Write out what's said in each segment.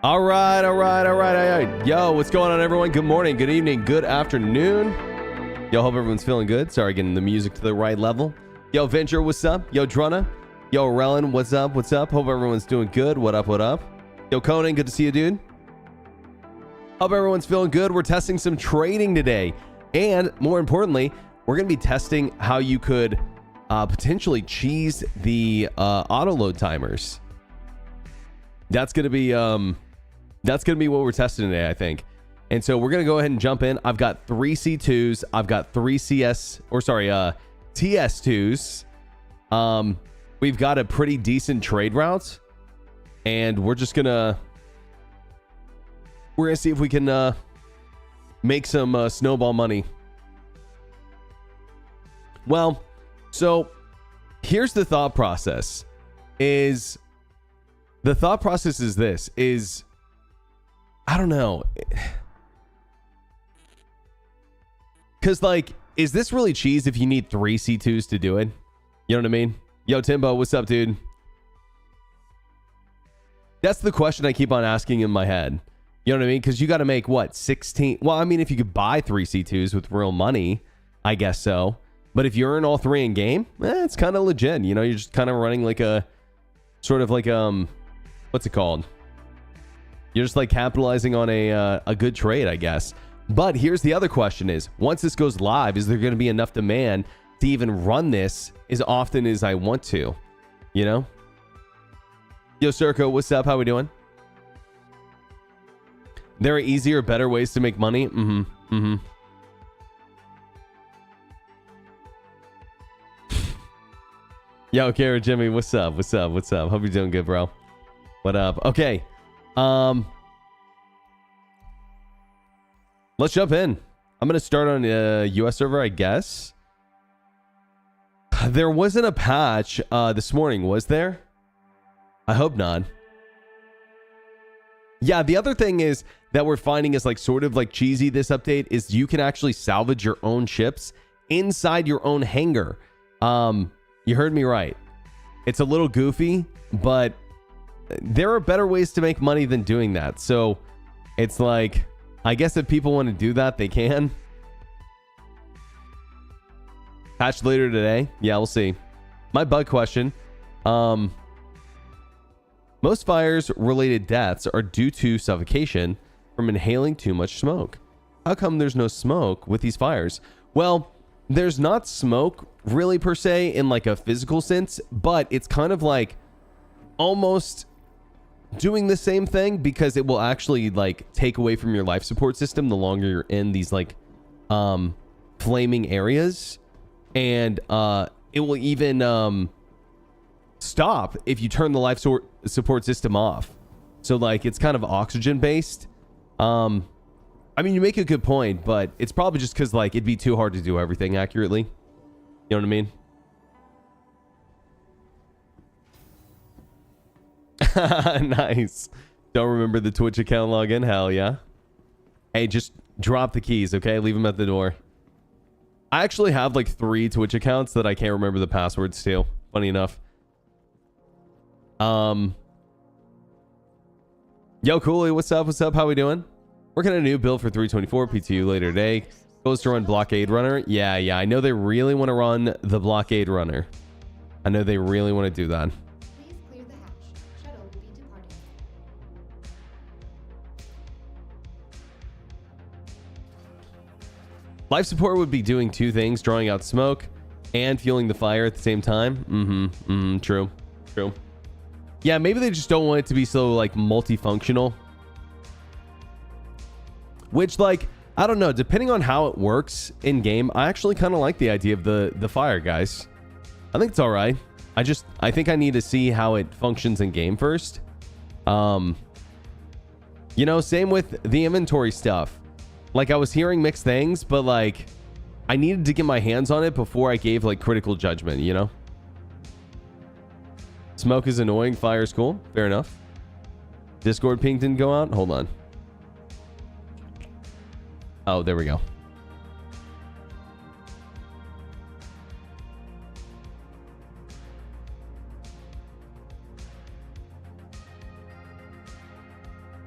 All right. Yo, what's going on, everyone? Good morning, good evening, good afternoon. Yo, hope everyone's feeling good. Sorry, getting the music to the right level. Yo, Venture, what's up? Yo, Drunna. Yo, Relin, what's up? Hope everyone's doing good. What up? Yo, Conan, good to see you, dude. Hope everyone's feeling good. We're testing some trading today. And more importantly, we're going to be testing how you could potentially cheese the auto load timers. That's going to be what we're testing today, I think. And so we're going to go ahead and jump in. I've got 3 C2s. I've got 3 TS2s. We've got a pretty decent trade route. And we're going to see if we can make some snowball money. Well, so here's the thought process. The thought process is this, I don't know. Because, like, is this really cheese if you need 3 C2s to do it? You know what I mean? Yo, Timbo, what's up, dude? That's the question I keep on asking in my head. You know what I mean? Because you got to make, what, 16? Well, I mean, if you could buy 3 C2s with real money, I guess so. But if you earn all 3 in game, it's kind of legit. You know, you're just kind of running like a, sort of like, what's it called? You're just like capitalizing on a good trade, I guess. But here's the other question is, once this goes live, is there going to be enough demand to even run this as often as I want to? You know? Yo, Circo, what's up? How we doing? There are easier, better ways to make money. Yo, Kara, Jimmy, what's up? Hope you're doing good, bro. What up? Okay. Let's jump in. I'm going to start on a US server, I guess. There wasn't a patch this morning, was there? I hope not. Yeah, the other thing is that we're finding is like sort of like cheesy this update is you can actually salvage your own ships inside your own hangar. You heard me right. It's a little goofy, but there are better ways to make money than doing that. So it's like, I guess if people want to do that, they can. Patch later today. Yeah, we'll see. My bug question. Most fires related deaths are due to suffocation from inhaling too much smoke. How come there's no smoke with these fires? Well, there's not smoke really per se in like a physical sense, but it's kind of like almost doing the same thing because it will actually like take away from your life support system the longer you're in these like flaming areas, and it will even stop if you turn the life support system off. So like it's kind of oxygen based. I mean, you make a good point, but it's probably just because like it'd be too hard to do everything accurately. You know what I mean? Nice. Don't remember the Twitch account login? Hell yeah. Hey, just drop the keys, okay? Leave them at the door. I actually have like 3 Twitch accounts that I can't remember the passwords to. Funny enough. Yo, Cooley, what's up? How we doing? Working on a new build for 324 PTU later today. Goes to run Blockade Runner. Yeah. I know they really want to run the Blockade Runner. I know they really want to do that. Please clear the hatch. Shuttle will be departing. Life support would be doing 2 things, drawing out smoke and fueling the fire at the same time. True. Yeah, maybe they just don't want it to be so like multifunctional. Which, like, I don't know, depending on how it works in game, I actually kind of like the idea of the fire, guys. I think it's all right. I think I need to see how it functions in game first. You know, same with the inventory stuff. Like, I was hearing mixed things, but like I needed to get my hands on it before I gave like critical judgment, you know? Smoke is annoying, fire is cool. Fair enough. Discord ping didn't go out. Hold on. Oh, there we go.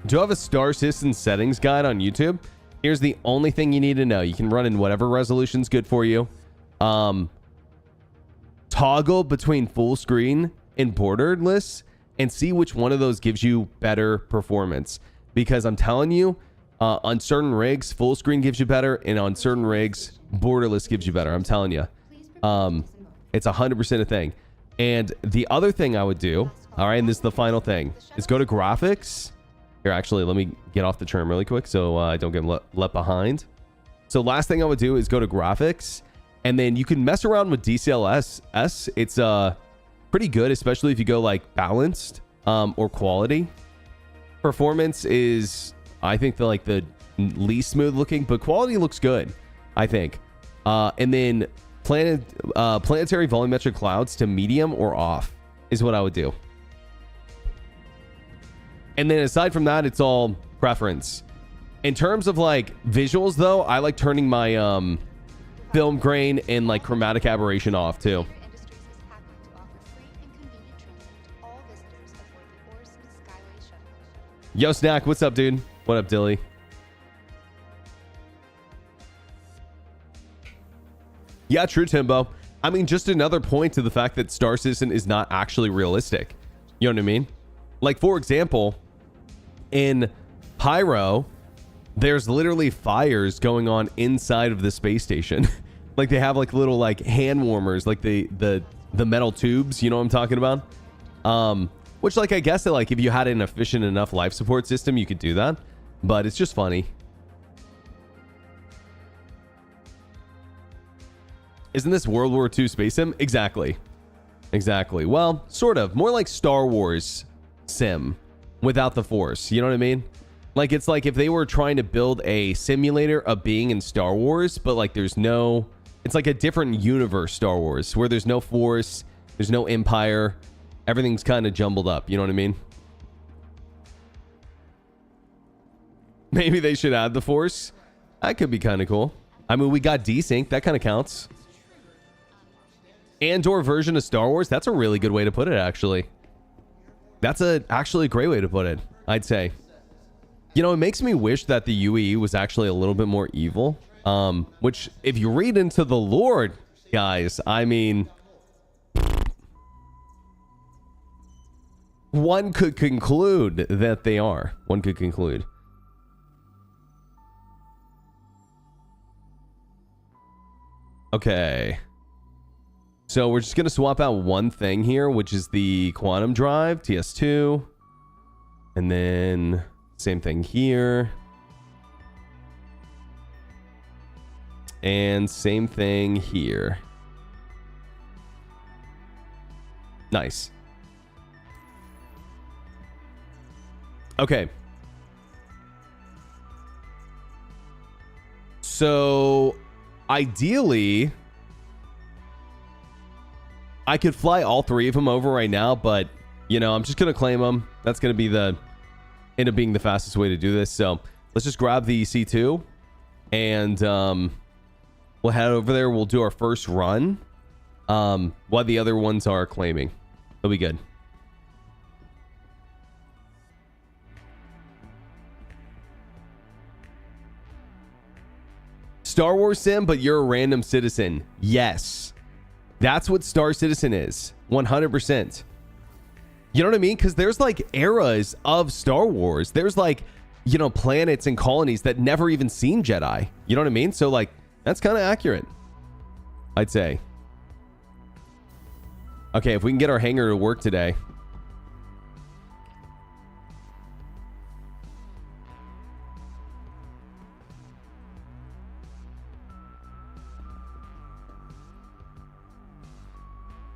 Do I have a Star Citizen settings guide on YouTube? Here's the only thing you need to know. You can run in whatever resolution's good for you. Toggle between full screen and borderless and see which one of those gives you better performance. Because I'm telling you, on certain rigs, full screen gives you better, and on certain rigs, borderless gives you better. I'm telling you. It's 100% a thing. And the other thing I would do, all right, and this is the final thing, is go to graphics. Here, actually, let me get off the term really quick so I don't get left behind. So last thing I would do is go to graphics, and then you can mess around with DCLS. It's pretty good, especially if you go like balanced or quality. Performance is, I think, the least smooth looking, but quality looks good, I think. And then planetary volumetric clouds to medium or off is what I would do. And then aside from that, it's all preference. In terms of like visuals though, I like turning my film grain and like chromatic aberration off too. Yo, Snack, what's up, dude? What up, Dilly? Yeah, true, Timbo. I mean, just another point to the fact that Star Citizen is not actually realistic. You know what I mean? Like, for example, in Pyro, there's literally fires going on inside of the space station. Like, they have like little like hand warmers, like the metal tubes. You know what I'm talking about? Which, like, I guess that, like, if you had an efficient enough life support system, you could do that. But it's just funny. Isn't this World War II space sim? Exactly. Exactly. Well, sort of. More like Star Wars sim without the Force. You know what I mean? Like, it's like if they were trying to build a simulator of being in Star Wars, but, like, there's no... It's like a different universe, Star Wars, where there's no Force, there's no Empire... Everything's kind of jumbled up. You know what I mean? Maybe they should add the Force. That could be kind of cool. I mean, we got desync. That kind of counts. Andor version of Star Wars. That's a really good way to put it, actually. That's actually a great way to put it, I'd say. You know, it makes me wish that the UE was actually a little bit more evil. Which, if you read into the lore, guys, I mean... One could conclude that they are. One could conclude. Okay. So we're just going to swap out one thing here, which is the quantum drive, TS2. And then same thing here. And same thing here. Nice. Okay. So, ideally, I could fly all three of them over right now, but, you know, I'm just going to claim them. That's going to be end up being the fastest way to do this. So, let's just grab the C2 and we'll head over there. We'll do our first run while the other ones are claiming. It'll be good. Star Wars sim, but you're a random citizen. Yes. That's what Star Citizen is. 100%. You know what I mean? Because there's like eras of Star Wars. There's like, you know, planets and colonies that never even seen Jedi. You know what I mean? So like, that's kind of accurate, I'd say. Okay, if we can get our hangar to work today.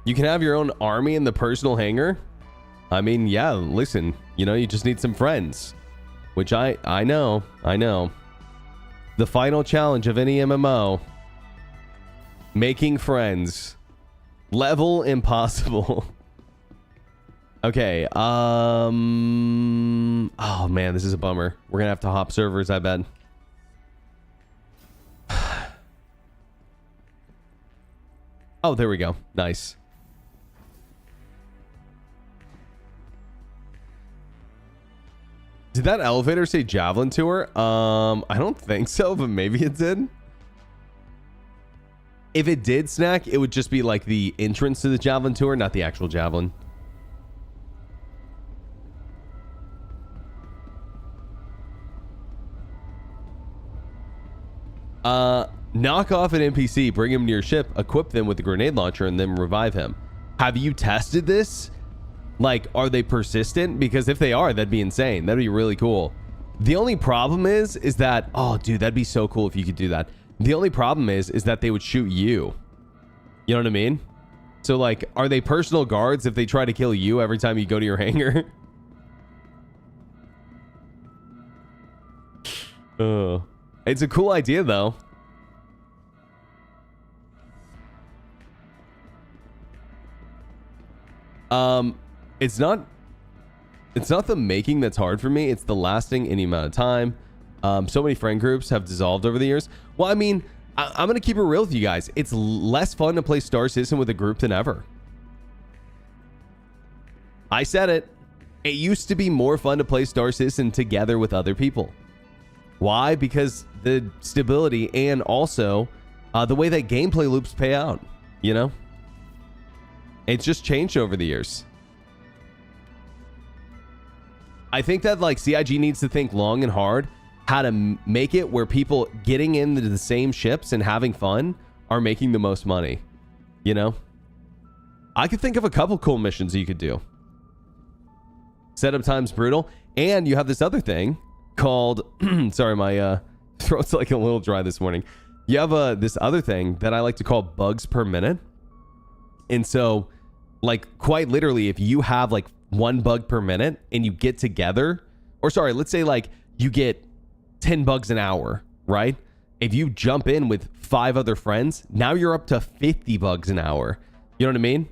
You can have your own army in the personal hangar. I mean, yeah, listen, you know, you just need some friends. Which I know. The final challenge of any MMO. Making friends. Level impossible. Okay, oh man, this is a bummer. We're gonna have to hop servers, I bet. Oh, there we go. Nice. Did that elevator say Javelin Tour? I don't think so, but maybe it did. If it did, Snack, it would just be like the entrance to the Javelin Tour, not the actual Javelin. Knock off an NPC, bring him to your ship, equip them with a grenade launcher, and then revive him. Have you tested this? Like, are they persistent? Because if they are, that'd be insane. That'd be really cool. The only problem is that, oh, dude, that'd be so cool if you could do that. The only problem is that they would shoot you. You know what I mean? So, like, are they personal guards if they try to kill you every time you go to your hangar? It's a cool idea, though. It's not the making that's hard for me. It's the lasting any amount of time. So many friend groups have dissolved over the years. Well, I mean, I'm going to keep it real with you guys. It's less fun to play Star Citizen with a group than ever. I said it. It used to be more fun to play Star Citizen together with other people. Why? Because the stability and also the way that gameplay loops pay out, you know? It's just changed over the years. I think that like CIG needs to think long and hard how to make it where people getting into the same ships and having fun are making the most money. You know? I could think of a couple cool missions you could do. Setup time's brutal. And you have this other thing called... sorry, my throat's like a little dry this morning. You have this other thing that I like to call bugs per minute. And so, like, quite literally, if you have like 1 bug per minute and you get together, or sorry, let's say like you get 10 bugs an hour, right? If you jump in with 5 other friends, now you're up to 50 bugs an hour. You know what I mean?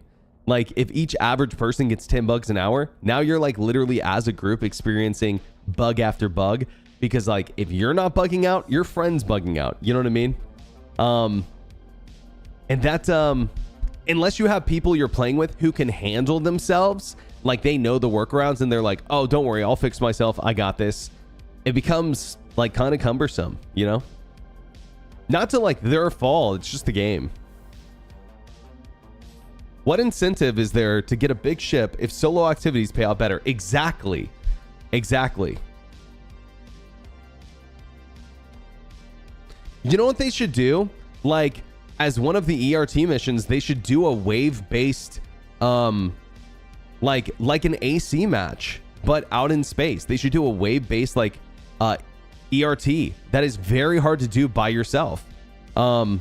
Like if each average person gets 10 bugs an hour, now you're like literally as a group experiencing bug after bug, because like if you're not bugging out, your friend's bugging out. You know what I mean? And that, unless you have people you're playing with who can handle themselves, like they know the workarounds and they're like, oh, don't worry, I'll fix myself, I got this. It becomes like kind of cumbersome, you know? Not to like their fault, it's just the game. What incentive is there to get a big ship if solo activities pay out better? Exactly. Exactly. You know what they should do? Like, as one of the ERT missions, they should do a wave-based, like an AC match, but out in space. They should do a wave-based, like, ERT. That is very hard to do by yourself. You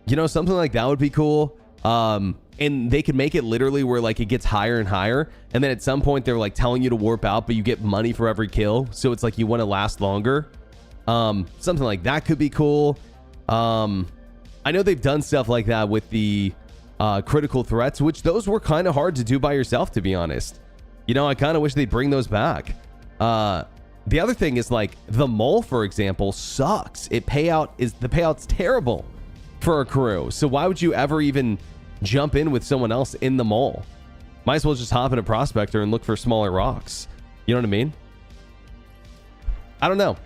know, something like that would be cool. And they could make it literally where, like, it gets higher and higher. And then at some point, they're, like, telling you to warp out, but you get money for every kill. So it's like you want to last longer. Something like that could be cool. I know they've done stuff like that with the critical threats, which those were kind of hard to do by yourself, to be honest. You know, I kind of wish they'd bring those back. The other thing is like the mole, for example, sucks. The payout's terrible for a crew. So why would you ever even jump in with someone else in the mole? Might as well just hop in a prospector and look for smaller rocks. You know what I mean? I don't know.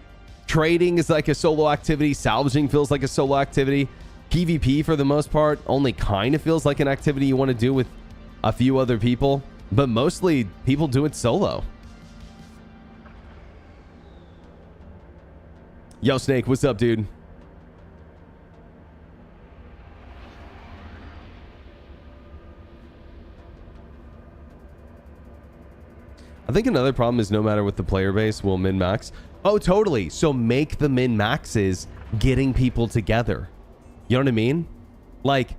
Trading is like a solo activity. Salvaging feels like a solo activity. PvP, for the most part, only kind of feels like an activity you want to do with a few other people. But mostly, people do it solo. Yo, Snake, what's up, dude? I think another problem is no matter what the player base will min-max. Oh, totally. So make the min-maxes getting people together. You know what I mean? Like,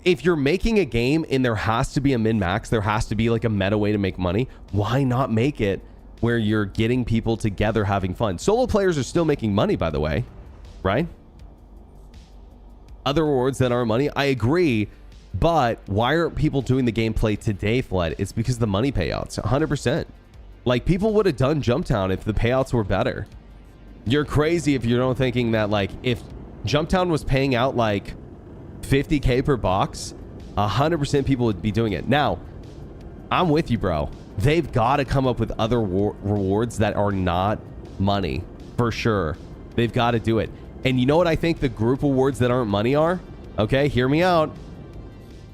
if you're making a game and there has to be a min-max, there has to be like a meta way to make money, why not make it where you're getting people together having fun? Solo players are still making money, by the way, right? Other rewards that are money, I agree, but why aren't people doing the gameplay today, Fled? It's because the money payouts, 100%. Like, people would have done Jumptown if the payouts were better. You're crazy if you don't thinking that, like, if Jumptown was paying out like 50K per box, 100% people would be doing it. Now, I'm with you, bro. they've got to come up with other rewards that are not money, for sure. They've got to do it. And you know what I think the group awards that aren't money are? Okay, hear me out.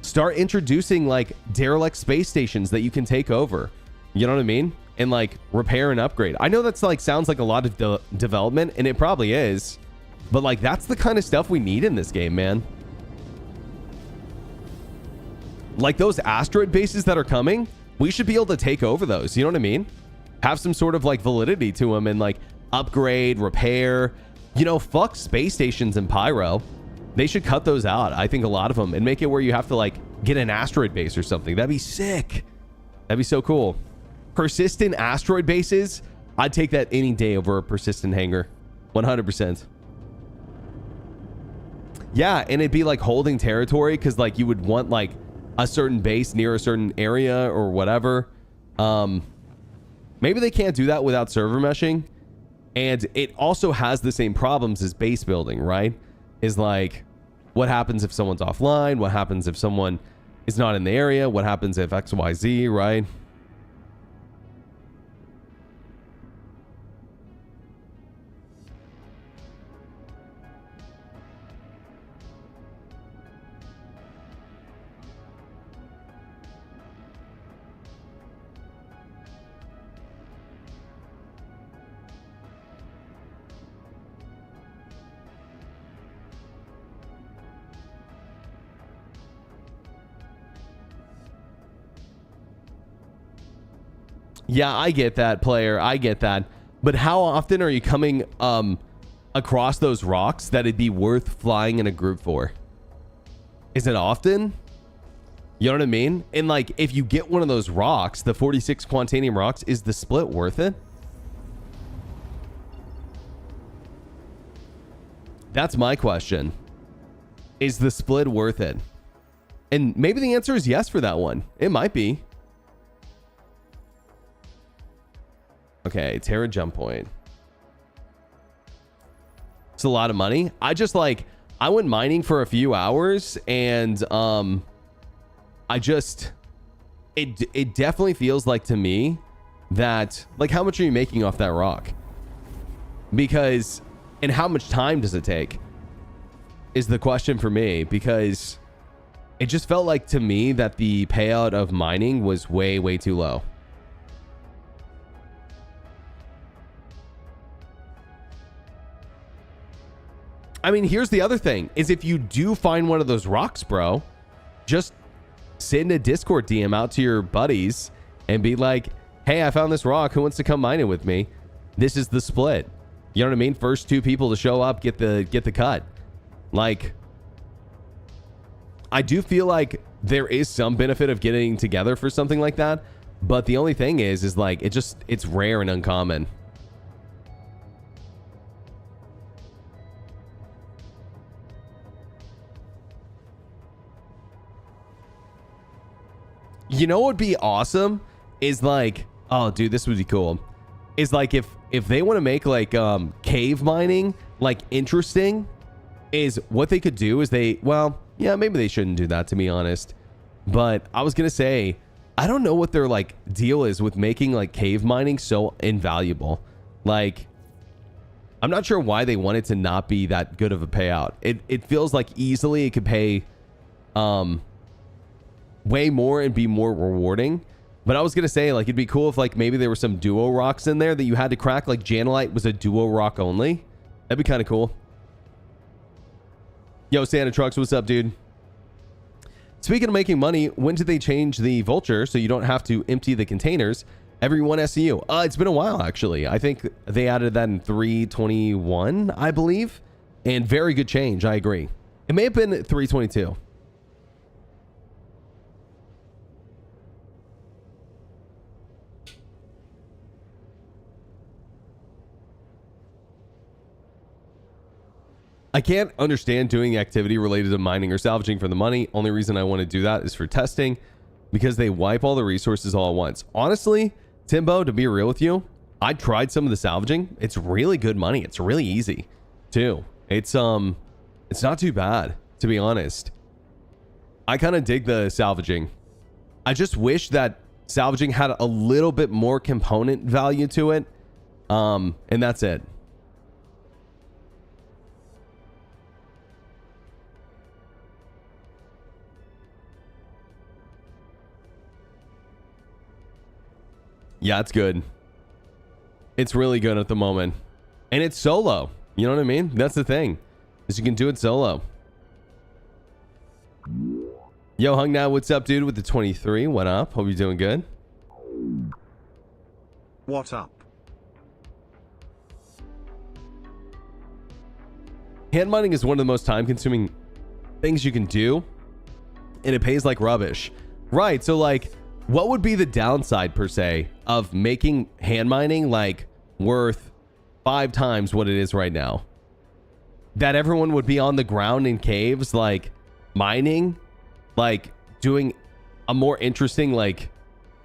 Start introducing like derelict space stations that you can take over. You know what I mean? And like repair and upgrade. I know that's like sounds like a lot of development, and it probably is. But like that's the kind of stuff we need in this game, man. Like those asteroid bases that are coming, we should be able to take over those. You know what I mean? Have some sort of like validity to them and like upgrade, repair. You know, fuck space stations and pyro. They should cut those out. I think a lot of them, and make it where you have to like get an asteroid base or something. That'd be sick. That'd be so cool. Persistent asteroid bases. I'd take that any day over a persistent hangar. 100%. Yeah, and it'd be like holding territory because like you would want like a certain base near a certain area or whatever. Maybe they can't do that without server meshing. And it also has the same problems as base building, right? Is like, what happens if someone's offline? What happens if someone is not in the area? What happens if XYZ, right? Yeah, I get that, player. I get that. But how often are you coming across those rocks that it'd be worth flying in a group for? Is it often? You know what I mean? And like, if you get one of those rocks, the 46 Quantanium rocks, is the split worth it? That's my question. Is the split worth it? And maybe the answer is yes for that one. It might be. Okay, Terra jump point. It's a lot of money. I just like, I went mining for a few hours and I just, it definitely feels like to me that, like, how much are you making off that rock? Because, and how much time does it take is the question for me, because it just felt like to me that the payout of mining was way, way too low. I mean, here's the other thing, is if you do find one of those rocks, bro, just send a Discord DM out to your buddies and be like, hey, I found this rock. Who wants to come mine it with me? This is the split. You know what I mean? First two people to show up get the cut. Like, I do feel like there is some benefit of getting together for something like that. But the only thing is like, it's rare and uncommon. You know what would be awesome is like, oh dude, this would be cool. Is like if they want to make like cave mining like interesting, is what they could do is well, yeah, maybe they shouldn't do that, to be honest. But I was gonna say, I don't know what their like deal is with making like cave mining so invaluable. Like, I'm not sure why they want it to not be that good of a payout. It feels like easily it could pay way more and be more rewarding. But I was gonna say, like, it'd be cool if like maybe there were some duo rocks in there that you had to crack, like Janelite was a duo rock only. That'd be kind of cool. Yo, Santa Trucks, what's up, dude? Speaking of making money, when did they change the vulture so you don't have to empty the containers every 1 SEU? It's been a while, actually. I think they added that in 321, I believe. And very good change, I agree. It may have been 322. I can't understand doing activity related to mining or salvaging for the money. Only reason I want to do that is for testing, because they wipe all the resources all at once. Honestly, Timbo, to be real with you, I tried some of the salvaging. It's really good money. It's really easy too. It's not too bad, to be honest. I kind of dig the salvaging. I just wish that Salvaging had a little bit more component value to it. And that's it. Yeah, it's good. It's really good at the moment. And it's solo. You know what I mean? That's the thing. Is you can do it solo. Yo, Hung Now, what's up, dude? With the 23. What up? Hope you're doing good. What up? Hand mining is one of the most time-consuming things you can do. And it pays like rubbish. Right, so like, what would be the downside, per se, of making hand mining like worth 5 times what it is right now? That everyone would be on the ground in caves, like mining, like doing a more interesting, like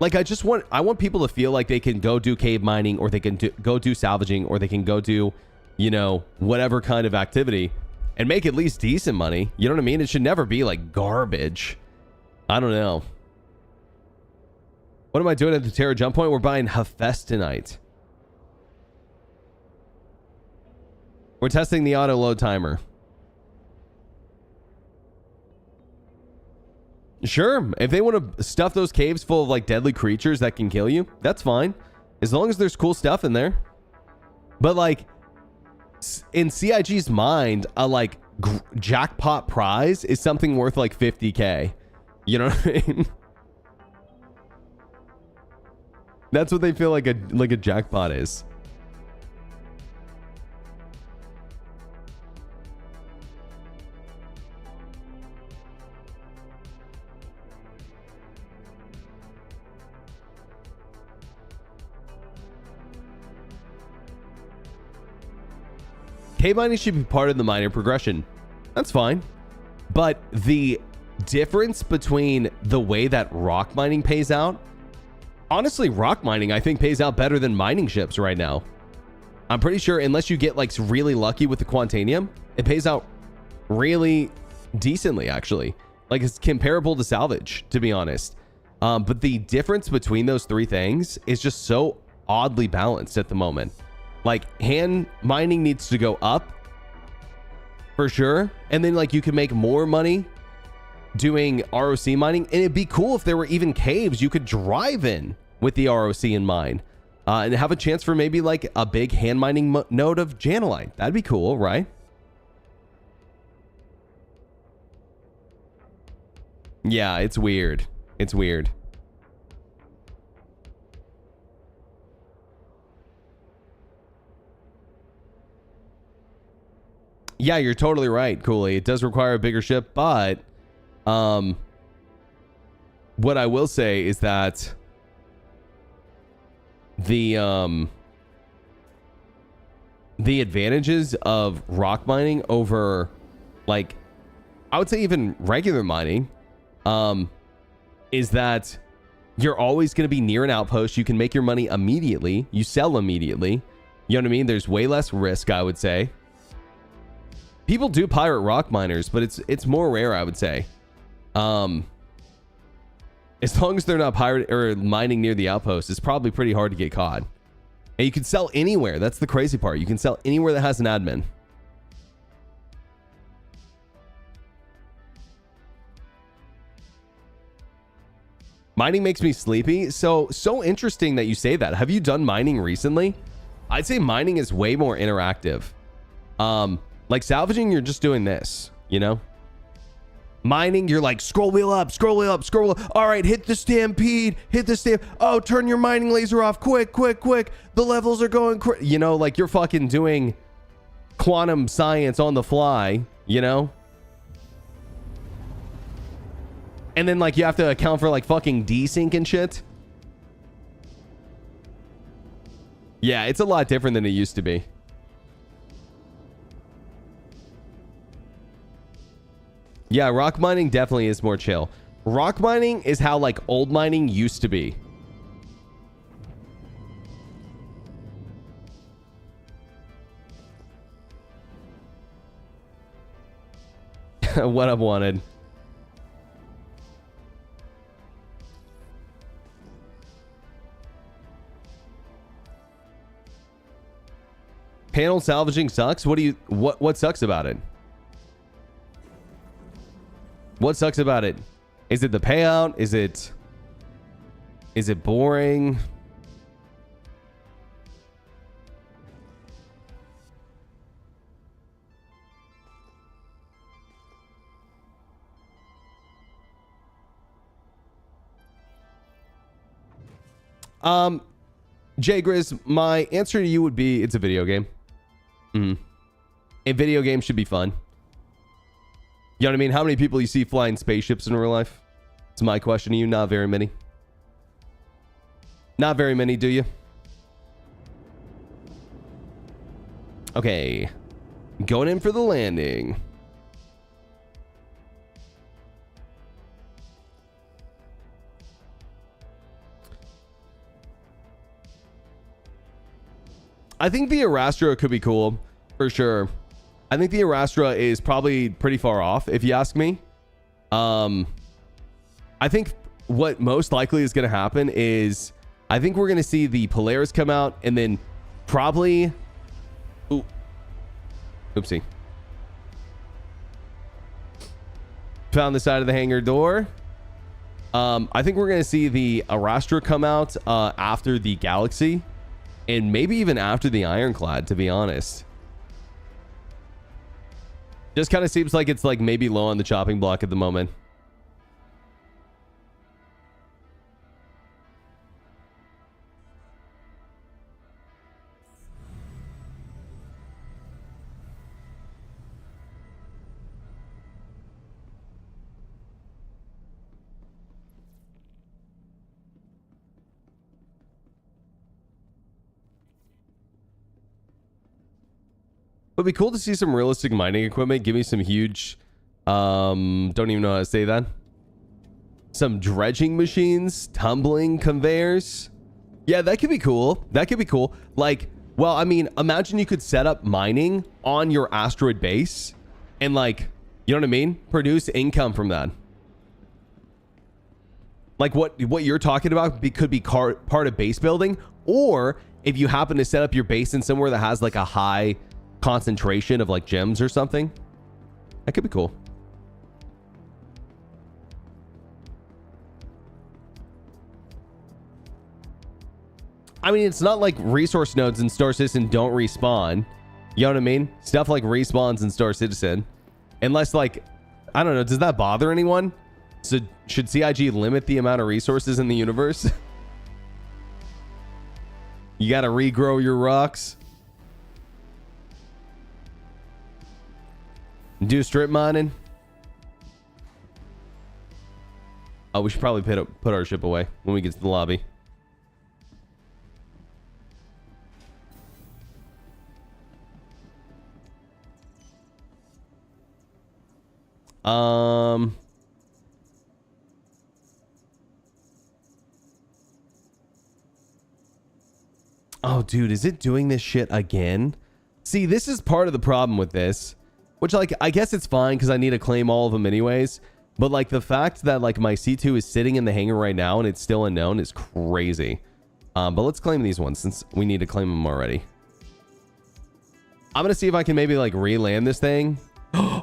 I want people to feel like they can go do cave mining, or they can go do salvaging, or they can go do, you know, whatever kind of activity and make at least decent money. You know what I mean? It should never be like garbage. I don't know. What am I doing at the Terra jump point? We're buying Hafest tonight. We're testing the auto load timer. Sure, if they want to stuff those caves full of like deadly creatures that can kill you, that's fine. As long as there's cool stuff in there. But like, in CIG's mind, a like jackpot prize is something worth like 50k. You know what I mean? That's what they feel like a jackpot is. Cave mining should be part of the miner progression. That's fine. But the difference between the way that rock mining pays out, honestly, rock mining, I think, pays out better than mining ships right now. I'm pretty sure, unless you get like really lucky with the Quantanium, it pays out really decently, actually. Like, it's comparable to salvage, to be honest. But the difference between those three things is just so oddly balanced at the moment. Like, hand mining needs to go up for sure. And then like you can make more money doing ROC mining. And it'd be cool if there were even caves you could drive in with the ROC and mine. And have a chance for maybe like a big hand mining node of Janelite. That'd be cool, right? Yeah, it's weird. It's weird. Yeah, you're totally right, Cooley. It does require a bigger ship, but what I will say is that the advantages of rock mining over, like, I would say even regular mining, is that you're always going to be near an outpost. You can make your money immediately. You sell immediately. You know what I mean? There's way less risk, I would say. People do pirate rock miners, but it's more rare, I would say. As long as they're not pirate or mining near the outpost, it's probably pretty hard to get caught. And you can sell anywhere. That's the crazy part. You can sell anywhere that has an admin. Mining makes me sleepy. So interesting that you say that. Have you done mining recently? I'd say mining is way more interactive. Like salvaging, you're just doing this, you know? Mining, you're like, scroll wheel up, scroll wheel up, scroll wheel. All right, hit the stampede, hit the stamp. Oh, turn your mining laser off, quick, quick, quick. The levels are going, you know, like you're fucking doing quantum science on the fly, you know? And then like you have to account for like fucking desync and shit. Yeah, it's a lot different than it used to be. Yeah, rock mining definitely is more chill. Rock mining is how like old mining used to be. What I've wanted. Panel salvaging sucks? What sucks about it? What sucks about it? Is it the payout? Is it boring? Jay Grizz, my answer to you would be it's a video game. A video game should be fun. You know what I mean? How many people you see flying spaceships in real life? It's my question to you. Not very many. Not very many, do you? Okay. Going in for the landing. I think the Arastra could be cool, for sure. I think the Arastra is probably pretty far off, if you ask me. I think what most likely is going to happen is I think we're going to see the Polaris come out and then probably... Ooh. Oopsie. Found the side of the hangar door. I think we're going to see the Arastra come out after the Galaxy. And maybe even after the Ironclad, to be honest. Just kind of seems like it's like maybe low on the chopping block at the moment. It'd be cool to see some realistic mining equipment. Give me some huge, don't even know how to say that. Some dredging machines, tumbling conveyors. Yeah, that could be cool. That could be cool. Like, well, I mean, imagine you could set up mining on your asteroid base and like, you know what I mean? Produce income from that. Like what you're talking about could be part of base building, or if you happen to set up your base in somewhere that has like a high concentration of like gems or something, that could be cool. I mean, it's not like resource nodes in Star Citizen don't respawn. You know what I mean? Stuff like respawns in Star Citizen. Unless like, I don't know, does that bother anyone? So should CIG limit the amount of resources in the universe? You gotta regrow your rocks. Do strip mining. Oh, we should probably put our ship away when we get to the lobby. Oh, dude, is it doing this shit again? See, this is part of the problem with this. Which, like, I guess it's fine because I need to claim all of them anyways. But, like, the fact that, like, my C2 is sitting in the hangar right now and it's still unknown is crazy. But let's claim these ones since we need to claim them already. I'm going to see if I can maybe, like, re-land this thing.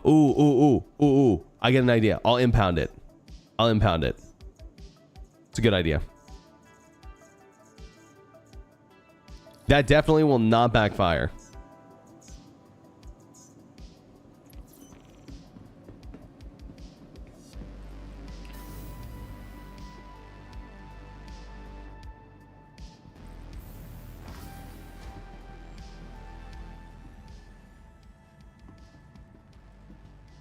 Ooh. I get an idea. I'll impound it. It's a good idea. That definitely will not backfire.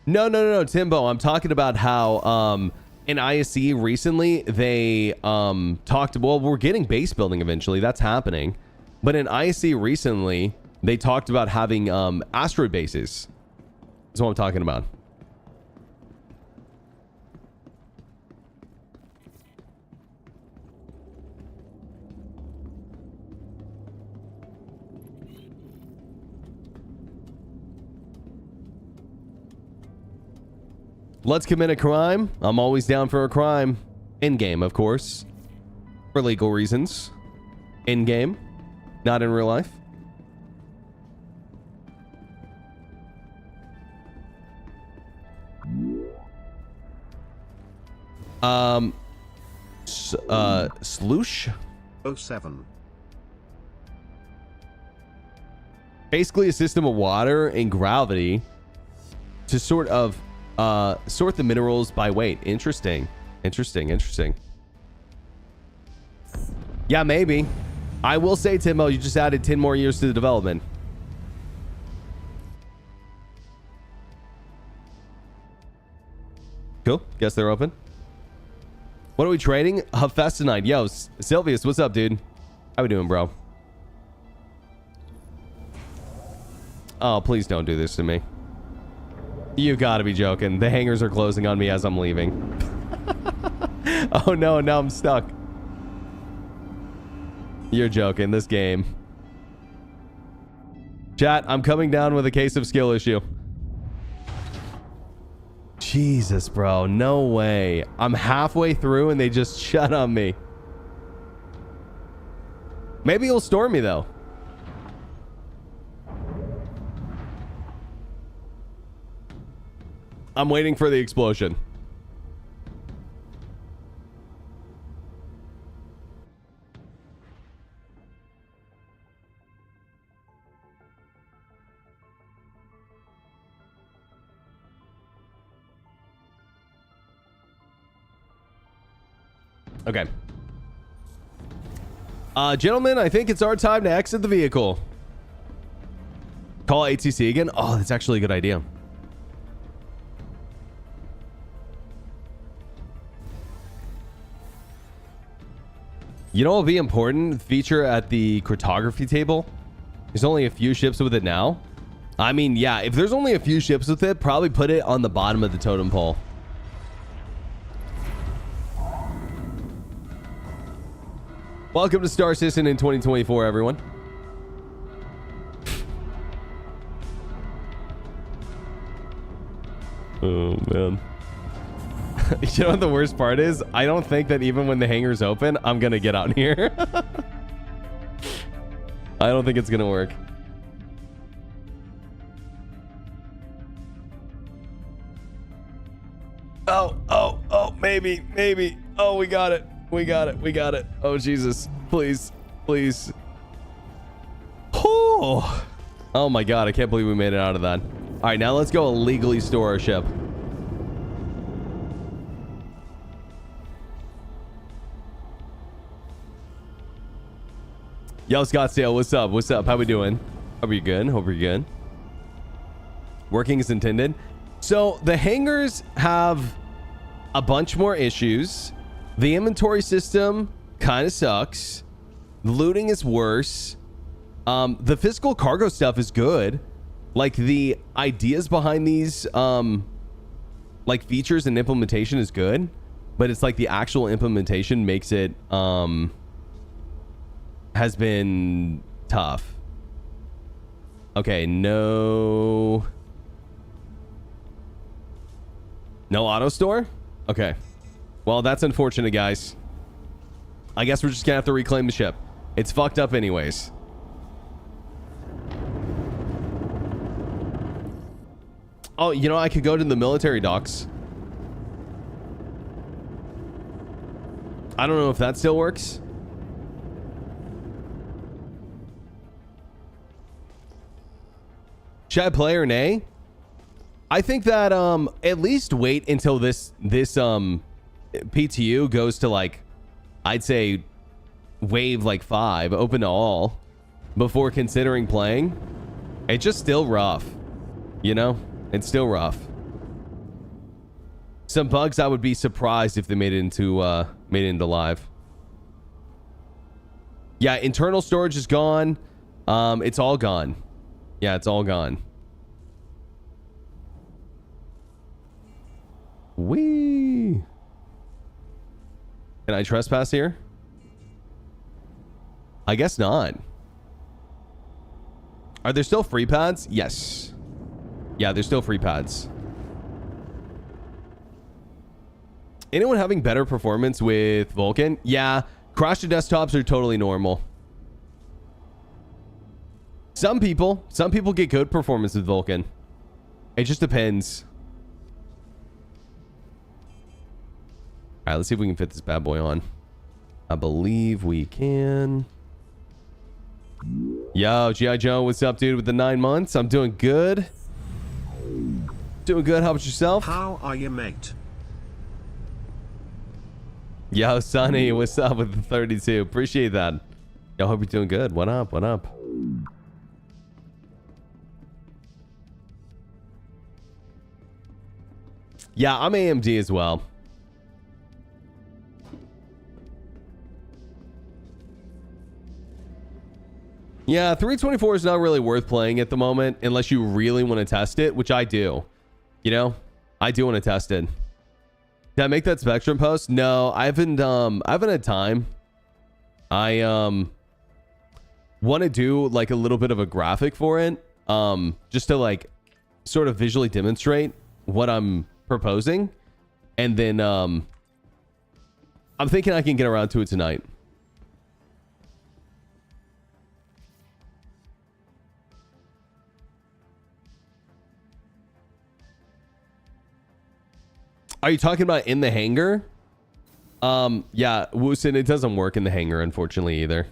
No, Timbo. I'm talking about how in ISC recently they talked. Well, we're getting base building eventually. That's happening. But in ISC recently, they talked about having asteroid bases. That's what I'm talking about. Let's commit a crime. I'm always down for a crime. In-game, of course. For legal reasons. In-game. Not in real life. Sloosh. 07. Basically a system of water and gravity to sort the minerals by weight. Interesting. Yeah, maybe. I will say, Timo, you just added 10 more years to the development. Cool. Guess they're open. What are we trading? Hephaestonite. Yo, Sylvius, what's up, dude? How we doing, bro? Oh, please don't do this to me. You gotta be joking. The hangars are closing on me as I'm leaving. Oh no, now I'm stuck. You're joking. This game. Chat, I'm coming down with a case of skill issue. Jesus, bro. No way. I'm halfway through and they just shut on me. Maybe he'll storm me, though. I'm waiting for the explosion. Okay. Gentlemen, I think it's our time to exit the vehicle. Call ATC again? Oh, that's actually a good idea. You know what will be important? Feature at the cartography table. There's only a few ships with it now. I mean, yeah, if there's only a few ships with it, probably put it on the bottom of the totem pole. Welcome to Star Citizen in 2024, everyone. Oh, man. You know what the worst part is? I don't think that even when the hangar's open, I'm going to get out here. I don't think it's going to work. Oh, maybe. Oh, we got it. We got it. Oh, Jesus. Please. Oh my God. I can't believe we made it out of that. All right, now let's go illegally store our ship. Yo, Scottsdale, what's up? How we doing? Hope you're good. Working as intended. So the hangars have a bunch more issues. The inventory system kind of sucks. The looting is worse. The physical cargo stuff is good. Like the ideas behind these like features and implementation is good, but it's like the actual implementation makes it has been tough. Okay, no auto store? Okay. Well, that's unfortunate, guys. I guess we're just gonna have to reclaim the ship. It's fucked up anyways. Oh, you know, I could go to the military docks. I don't know if that still works. Should I play or nay? I think that at least wait until this PTU goes to like, I'd say wave like 5, open to all, before considering playing. It's just still rough, you know? It's still rough. Some bugs I would be surprised if they made it into live. Yeah, internal storage is gone. It's all gone. Yeah, it's all gone. Whee! Can I trespass here? I guess not. Are there still free pads? Yes. Yeah, there's still free pads. Anyone having better performance with Vulcan? Yeah, crash to desktops are totally normal. Some people get good performance with Vulcan. It just depends. right, let's see if we can fit this bad boy on. I believe we can. Yo, G.I. Joe, what's up, dude, with the 9 months? I'm doing good. Doing good. How about yourself? How are you, mate? Yo, Sonny, what's up with the 32? Appreciate that. Yo, hope you're doing good. What up? What up? Yeah, I'm AMD as well. Yeah, 324 is not really worth playing at the moment unless you really want to test it, which I do. You know, I do want to test it. Did I make that Spectrum post? No, I haven't had time. I want to do like a little bit of a graphic for it, just to like sort of visually demonstrate what I'm proposing, and then I'm thinking I can get around to it tonight. Are you talking about in the hangar? Yeah, Woosin, it doesn't work in the hangar, unfortunately, either.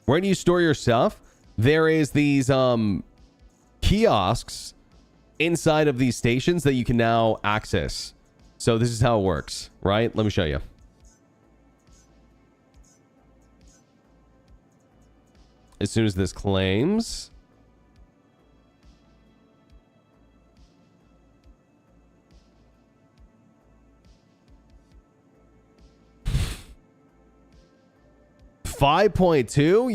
Where do you store your stuff? There is these kiosks inside of these stations that you can now access. So this is how it works, right? Let me show you. As soon as this claims... $5.2.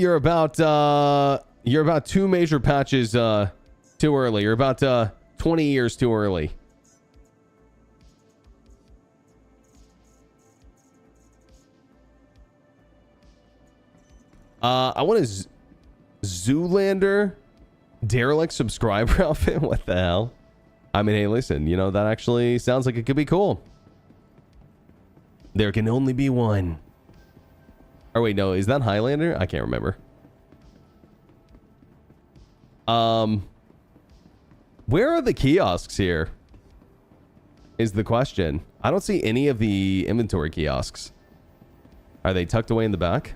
You're about 2 major patches too early. You're about 20 years too early. I want a Zoolander derelict subscriber outfit. What the hell? I mean, hey, listen, you know, that actually sounds like it could be cool. There can only be one. Or wait, no, is that Highlander? I can't remember. Where are the kiosks here? Is the question. I don't see any of the inventory kiosks. Are they tucked away in the back?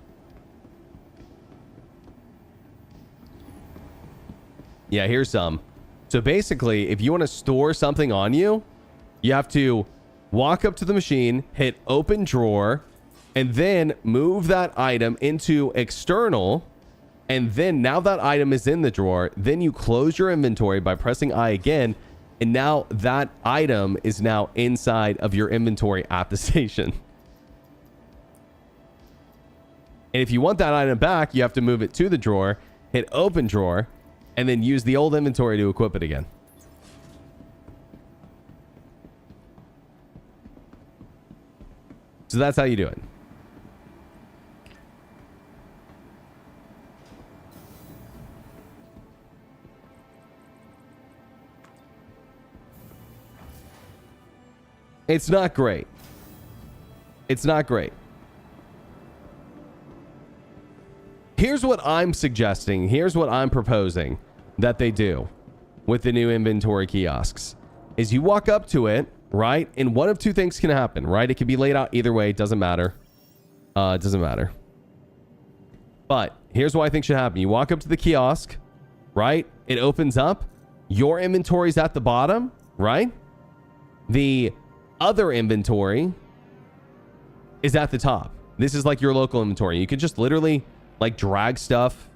Yeah, here's some. So basically, if you want to store something on you, you have to walk up to the machine, hit open drawer, and then move that item into external. And then now that item is in the drawer, then you close your inventory by pressing I again. And now that item is now inside of your inventory at the station. And if you want that item back, you have to move it to the drawer, hit open drawer, and then use the old inventory to equip it again. So that's how you do it. It's not great. It's not great. Here's what I'm suggesting. Here's what I'm proposing that they do with the new inventory kiosks. Is you walk up to it, right? And one of two things can happen, right? It can be laid out either way. It doesn't matter. It doesn't matter. But here's what I think should happen. You walk up to the kiosk, right? It opens up. Your inventory's at the bottom, right? The other inventory is at the top. This is like your local inventory. You can just literally like drag stuff,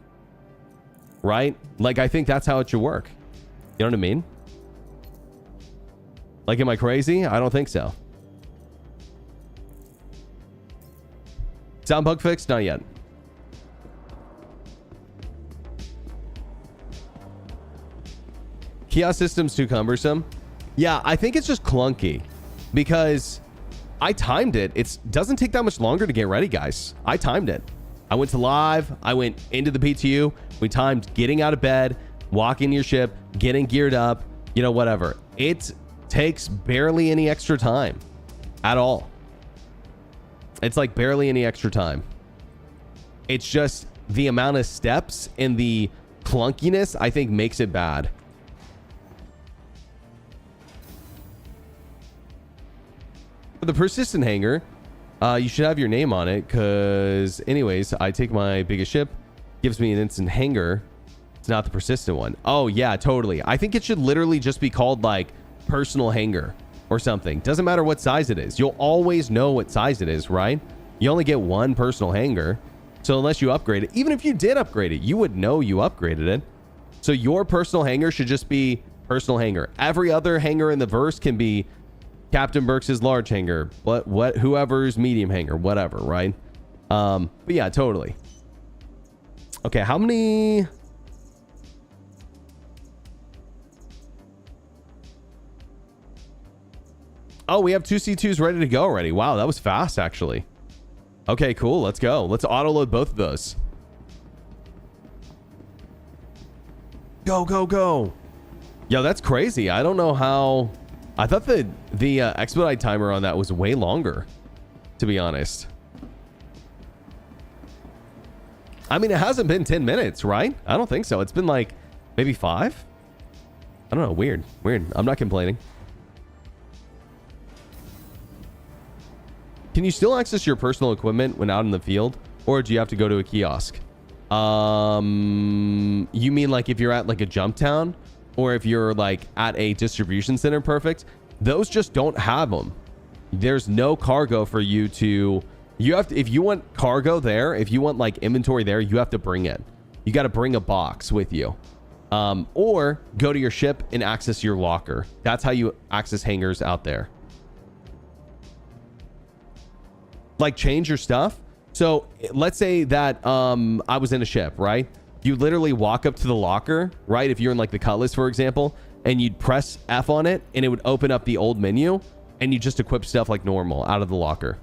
right? Like, I think that's how it should work. You know what I mean? Like, am I crazy? I don't think so. Sound bug fixed? Not yet. Kiosk system's too cumbersome. Yeah, I think it's just clunky because I timed it. It doesn't take that much longer to get ready, guys. I timed it. I went to live. I went into the PTU. We timed getting out of bed, walking your ship, getting geared up, you know, whatever. It takes barely any extra time at all. It's like barely any extra time. It's just the amount of steps and the clunkiness, I think, makes it bad. For the persistent hanger, you should have your name on it because anyways, I take my biggest ship, gives me an instant hanger. It's not the persistent one. Oh yeah, totally. I think it should literally just be called like personal hanger or something. Doesn't matter what size it is. You'll always know what size it is, right? You only get one personal hanger. So unless you upgrade it, even if you did upgrade it, you would know you upgraded it. So your personal hanger should just be personal hanger. Every other hanger in the verse can be Captain Berks' large hanger, what whoever's medium hanger, whatever, right? But yeah, totally. Okay, how many? Oh, we have 2 C2s ready to go already. Wow, that was fast actually. Okay, cool. Let's go. Let's auto load both of those. Go, go, go. Yo, that's crazy. I don't know how. I thought the expedite timer on that was way longer, to be honest. I mean, it hasn't been 10 minutes, right? I don't think so. It's been like maybe 5. I don't know. Weird. Weird. I'm not complaining. Can you still access your personal equipment when out in the field, or do you have to go to a kiosk? You mean like if you're at like a jump town, or if you're like at a distribution center? Perfect. Those just don't have them. There's no cargo for you to. You have to, if you want cargo there, if you want like inventory there, you have to bring it. You got to bring a box with you, or go to your ship and access your locker. That's how you access hangars out there. Like change your stuff. So let's say that I was in a ship, right? You literally walk up to the locker, right? If you're in like the Cutlass, for example, and you'd press F on it and it would open up the old menu and you just equip stuff like normal out of the locker.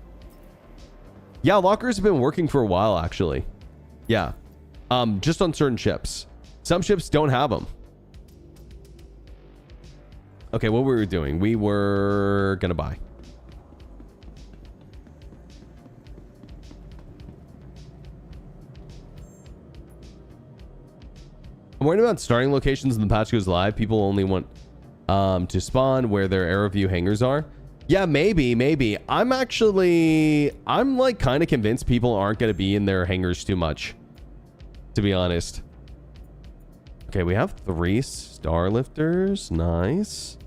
Yeah, lockers have been working for a while, actually. Yeah. Just on certain ships. Some ships don't have them. Okay, what were we doing? We were gonna buy. I'm worried about starting locations when the patch goes live. People only want to spawn where their arrow view hangars are. Yeah, maybe. I'm like kind of convinced people aren't going to be in their hangars too much, to be honest. Okay, we have 3 star lifters. Nice.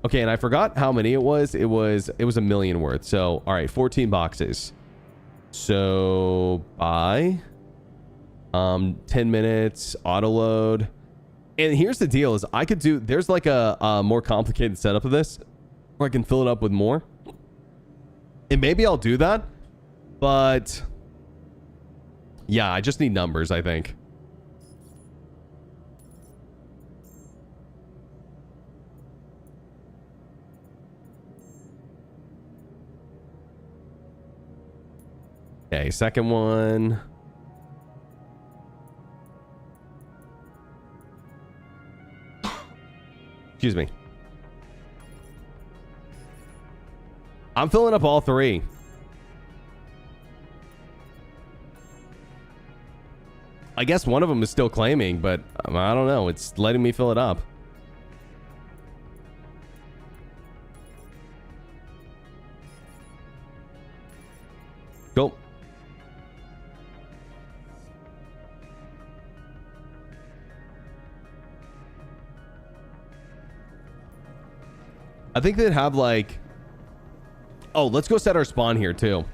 Okay, and I forgot how many it was. It was a million worth. So, all right, 14 boxes. So, buy. 10 minutes, auto load. And here's the deal is I could do, there's like a more complicated setup of this where I can fill it up with more. And maybe I'll do that. But yeah, I just need numbers, I think. Okay, second one. Excuse me. I'm filling up all 3. I guess one of them is still claiming, but I don't know. It's letting me fill it up. Cool. I think they'd have like, oh, let's go set our spawn here too.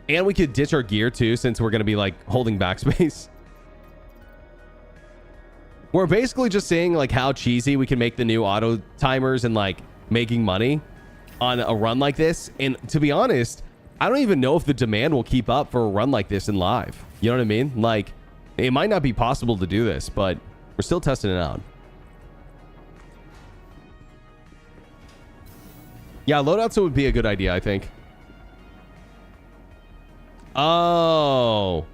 And we could ditch our gear too, since we're going to be like holding backspace. We're basically just saying like how cheesy we can make the new auto timers and like making money on a run like this. And to be honest, I don't even know if the demand will keep up for a run like this in live. You know what I mean? Like it might not be possible to do this, but we're still testing it out. Yeah, loadouts would be a good idea, I think. Oh.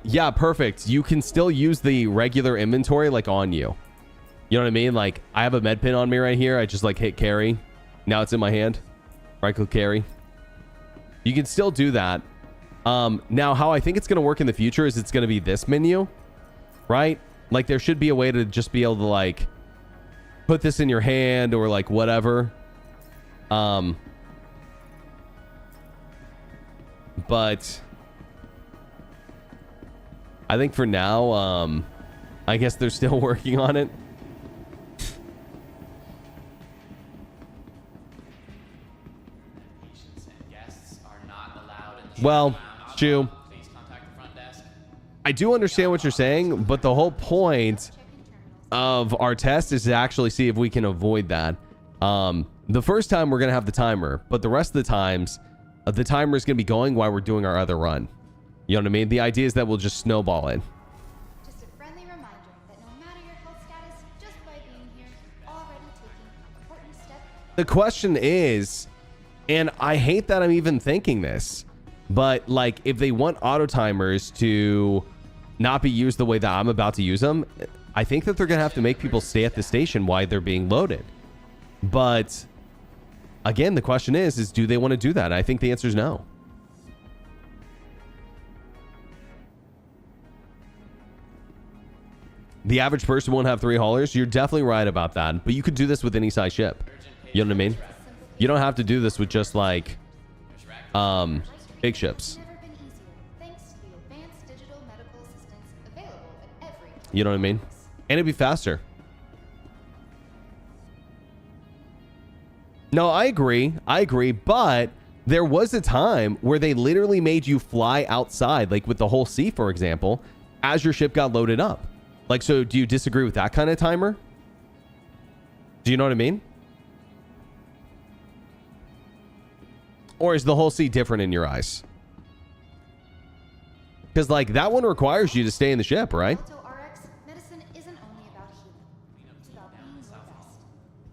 Yeah, perfect. You can still use the regular inventory like on you. You know what I mean? Like I have a med pin on me right here. I just like hit carry. Now it's in my hand. Right click carry. You can still do that. Now how I think it's going to work in the future is it's going to be this menu, right? Like there should be a way to just be able to like put this in your hand or like whatever. But I think for now, I guess they're still working on it. Well, Chew, I do understand what you're saying, but the whole point of our test is to actually see if we can avoid that. The first time we're going to have the timer, but the rest of the times, the timer is going to be going while we're doing our other run. You know what I mean? The idea is that we'll just snowball it. Just a friendly reminder that no matter your health status, just by being here, you're already taking an important step. The question is, and I hate that I'm even thinking this, but like if they want auto timers to not be used the way that I'm about to use them, I think that they're going to have to make people stay at the station while they're being loaded. But again, the question is do they want to do that? I think the answer is no. The average person won't have 3 haulers. You're definitely right about that. But you could do this with any size ship. You know what I mean? You don't have to do this with just like big ships. Never been easier, thanks to the advanced digital medical assistance available at every. You know what I mean? And it'd be faster. No, I agree. But there was a time where they literally made you fly outside, like with the whole sea, for example, as your ship got loaded up. Like, so do you disagree with that kind of timer? Do you know what I mean? Or is the whole sea different in your eyes? Because like that one requires you to stay in the ship, right? Auto RX medicine isn't only about healing. It's about being your best.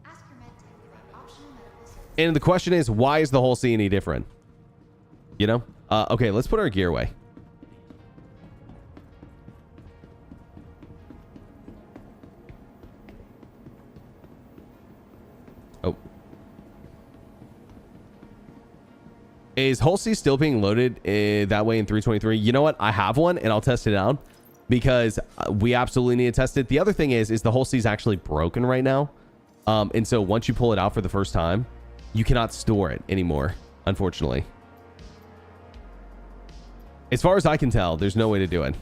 Ask your med tech about optional medical services. And the question is, why is the whole sea any different? You know? Okay, let's put our gear away. Oh. Is Hull C still being loaded that way in 323? You know what? I have one and I'll test it out because we absolutely need to test it. The other thing is the Hull C is actually broken right now. And so once you pull it out for the first time, you cannot store it anymore, unfortunately. As far as I can tell, there's no way to do it.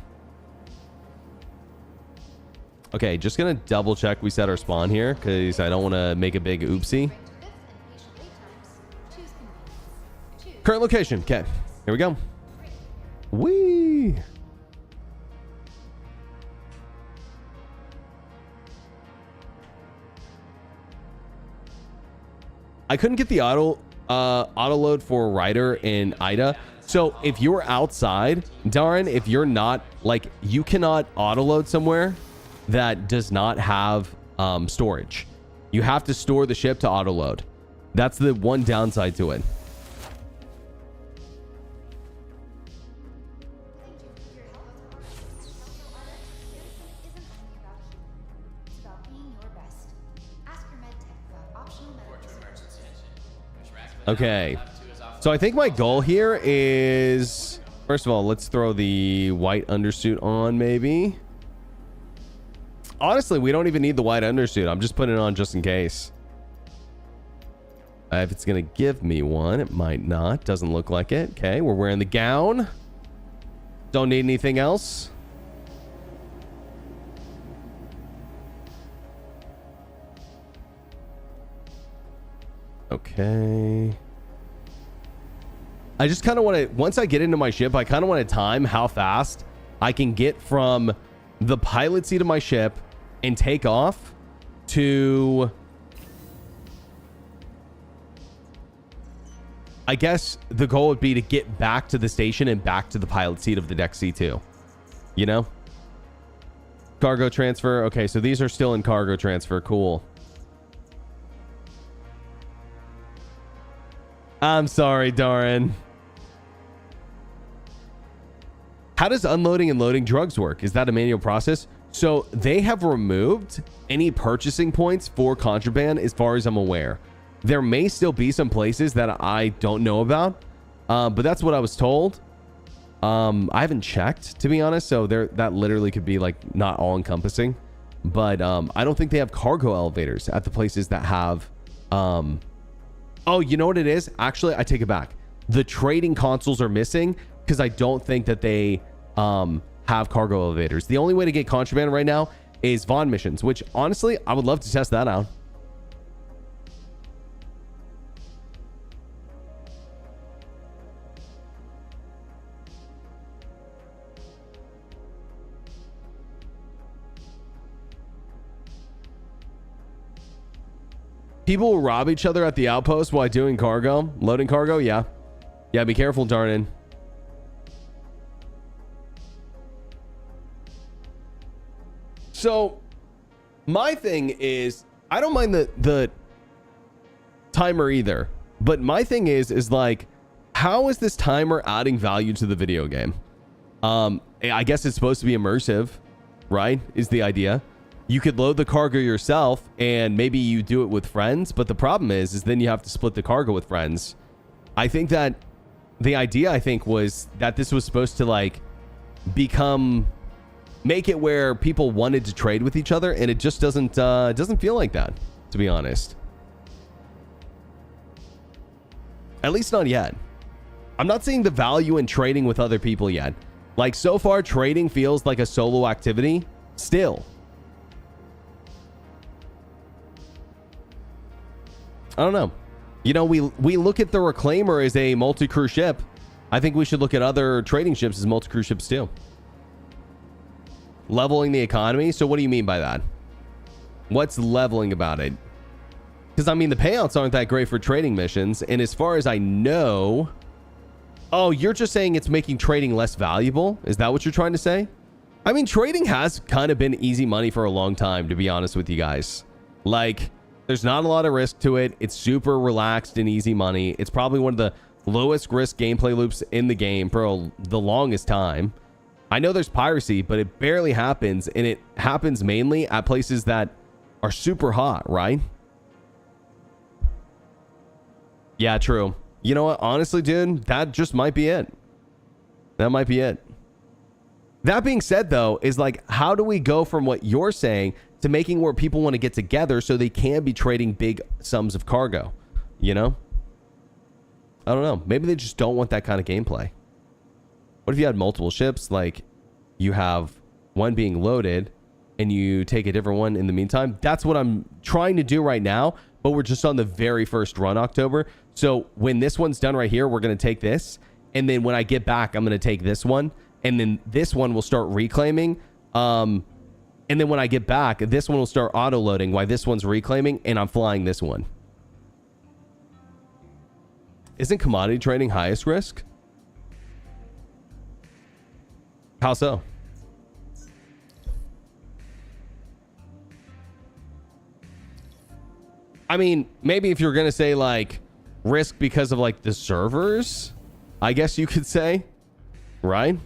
Okay, just gonna double check we set our spawn here because I don't want to make a big oopsie. Current location. Okay, here we go. Whee! I couldn't get the auto load for Ryder in Ida. So if you're outside, Darren, if you're not like you cannot auto load somewhere that does not have storage. You have to store the ship to auto load. That's the one downside to it. Okay, so I think my goal here is, first of all, let's throw the white undersuit on maybe. Honestly, we don't even need the white undersuit. I'm just putting it on just in case. If it's going to give me one, it might not. Doesn't look like it. Okay, we're wearing the gown. Don't need anything else. Okay. I just kind of want to, once I get into my ship, I kind of want to time how fast I can get from the pilot seat of my ship and take off to, I guess the goal would be to get back to the station and back to the pilot seat of the deck C2. You know? Cargo transfer. Okay, so these are still in cargo transfer. Cool. I'm sorry, Darren. How does unloading and loading drugs work? Is that a manual process? So they have removed any purchasing points for contraband as far as I'm aware. There may still be some places that I don't know about, but that's what I was told. I haven't checked, to be honest, so that literally could be like not all encompassing. But I don't think they have cargo elevators at the places that have... Oh, you know what it is? Actually, I take it back. the trading consoles are missing because I don't think that they have cargo elevators. The only way to get contraband right now is Vaughn missions, which honestly, I would love to test that out. People will rob each other at the outpost while doing cargo, loading cargo. Yeah. Yeah, be careful, Darnan. So my thing is, I don't mind the timer either, but my thing is like, how is this timer adding value to the video game? I guess it's supposed to be immersive, right? Is the idea. You could load the cargo yourself and maybe you do it with friends, but the problem is then you have to split the cargo with friends. I think that the idea, I think, was that this was supposed to like make it where people wanted to trade with each other, and it just doesn't feel like that, to be honest. At least not yet. I'm not seeing the value in trading with other people yet. Like, so far, trading feels like a solo activity still. I don't know. You know, we look at the Reclaimer as a multi-crew ship. I think we should look at other trading ships as multi-crew ships too. Leveling the economy. So what do you mean by that? What's leveling about it? Because I mean, the payouts aren't that great for trading missions. And as far as I know... Oh, you're just saying it's making trading less valuable? Is that what you're trying to say? I mean, trading has kind of been easy money for a long time, to be honest with you guys. Like... There's not a lot of risk to it. It's super relaxed and easy money. It's probably one of the lowest risk gameplay loops in the game for the longest time. I know there's piracy, but it barely happens, and it happens mainly at places that are super hot, right? Yeah, true. You know what? Honestly, dude, that just might be it. That might be it. That being said, though, is like, how do we go from what you're saying to making where people want to get together so they can be trading big sums of cargo? You know? I don't know. Maybe they just don't want that kind of gameplay. What if you had multiple ships? Like, you have one being loaded and you take a different one in the meantime. That's what I'm trying to do right now, but we're just on the very first run, October. So when this one's done right here, we're going to take this. And then when I get back, I'm going to take this one. And then this one will start reclaiming. And then when I get back, this one will start auto-loading while this one's reclaiming, and I'm flying this one. Isn't commodity trading highest risk? How so? I mean, maybe if you're going to say, like, risk because of, like, the servers, I guess you could say, right?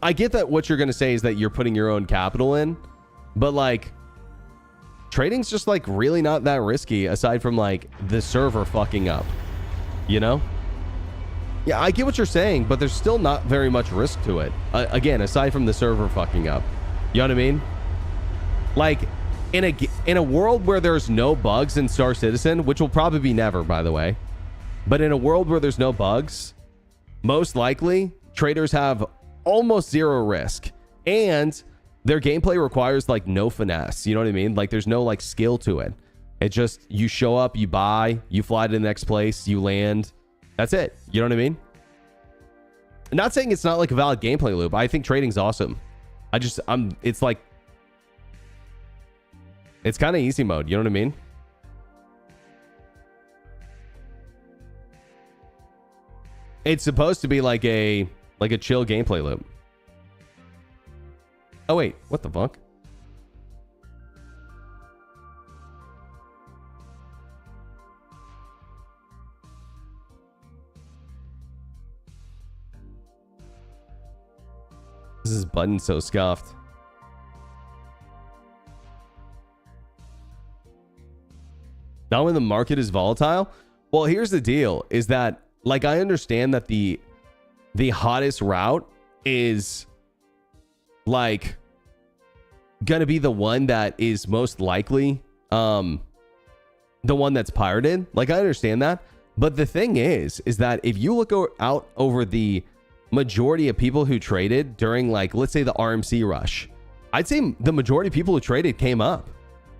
I get that what you're going to say is that you're putting your own capital in, but like trading's just like really not that risky aside from like the server fucking up, you know? Yeah, I get what you're saying, but there's still not very much risk to it. Again, aside from the server fucking up, you know what I mean? Like in a world where there's no bugs in Star Citizen, which will probably be never, by the way, but in a world where there's no bugs, most likely traders have almost zero risk, and their gameplay requires like no finesse. You know what I mean? Like there's no like skill to it. It just, you show up, you buy, you fly to the next place, you land. That's it. You know what I mean? I'm not saying it's not like a valid gameplay loop. I think trading's awesome. It's like, it's kind of easy mode. You know what I mean? It's supposed to be like a chill gameplay loop. Oh wait, what the fuck? This is button so scuffed. Not when the market is volatile? Well, here's the deal, is that like I understand that the hottest route is like gonna be the one that is most likely the one that's pirated. Like, I understand that. But the thing is that if you look out over the majority of people who traded during, like, let's say the RMC rush, I'd say the majority of people who traded came up.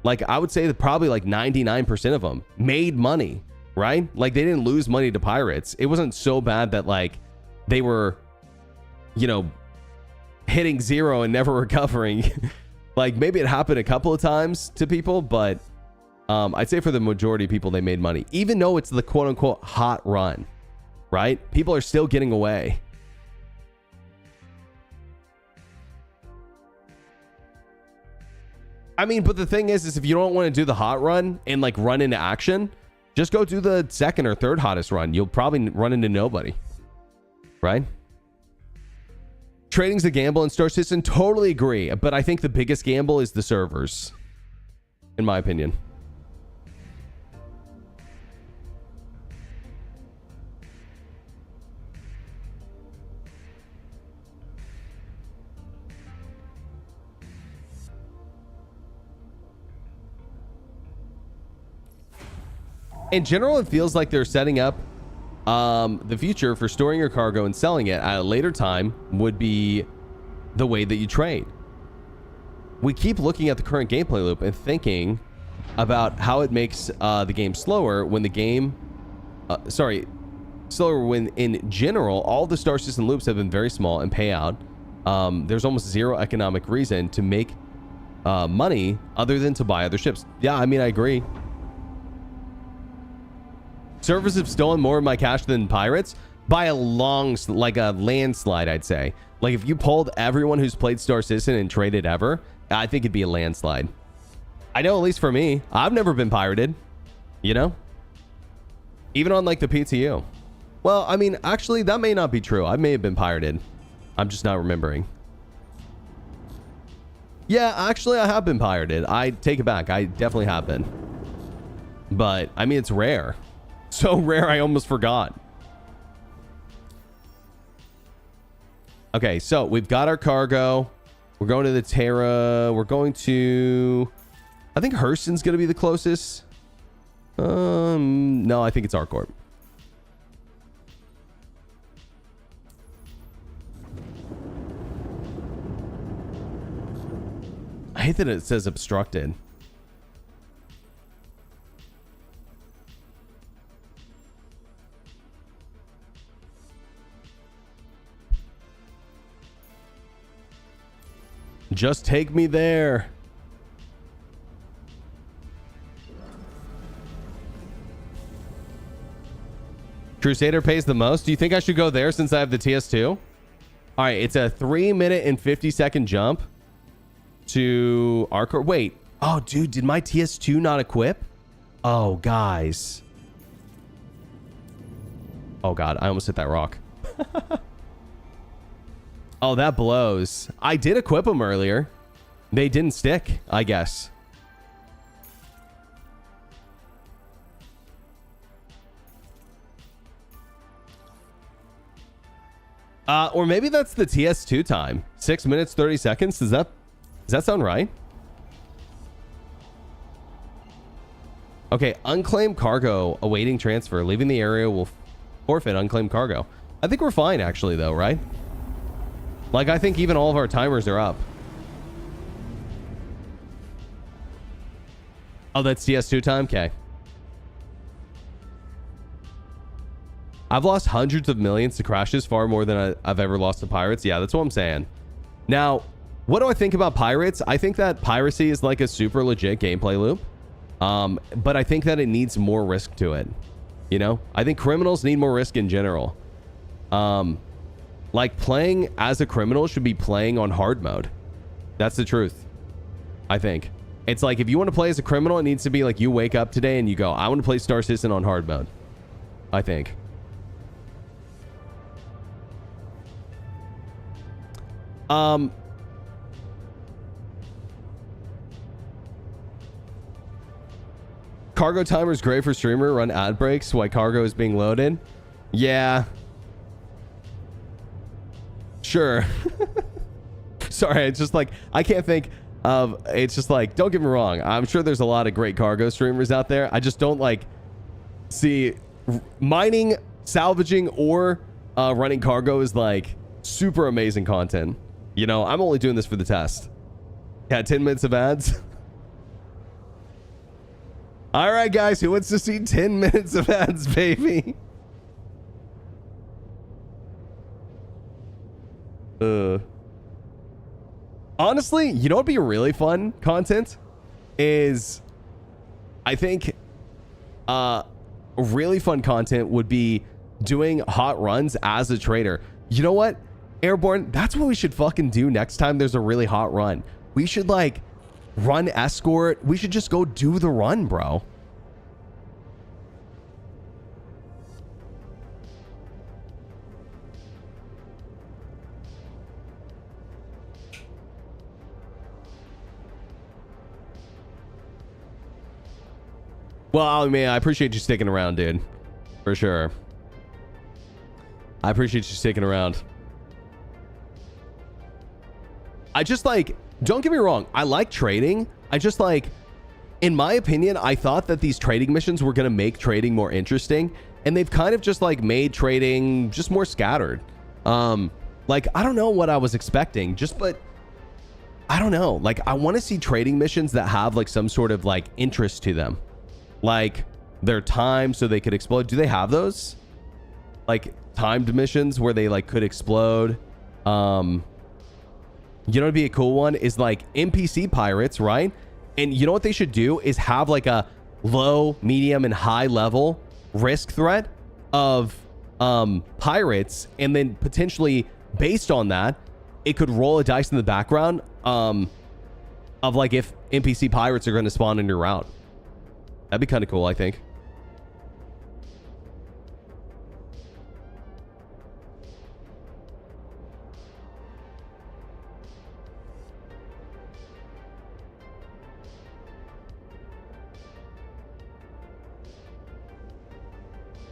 Like, I would say that probably like 99% of them made money, right? Like, they didn't lose money to pirates. It wasn't so bad that, like, they were, you know, hitting zero and never recovering. Like, maybe it happened a couple of times to people, but I'd say for the majority of people, they made money, even though it's the quote unquote hot run, right? People are still getting away. I mean, but the thing is if you don't want to do the hot run and like run into action, just go do the second or third hottest run. You'll probably run into nobody, right? Trading's a gamble in Star Citizen. Totally agree. But I think the biggest gamble is the servers, in my opinion. In general, it feels like they're setting up the future for storing your cargo and selling it at a later time would be the way that you trade. We keep looking at the current gameplay loop and thinking about how it makes the game slower when the game, slower when in general, all the Star Citizen loops have been very small and pay out. There's almost zero economic reason to make money other than to buy other ships. Yeah, I mean, I agree. Servers have stolen more of my cash than pirates by a like a landslide, I'd say. Like, if you polled everyone who's played Star Citizen and traded ever, I think it'd be a landslide. I know, at least for me, I've never been pirated, you know? Even on like the PTU. Well, I mean, actually, that may not be true. I may have been pirated. I'm just not remembering. Yeah, actually, I have been pirated. I take it back. I definitely have been. But, I mean, it's rare. So rare, I almost forgot. Okay, so we've got our cargo. We're going to the Terra. We're going to... I think Hurston's going to be the closest. No, I think it's ArcCorp. I hate that it says obstructed. Just take me there. Crusader pays the most. Do you think I should go there since I have the TS2? All right, it's a 3-minute and 50-second jump to Arcor. Wait. Oh, dude, did my TS2 not equip? Oh, guys. Oh, God, I almost hit that rock. Oh, that blows. I did equip them earlier. They didn't stick, I guess. Or maybe that's the TS2 time. 6 minutes, 30 seconds. Does that sound right? Okay, unclaimed cargo awaiting transfer. Leaving the area will forfeit unclaimed cargo. I think we're fine, actually, though, right? Like, I think even all of our timers are up. Oh, that's TS2 time? Okay. I've lost hundreds of millions to crashes, far more than I've ever lost to pirates. Yeah, that's what I'm saying. Now, what do I think about pirates? I think that piracy is like a super legit gameplay loop. But I think that it needs more risk to it. You know? I think criminals need more risk in general. Like, playing as a criminal should be playing on hard mode. That's the truth. I think. It's like, if you want to play as a criminal, it needs to be like you wake up today and you go, I want to play Star Citizen on hard mode. I think. Cargo timer is great for streamer. Run ad breaks while cargo is being loaded. Yeah. Sure. Sorry, it's just like, I can't think It's just like, don't get me wrong, I'm sure there's a lot of great cargo streamers out there. I just don't like see mining, salvaging, or running cargo is like super amazing content. You know, I'm only doing this for the test. Yeah, 10 minutes of ads. All right, guys, who wants to see 10 minutes of ads, baby? Honestly, you know what'd be really fun content is, I think, really fun content would be doing hot runs as a trader. You know what, Airborne? That's what we should fucking do next time there's a really hot run. We should like run escort. We should just go do the run, bro. Well, I mean, I appreciate you sticking around, dude. For sure. I appreciate you sticking around. I just like, don't get me wrong, I like trading. I just like, in my opinion, I thought that these trading missions were going to make trading more interesting, and they've kind of just like made trading just more scattered. Like, I don't know what I was expecting, but I don't know. Like, I want to see trading missions that have like some sort of like interest to them. Like their time so they could explode. Do they have those? Like timed missions where they like could explode. You know what'd be a cool one is like NPC pirates, right? And you know what they should do is have like a low, medium, and high level risk threat of pirates, and then potentially based on that, it could roll a dice in the background of like if NPC pirates are going to spawn in your route. That'd be kind of cool, I think.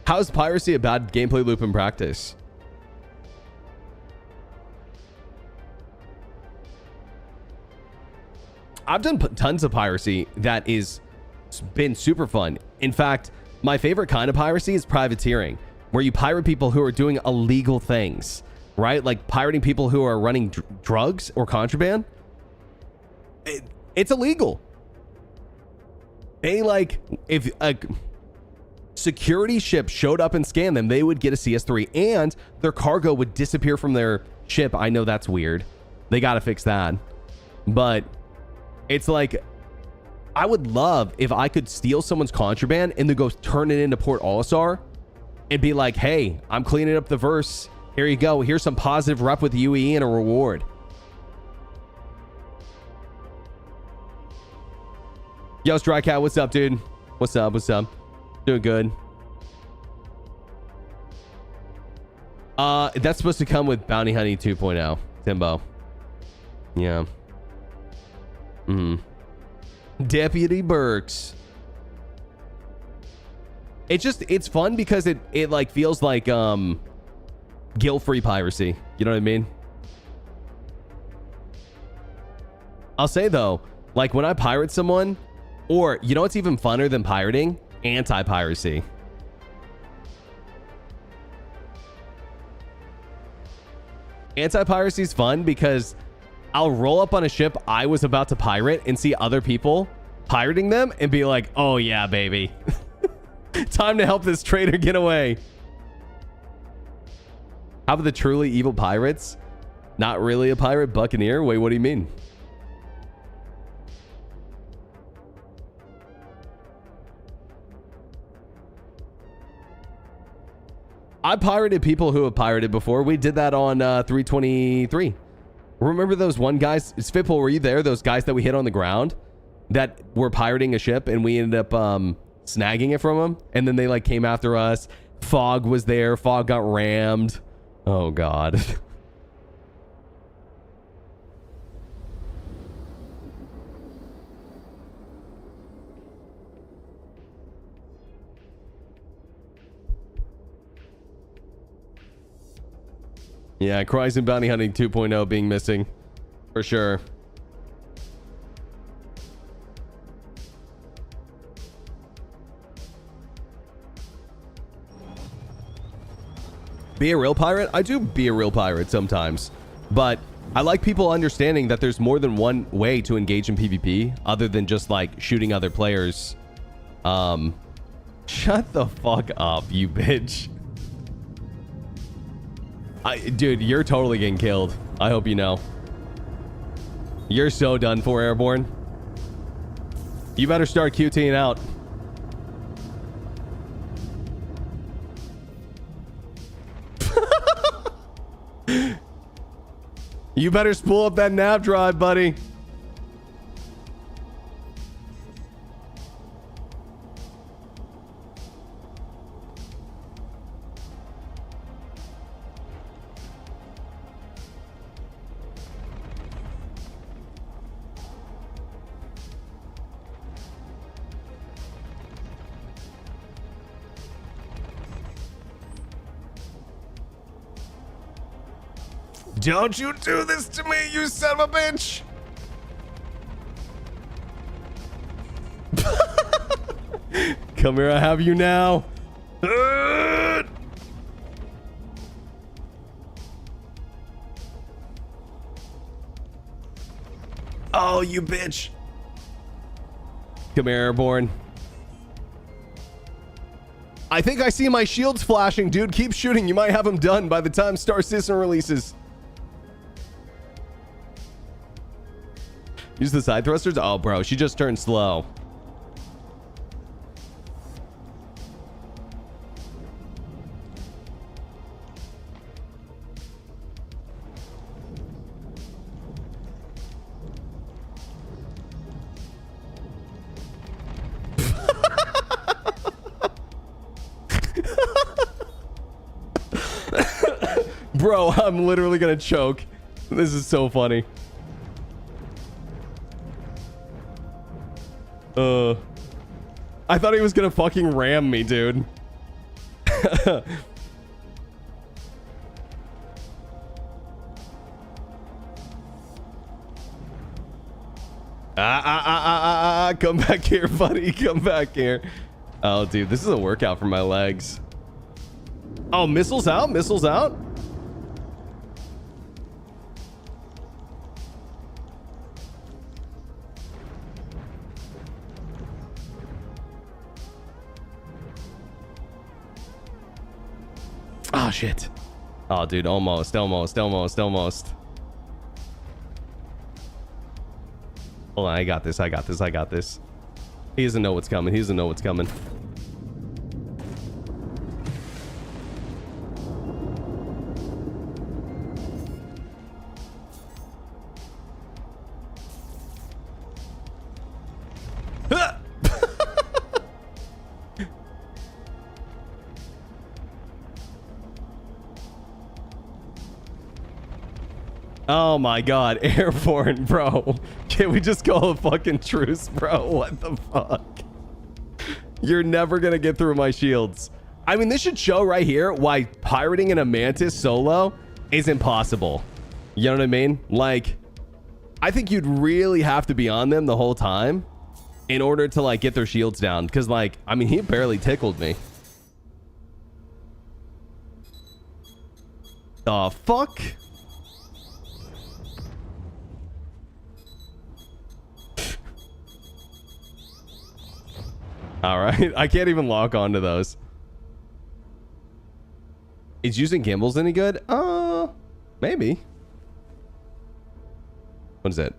How is piracy a bad gameplay loop in practice? I've done tons of piracy that is been super fun. In fact, my favorite kind of piracy is privateering, where you pirate people who are doing illegal things, right? Like pirating people who are running drugs or contraband. It's illegal. They like, if a security ship showed up and scanned them, they would get a CS3 and their cargo would disappear from their ship. I know that's weird. They got to fix that. But it's like, I would love if I could steal someone's contraband and then go turn it into Port Olisar and be like, hey, I'm cleaning up the verse. Here you go. Here's some positive rep with UE and a reward. Yo, Stray Cat, what's up, dude? What's up? What's up? Doing good. That's supposed to come with Bounty Hunting 2.0, Timbo. Yeah. Deputy Berks. It's fun because it like feels like guilt-free piracy. You know what I mean? I'll say though, like when I pirate someone, or you know what's even funner than pirating? Anti-piracy. Anti-piracy is fun because I'll roll up on a ship I was about to pirate and see other people pirating them and be like, oh yeah, baby. Time to help this trader get away. How about the truly evil pirates? Not really a pirate, buccaneer? Wait, what do you mean? I pirated people who have pirated before. We did that on 323. Remember those one guys? Spitbull, were you there? Those guys that we hit on the ground that were pirating a ship and we ended up snagging it from them. And then they like came after us. Fog was there. Fog got rammed. Oh, God. Yeah, Cries and Bounty Hunting 2.0 being missing. For sure. be a real pirate? I do be a real pirate sometimes, but I like people understanding that there's more than one way to engage in PvP other than just like shooting other players. Shut the fuck up, you bitch. Dude, you're totally getting killed. I hope you know. You're so done for, Airborne. You better start QTing out. You better spool up that nav drive, buddy. Don't you do this to me, you son of a bitch! Come here, I have you now. Oh, you bitch. Come here, Airborne. I think I see my shields flashing, dude. Keep shooting. You might have them done by the time Star Citizen releases. Use the side thrusters? Oh, bro, she just turned slow. Bro, I'm literally gonna choke. This is so funny. I thought he was gonna fucking ram me, dude. Come back here, buddy. Come back here. Oh, dude, this is a workout for my legs. Oh, missiles out? Missiles out? Oh, shit. Oh, dude, almost. Hold on, I got this. He doesn't know what's coming. Oh my god, Airborne, bro. Can we just call a fucking truce, bro? What the fuck? You're never gonna get through my shields. I mean, this should show right here why pirating in a Mantis solo is impossible. You know what I mean? Like, I think you'd really have to be on them the whole time in order to, like, get their shields down. Because, like, I mean, he barely tickled me. The fuck? All right, I can't even lock onto those. Is using gimbals any good? Maybe. What is it?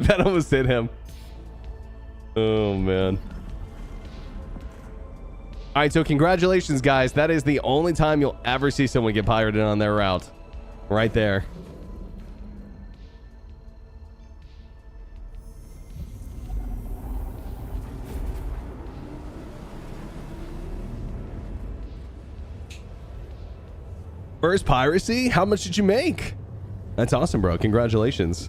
That almost hit him. Oh, man. All right, so congratulations, guys. That is the only time you'll ever see someone get pirated on their route. Right there. First piracy? How much did you make? That's awesome, bro. Congratulations.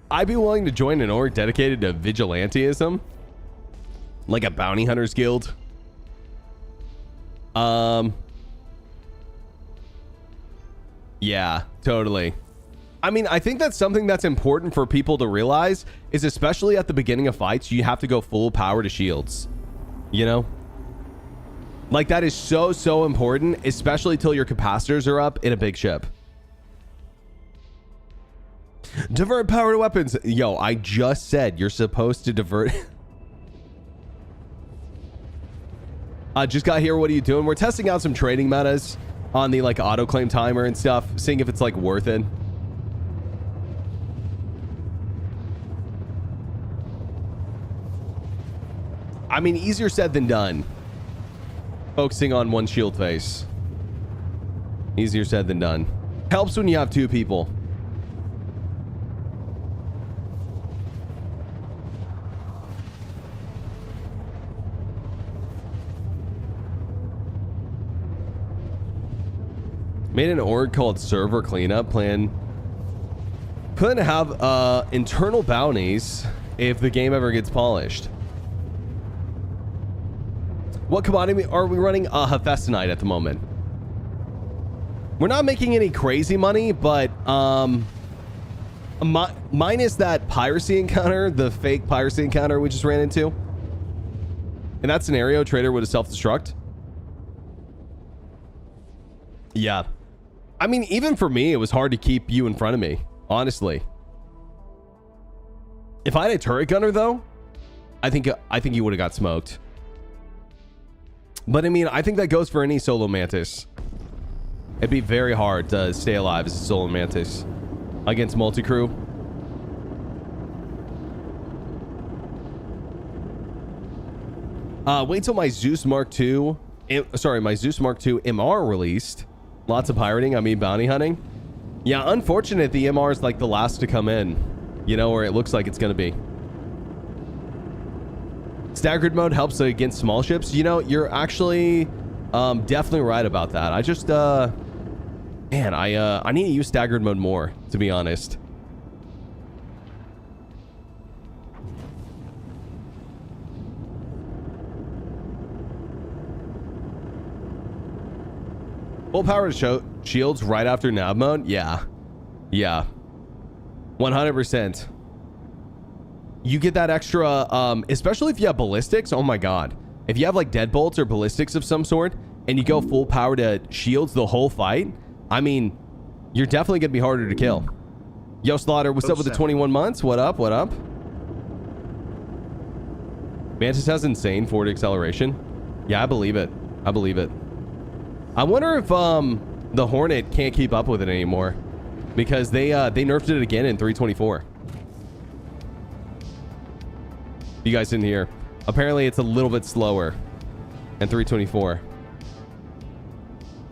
I'd be willing to join an org dedicated to vigilanteism. Like a bounty hunters guild. Yeah. Totally. I mean, I think that's something that's important for people to realize, is especially at the beginning of fights, you have to go full power to shields. You know? Like, that is so, so important, especially till your capacitors are up in a big ship. Divert power to weapons. Yo, I just said you're supposed to divert. Just got here. What are you doing? We're testing out some trading metas on the, like, auto claim timer and stuff, seeing if it's, like, worth it. I mean, easier said than done. Focusing on one shield face. Easier said than done. Helps when you have two people. Made an org called Server Cleanup. Plan to have internal bounties if the game ever gets polished. What commodity are we running? Hephaestonite at the moment. We're not making any crazy money, but minus that piracy encounter, the fake piracy encounter we just ran into. In that scenario, trader would have self-destruct. Yeah. I mean, even for me, it was hard to keep you in front of me, honestly. If I had a turret gunner, though, I think you would have got smoked. But I mean, I think that goes for any solo mantis. It'd be very hard to stay alive as a solo mantis against multi-crew. Wait till my Zeus Mark II, my Zeus Mark II MR released. Lots of pirating, I mean bounty hunting. Yeah, unfortunate the MR is like the last to come in, you know, or it looks like it's going to be. Staggered mode helps against small ships. You know, you're actually definitely right about that. I just, man, I need to use staggered mode more, to be honest. Full power to shields right after nav mode? Yeah. Yeah. 100%. You get that extra, especially if you have ballistics. Oh my god. If you have like deadbolts or ballistics of some sort, and you go full power to shields the whole fight, I mean, you're definitely going to be harder to kill. Yo, Slaughter, what's up with the 21 months? What up? What up? Mantis has insane forward acceleration. Yeah, I believe it. I believe it. I wonder if the Hornet can't keep up with it anymore, because they nerfed it again in 324. You guys didn't hear. Apparently it's a little bit slower in 324.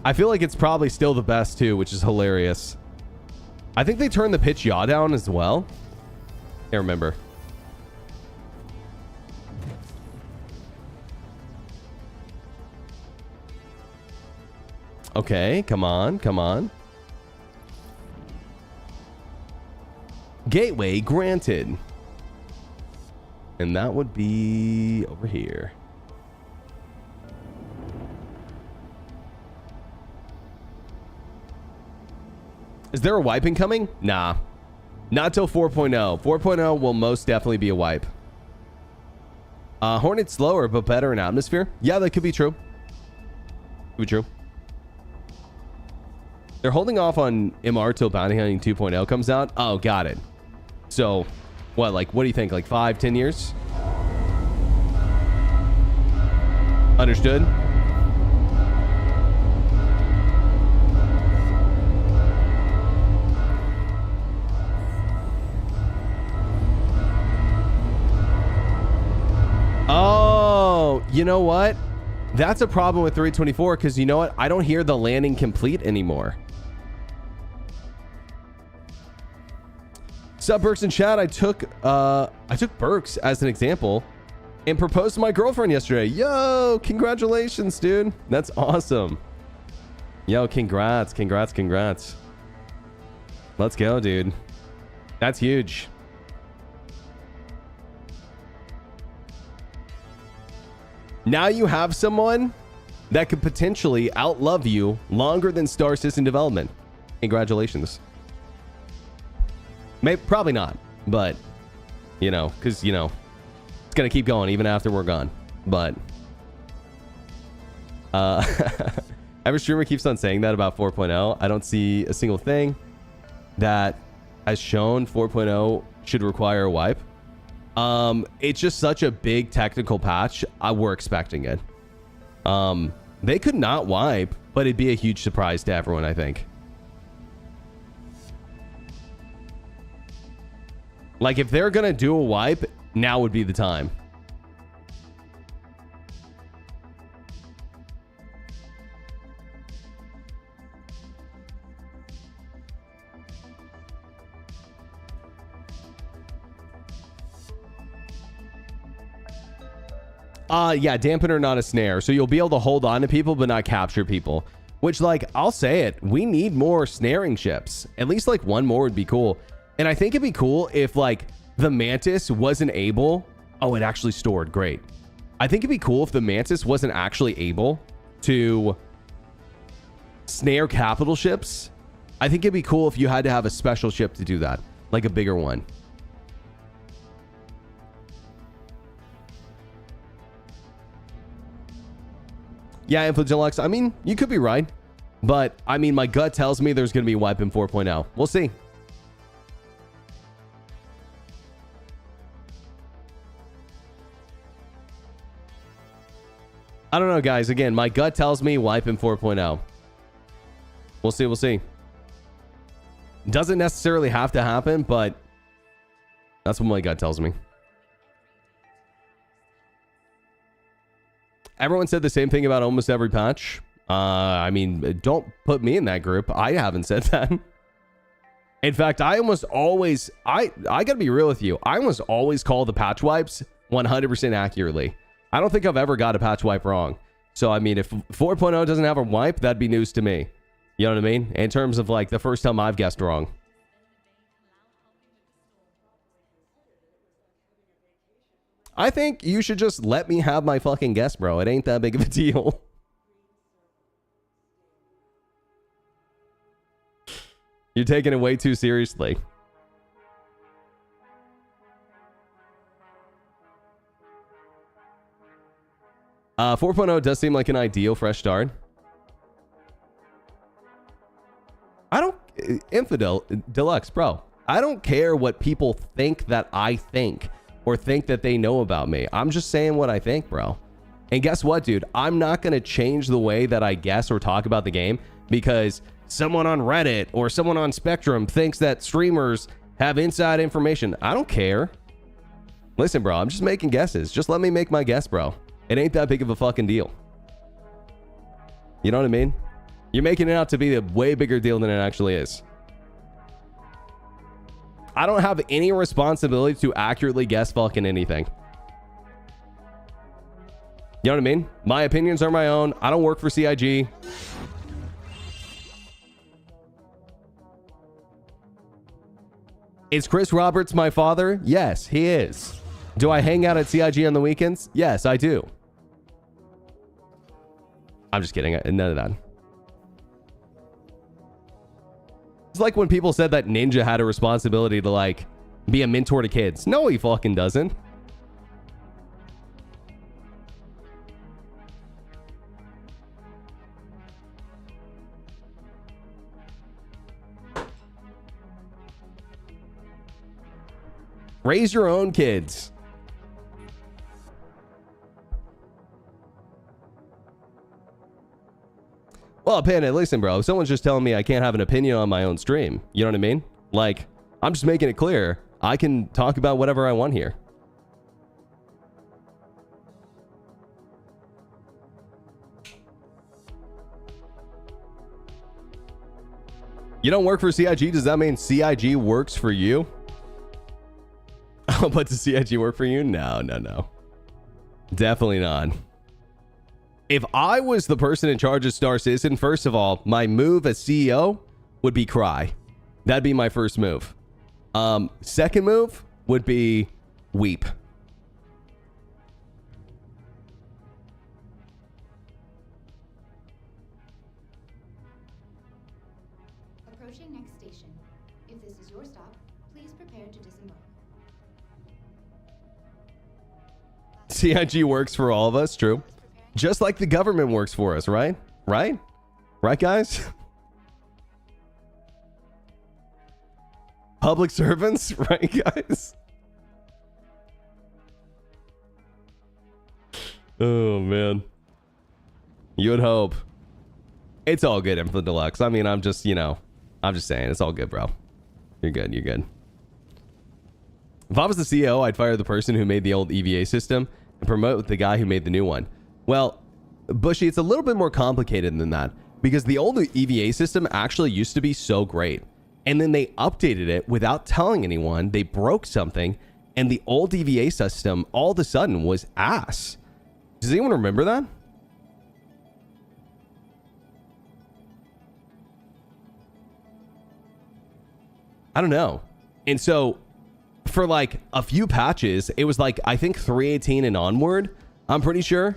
I feel like it's probably still the best too, which is hilarious. I think they turned the pitch yaw down as well. Can't remember. Okay, come on, come on. Gateway granted. And that would be over here. Is there a wiping coming? Nah. Not till 4.0. 4.0 will most definitely be a wipe. Hornet's slower, but better in atmosphere. Yeah, that could be true. Could be true. They're holding off on MR till Bounty Hunting 2.0 comes out. Oh, got it. So, what, like, what do you think? Like 5-10 years? Understood. Oh, you know what? That's a problem with 324, because you know what? I don't hear the landing complete anymore. Sup, Berks in chat. I took Berks as an example and proposed to my girlfriend yesterday. Yo, congratulations, dude. That's awesome. Yo, congrats, congrats, congrats. Let's go, dude. That's huge. Now you have someone that could potentially outlove you longer than Star System development. Congratulations. Maybe, probably not, but you know, because you know, it's gonna keep going even after we're gone. But every streamer keeps on saying that about 4.0. I don't see a single thing that has shown 4.0 should require a wipe. It's just such a big technical patch. We're expecting it. They could not wipe, but it'd be a huge surprise to everyone, I think. Like, if they're gonna do a wipe, now would be the time. Yeah, dampener, not a snare. So you'll be able to hold on to people, but not capture people. Which, like, I'll say it, we need more snaring ships. At least, like, one more would be cool. And I think it'd be cool if, like, the Mantis wasn't able... Oh, it actually stored. Great. I think it'd be cool if the Mantis wasn't actually able to snare capital ships. I think it'd be cool if you had to have a special ship to do that. Like a bigger one. Yeah, Info Deluxe. I mean, you could be right. But, I mean, my gut tells me there's going to be wipe in 4.0. We'll see. I don't know, guys. Again, my gut tells me wipe in 4.0. We'll see. We'll see. Doesn't necessarily have to happen, but that's what my gut tells me. Everyone said the same thing about almost every patch. I mean, don't put me in that group. I haven't said that. In fact, I almost always... I gotta be real with you. I almost always call the patch wipes 100% accurately. I don't think I've ever got a patch wipe wrong. So, I mean, if 4.0 doesn't have a wipe, that'd be news to me. You know what I mean? In terms of, like, the first time I've guessed wrong. I think you should just let me have my fucking guess, bro. It ain't that big of a deal. You're taking it way too seriously. Uh, 4.0 does seem like an ideal fresh start. I don't... Infidel Deluxe, bro. I don't care what people think that I think. Or think that they know about me. I'm just saying what I think, bro. And guess what, dude? I'm not going to change the way that I guess or talk about the game because someone on Reddit or someone on Spectrum thinks that streamers have inside information. I don't care. Listen, bro, I'm just making guesses. Just let me make my guess, bro. It ain't that big of a fucking deal. You know what I mean? You're making it out to be a way bigger deal than it actually is. I don't have any responsibility to accurately guess fucking anything. You know what I mean? My opinions are my own. I don't work for CIG. Is Chris Roberts my father? Yes, he is. Do I hang out at CIG on the weekends? Yes, I do. I'm just kidding. None of that. It's like when people said that Ninja had a responsibility to, like, be a mentor to kids. No, he fucking doesn't. Raise your own kids. Well, Panda, listen, bro. If someone's just telling me I can't have an opinion on my own stream, you know what I mean? Like, I'm just making it clear. I can talk about whatever I want here. You don't work for CIG? Does that mean CIG works for you? Oh, but does CIG work for you? No, no, no. Definitely not. If I was the person in charge of Star Citizen, first of all, my move as CEO would be cry. That'd be my first move. Second move would be weep. your stop, please prepare to disembark. CIG works for all of us, true. Just like the government works for us, right? Right? Right, guys? Public servants, right, guys? Oh, man. You would hope. It's all good, Infant Deluxe. I mean, I'm just saying. It's all good, bro. You're good. You're good. If I was the CEO, I'd fire the person who made the old EVA system and promote the guy who made the new one. Well, Bushy, it's a little bit more complicated than that because the old EVA system actually used to be so great. And then they updated it without telling anyone. They broke something, and the old EVA system all of a sudden was ass. Does anyone remember that? I don't know. And so for like a few patches, it was like, I think 318 and onward, I'm pretty sure,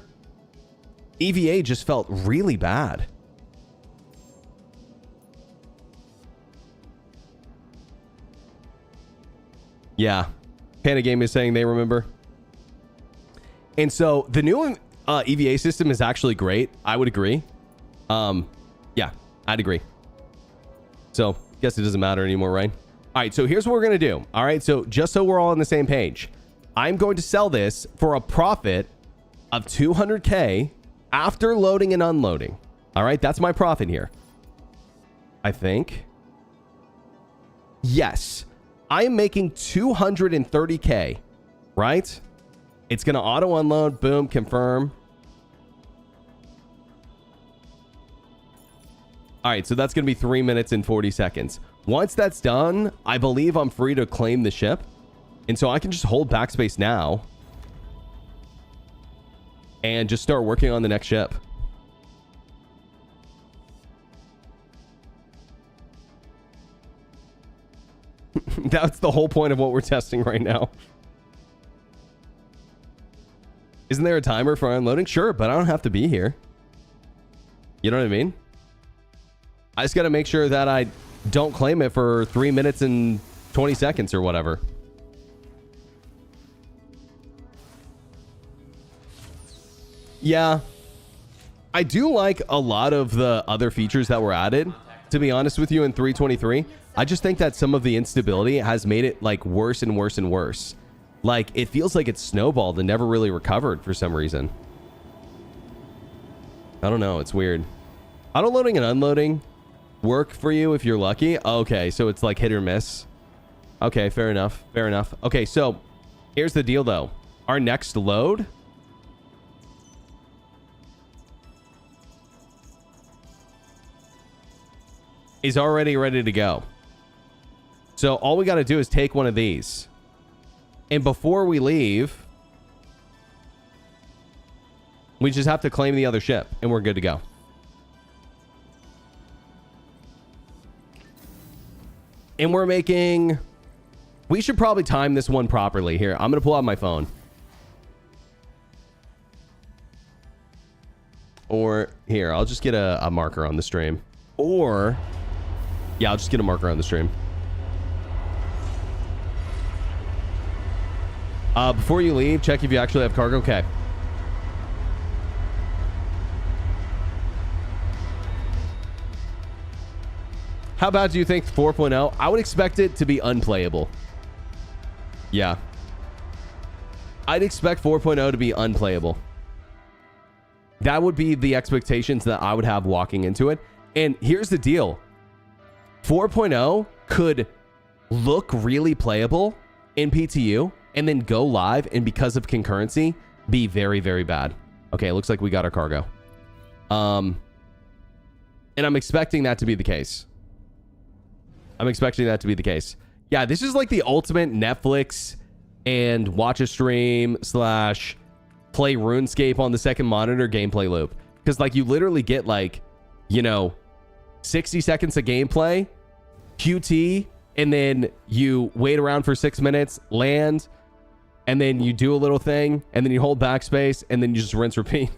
EVA just felt really bad. Yeah. Panda Game is saying they remember. And so the new EVA system is actually great. I would agree. Yeah, I'd agree. So guess it doesn't matter anymore, right? All right, so here's what we're going to do. All right, so just so we're all on the same page, I'm going to sell this for a profit of 200K after loading and unloading. All right, that's my profit here. I think. Yes. I am making 230K, right? It's going to auto unload. Boom, confirm. All right, so that's going to be 3 minutes and 40 seconds. Once that's done, I believe I'm free to claim the ship. And so I can just hold backspace now and just start working on the next ship. That's the whole point of what we're testing right now. Isn't there a timer for unloading? Sure, but I don't have to be here. You know what I mean? I just got to make sure that I don't claim it for 3 minutes and 20 seconds or whatever. Yeah. I do like a lot of the other features that were added, to be honest with you, in 323. I just think that some of the instability has made it like worse and worse and worse. Like it feels like it's snowballed and never really recovered for some reason. I don't know. It's weird. Auto loading and unloading work for you if you're lucky. Okay, so it's like hit or miss. Okay, fair enough. Fair enough. Okay, so here's the deal though. Our next load is already ready to go. So all we got to do is take one of these. And before we leave, we just have to claim the other ship and we're good to go. And we're making... We should probably time this one properly. Here, I'm going to pull out my phone. Or here, I'll just get a marker on the stream. Or... Yeah, I'll just get a marker on the stream. Before you leave, check if you actually have cargo. Okay. How bad do you think 4.0? I would expect it to be unplayable. Yeah. I'd expect 4.0 to be unplayable. That would be the expectations that I would have walking into it. And here's the deal. 4.0 could look really playable in PTU and then go live and because of concurrency be very, very bad. Okay, it looks like we got our cargo. And I'm expecting that to be the case. I'm expecting that to be the case. Yeah, this is like the ultimate Netflix and watch a stream / play RuneScape on the second monitor gameplay loop. Because like you literally get like, you know, 60 seconds of gameplay, QT, and then you wait around for 6 minutes, land, and then you do a little thing, and then you hold backspace, and then you just rinse repeat.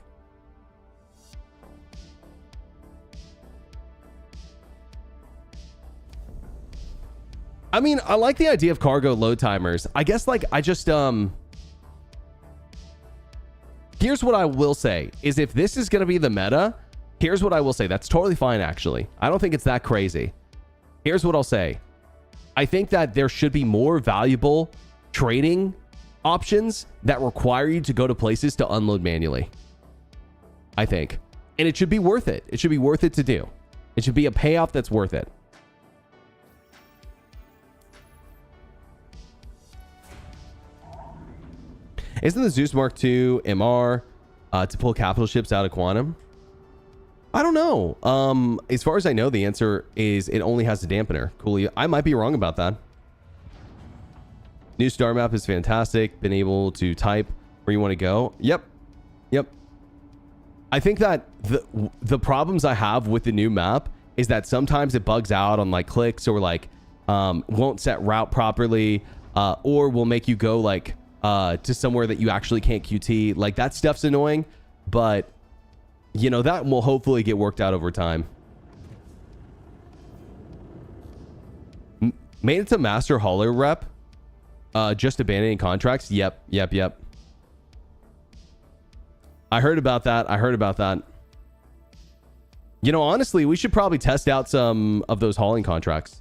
I mean, I like the idea of cargo load timers. I guess like I just here's what I will say is if this is going to be the meta, here's what I will say. That's totally fine actually. I don't think it's that crazy. Here's what I'll say. I think that there should be more valuable trading options that require you to go to places to unload manually. I think. And it should be worth it. It should be worth it to do. It should be a payoff that's worth it. Isn't the Zeus Mark II MR to pull capital ships out of Quantum? I don't know. As far as I know, the answer is it only has a dampener. Cool. I might be wrong about that. New star map is fantastic. Been able to type where you want to go. Yep. Yep. I think that the problems I have with the new map is that sometimes it bugs out on like clicks or like won't set route properly or will make you go like to somewhere that you actually can't QT. Like that stuff's annoying, but you know, that will hopefully get worked out over time. Made it to Master Hauler rep. Just abandoning contracts. Yep. I heard about that. You know, honestly, we should probably test out some of those hauling contracts.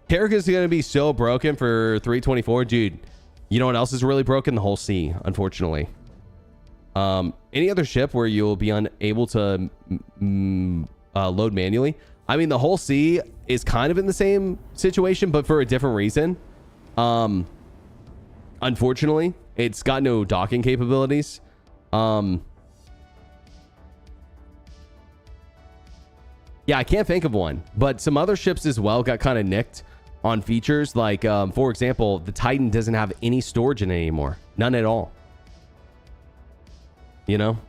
Carrick is going to be so broken for 324. Dude, you know what else is really broken? The whole sea, unfortunately. Any other ship where you'll be unable to load manually? I mean, the whole sea is kind of in the same situation, but for a different reason. Unfortunately, it's got no docking capabilities. Yeah, I can't think of one, but some other ships as well got kind of nicked on features. Like, for example, the Titan doesn't have any storage in it anymore. None at all. You know?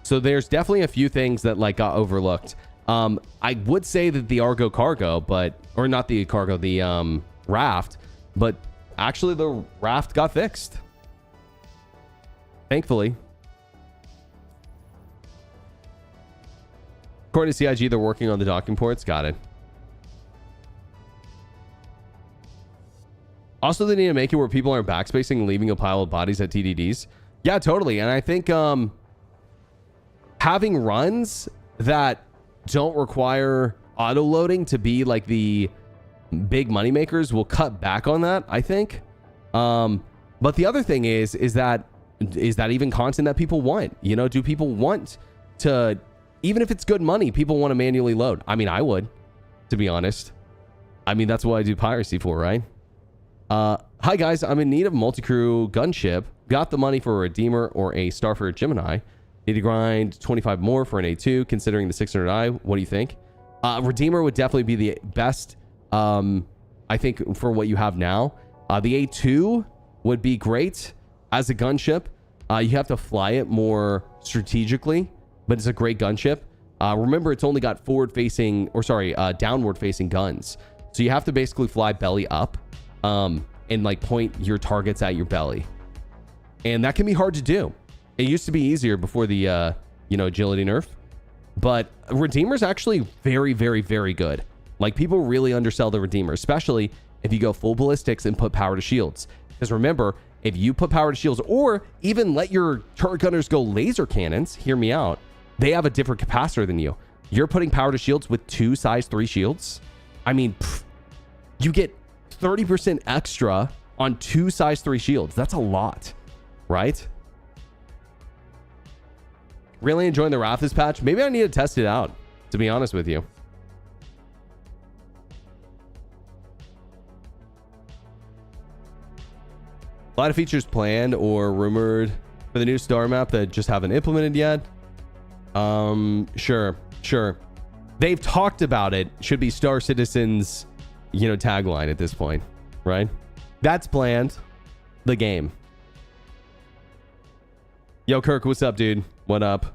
So there's definitely a few things that like got overlooked. I would say that the Argo cargo, or not the cargo, the raft, but actually the raft got fixed. Thankfully. According to CIG, they're working on the docking ports. Got it. Also, they need to make it where people aren't backspacing and leaving a pile of bodies at TDDs. Yeah, totally. And I think having runs that don't require auto loading to be like the big money makers will cut back on that, I think. But the other thing is that even content that people want? You know, do people want to, even if it's good money, people want to manually load? I mean, I would, to be honest. I mean, that's what I do piracy for, right? Hi guys, I'm in need of a multi-crew gunship. Got the money for a Redeemer or a Starfire Gemini. Need to grind 25 more for an A2, considering the 600i. What do you think? Redeemer would definitely be the best, I think, for what you have now. The A2 would be great as a gunship. You have to fly it more strategically, but it's a great gunship. Remember, it's only got downward-facing guns. So you have to basically fly belly up and like point your targets at your belly. And that can be hard to do. It used to be easier before the, agility nerf. But Redeemer's actually very, very, very good. Like, people really undersell the Redeemer, especially if you go full ballistics and put power to shields. Because remember, if you put power to shields or even let your turret gunners go laser cannons, hear me out, they have a different capacitor than you. You're putting power to shields with 2 size 3 shields. I mean, you get 30% extra on 2 size 3 shields. That's a lot, right? Really enjoying the Wrath this patch. Maybe I need to test it out, to be honest with you. A lot of features planned or rumored for the new star map that just haven't implemented yet. Sure. They've talked about it. Should be Star Citizen's, tagline at this point, right? That's planned. The game. Yo, Kirk, what's up, dude? What up?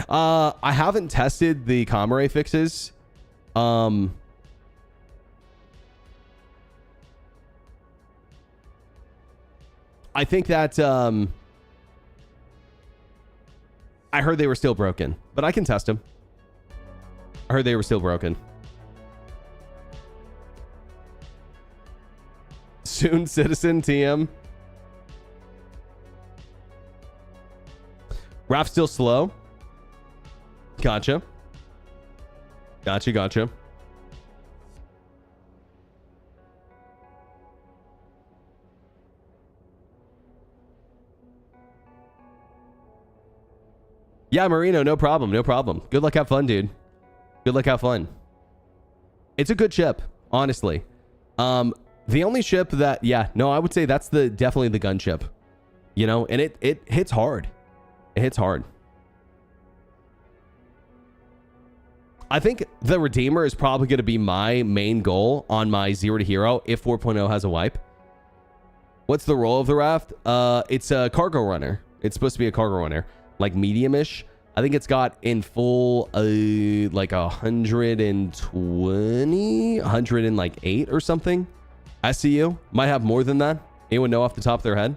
I haven't tested the Comrade fixes. I think that I heard they were still broken, but I can test them. I heard they were still broken. Soon, Citizen TM. Raft still slow. Gotcha. Gotcha. Yeah, Marino, no problem. Good luck, have fun, dude. Good luck, have fun. It's a good ship, honestly. The only ship that, I would say that's definitely the gun ship. You know, and it hits hard. It hits hard. I think the Redeemer is probably going to be my main goal on my 0 to hero if 4.0 has a wipe. What's the role of the raft? It's a cargo runner. It's supposed to be a cargo runner, like medium-ish. I think it's got in full like 120, 108 or something. SCU might have more than that. Anyone know off the top of their head?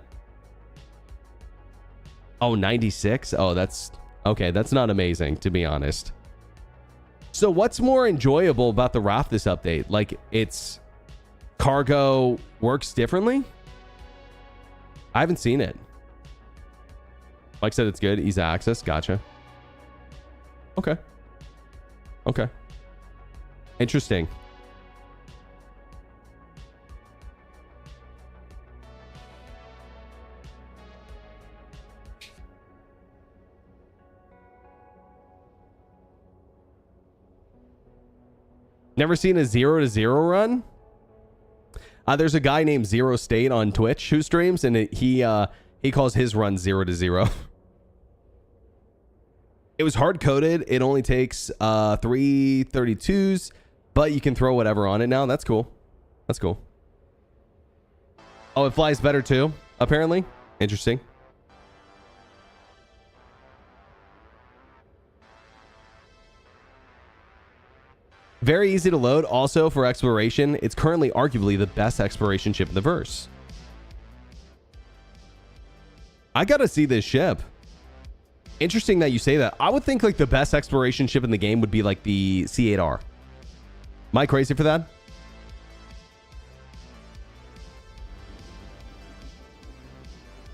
Oh, 96. Oh, that's okay. That's not amazing, to be honest. So what's more enjoyable about the raft this update? Like, its cargo works differently? I haven't seen it. Mike said it's good. Easy access. Gotcha. Okay. Interesting. Never seen a 0 to 0 run? There's a guy named Zero State on Twitch who streams, and he calls his run 0 to 0. It was hard coded. It only takes 332s, but you can throw whatever on it now. That's cool. Oh, it flies better too, apparently. Interesting. Very easy to load. Also, for exploration, it's currently arguably the best exploration ship in the verse. I gotta see this ship. Interesting that you say that. I would think like the best exploration ship in the game would be like the C8R. Am I crazy for that?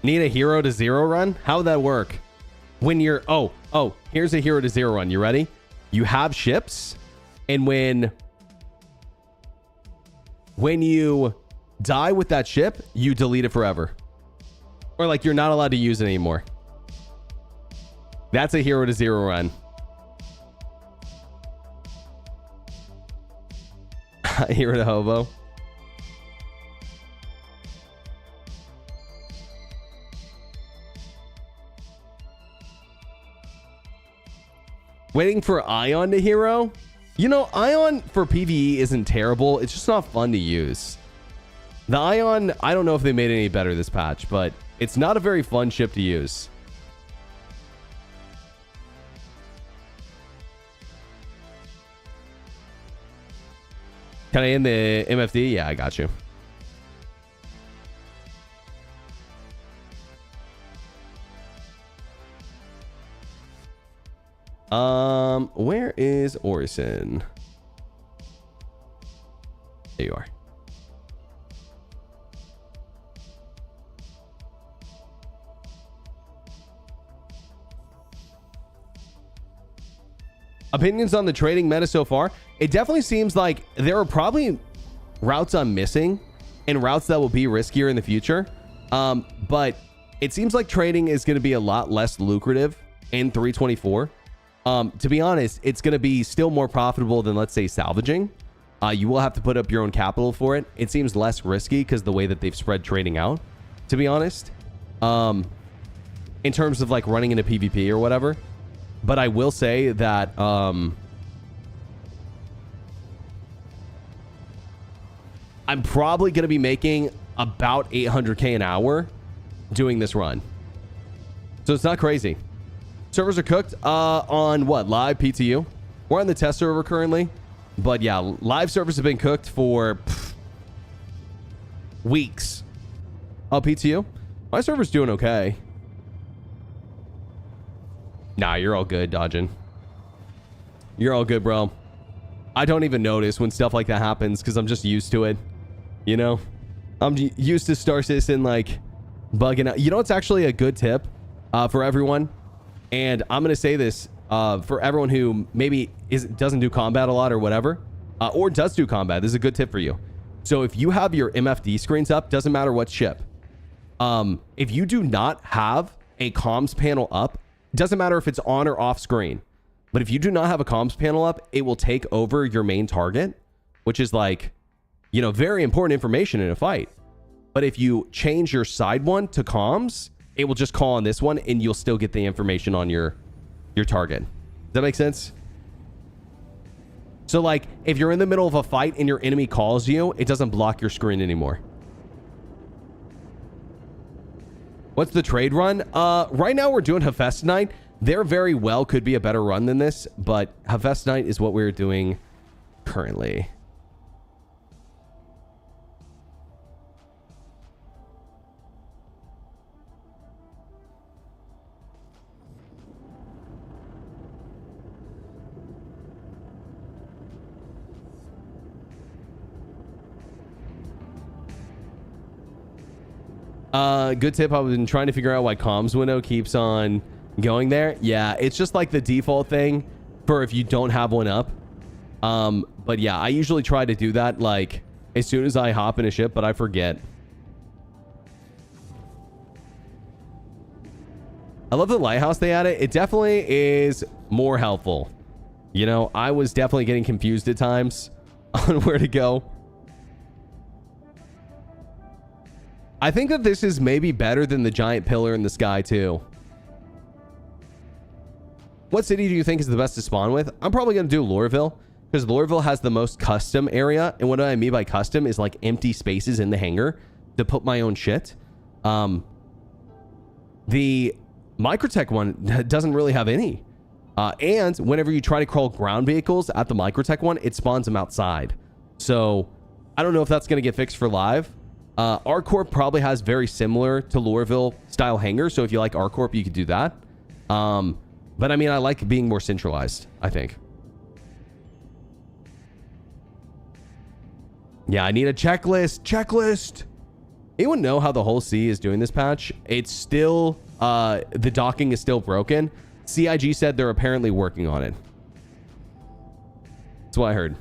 Need a hero to 0 run? How would that work? When you're... Oh, here's a hero to 0 run. You ready? You have ships... And when you die with that ship, you delete it forever. Or like you're not allowed to use it anymore. That's a hero to 0 run. Hero to hobo. Waiting for Ion to hero? You know, Ion for PvE isn't terrible. It's just not fun to use. The Ion, I don't know if they made it any better this patch, but it's not a very fun ship to use. Can I end the MFD? Yeah, I got you. Where is Orison? There you are. Opinions on the trading meta so far? It definitely seems like there are probably routes I'm missing and routes that will be riskier in the future. But it seems like trading is going to be a lot less lucrative in 324. To be honest, it's going to be still more profitable than, let's say, salvaging. You will have to put up your own capital for it. It seems less risky because the way that they've spread trading out, to be honest, in terms of like running into PvP or whatever. But I will say that I'm probably going to be making about 800k an hour doing this run. So it's not crazy. Servers are cooked on what? Live PTU? We're on the test server currently. But yeah, live servers have been cooked for weeks. Oh, PTU? My server's doing okay. Nah, you're all good, dodging. You're all good, bro. I don't even notice when stuff like that happens because I'm just used to it. You know? I'm used to Star Citizen, like, bugging out. You know what's actually a good tip for everyone? And I'm going to say this for everyone who maybe doesn't do combat a lot or whatever, or does do combat. This is a good tip for you. So if you have your MFD screens up, doesn't matter what ship. If you do not have a comms panel up, doesn't matter if it's on or off screen, but if you do not have a comms panel up, it will take over your main target, which is like, you know, very important information in a fight. But if you change your side one to comms, it will just call on this one and you'll still get the information on your target. Does that make sense? So like if you're in the middle of a fight and your enemy calls you, it doesn't block your screen anymore. What's the trade run? Right now we're doing Hephaestonite. There very well could be a better run than this, but Hephaestonite is what we're doing currently. Good tip. I've been trying to figure out why comms window keeps on going there. Yeah, it's just like the default thing for if you don't have one up. But yeah, I usually try to do that like as soon as I hop in a ship, but I forget. I love the lighthouse they added. It definitely is more helpful. You know, I was definitely getting confused at times on where to go. I think that this is maybe better than the giant pillar in the sky too. What city do you think is the best to spawn with? I'm probably going to do Lorville because Lorville has the most custom area. And what I mean by custom is like empty spaces in the hangar to put my own shit. The Microtech one doesn't really have any. And whenever you try to crawl ground vehicles at the Microtech one, it spawns them outside. So I don't know if that's going to get fixed for live. ArcCorp probably has very similar to Lorville style hangars. So if you like ArcCorp, you could do that. But I mean, I like being more centralized, I think. Yeah, I need a checklist. Checklist. Anyone know how the whole sea is doing this patch? It's still, the docking is still broken. CIG said they're apparently working on it. That's what I heard.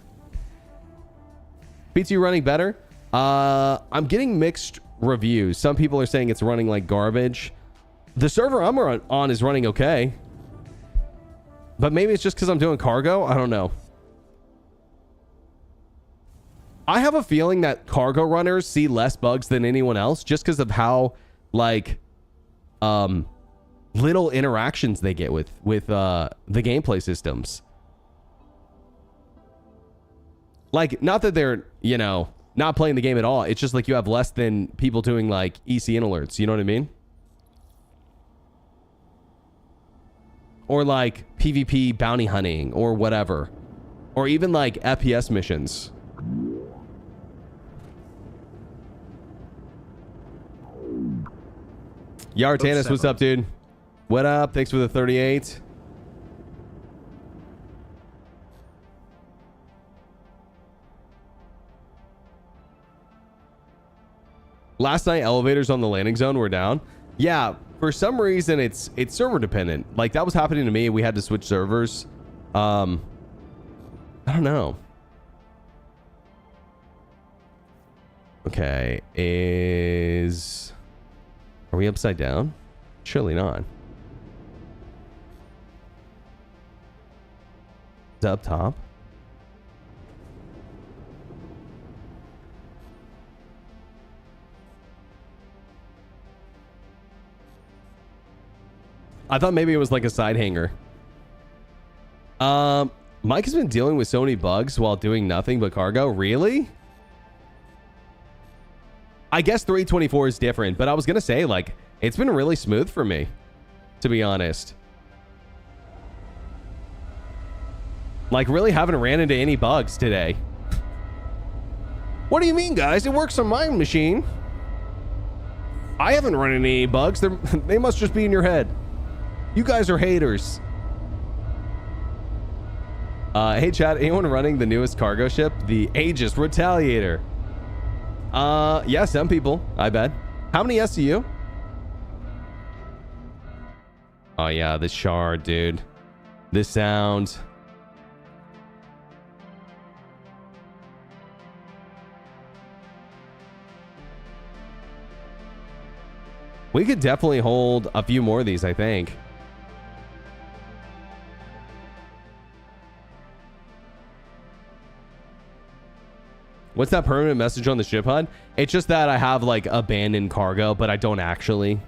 PTU running better? I'm getting mixed reviews. Some people are saying it's running like garbage. The server I'm on is running okay. But maybe it's just because I'm doing cargo. I don't know. I have a feeling that cargo runners see less bugs than anyone else just because of how, like, little interactions they get with the gameplay systems. Like, not that they're, you know, not playing the game at all. It's just like you have less than people doing, like, ECN alerts. You know what I mean? Or like PvP bounty hunting or whatever. Or even like FPS missions. Yartanis, what's up, dude? What up? Thanks for the 38. Last night, elevators on the landing zone were down. Yeah. For some reason, it's server dependent. Like that was happening to me. We had to switch servers. I don't know. Okay, are we upside down? Surely not. Is that up top? I thought maybe it was like a side hanger. Mike has been dealing with so many bugs while doing nothing but cargo. Really? I guess 324 is different, but I was going to say, like, it's been really smooth for me, to be honest. Like, really haven't ran into any bugs today. What do you mean, guys? It works on my machine. I haven't run into any bugs. They must just be in your head. You guys are haters. Hey, Chad, anyone running the newest cargo ship? The Aegis Retaliator. Yeah, some people, I bet. How many SCU? Oh, yeah, this shard, dude. This sound. We could definitely hold a few more of these, I think. What's that permanent message on the ship HUD? It's just that I have like abandoned cargo, but I don't actually.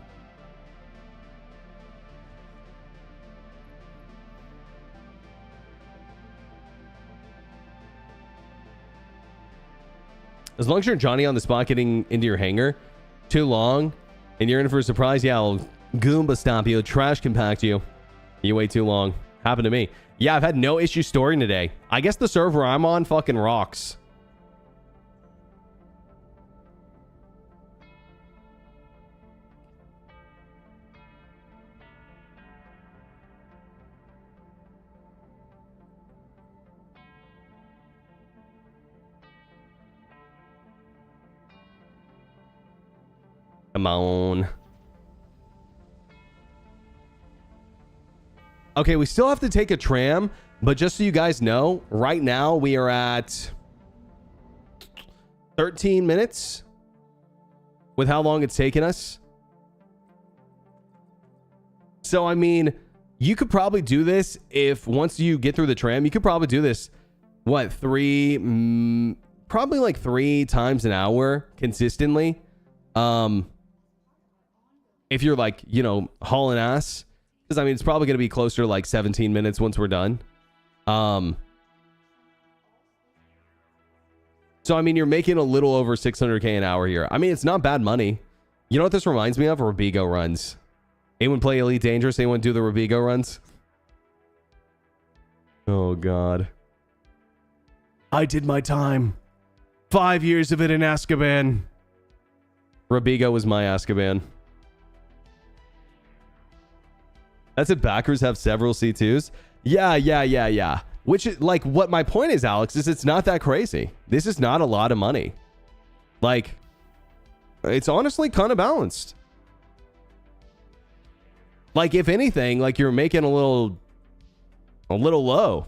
As long as you're Johnny on the spot getting into your hangar too long and you're in for a surprise, yeah, I'll Goomba stomp you, trash compact you. You wait too long. Happened to me. Yeah, I've had no issue storing today. I guess the server I'm on fucking rocks. Come on. Okay, we still have to take a tram, but just so you guys know, right now we are at 13 minutes with how long it's taken us. So, I mean, you could probably do this if once you get through the tram, you could probably do this, what, probably like 3 times an hour consistently. If you're like, you know, hauling ass, because I mean, it's probably going to be closer to like 17 minutes once we're done. So, I mean, you're making a little over 600K an hour here. I mean, it's not bad money. You know what this reminds me of? Robigo runs. Anyone play Elite Dangerous? Anyone do the Robigo runs? Oh, God. I did my time. 5 years of it in Azkaban. Robigo was my Azkaban. That's it. Backers have several C2s. Yeah. Which is like what my point is, Alex, is it's not that crazy. This is not a lot of money. Like, it's honestly kind of balanced. Like, if anything, like you're making a little low.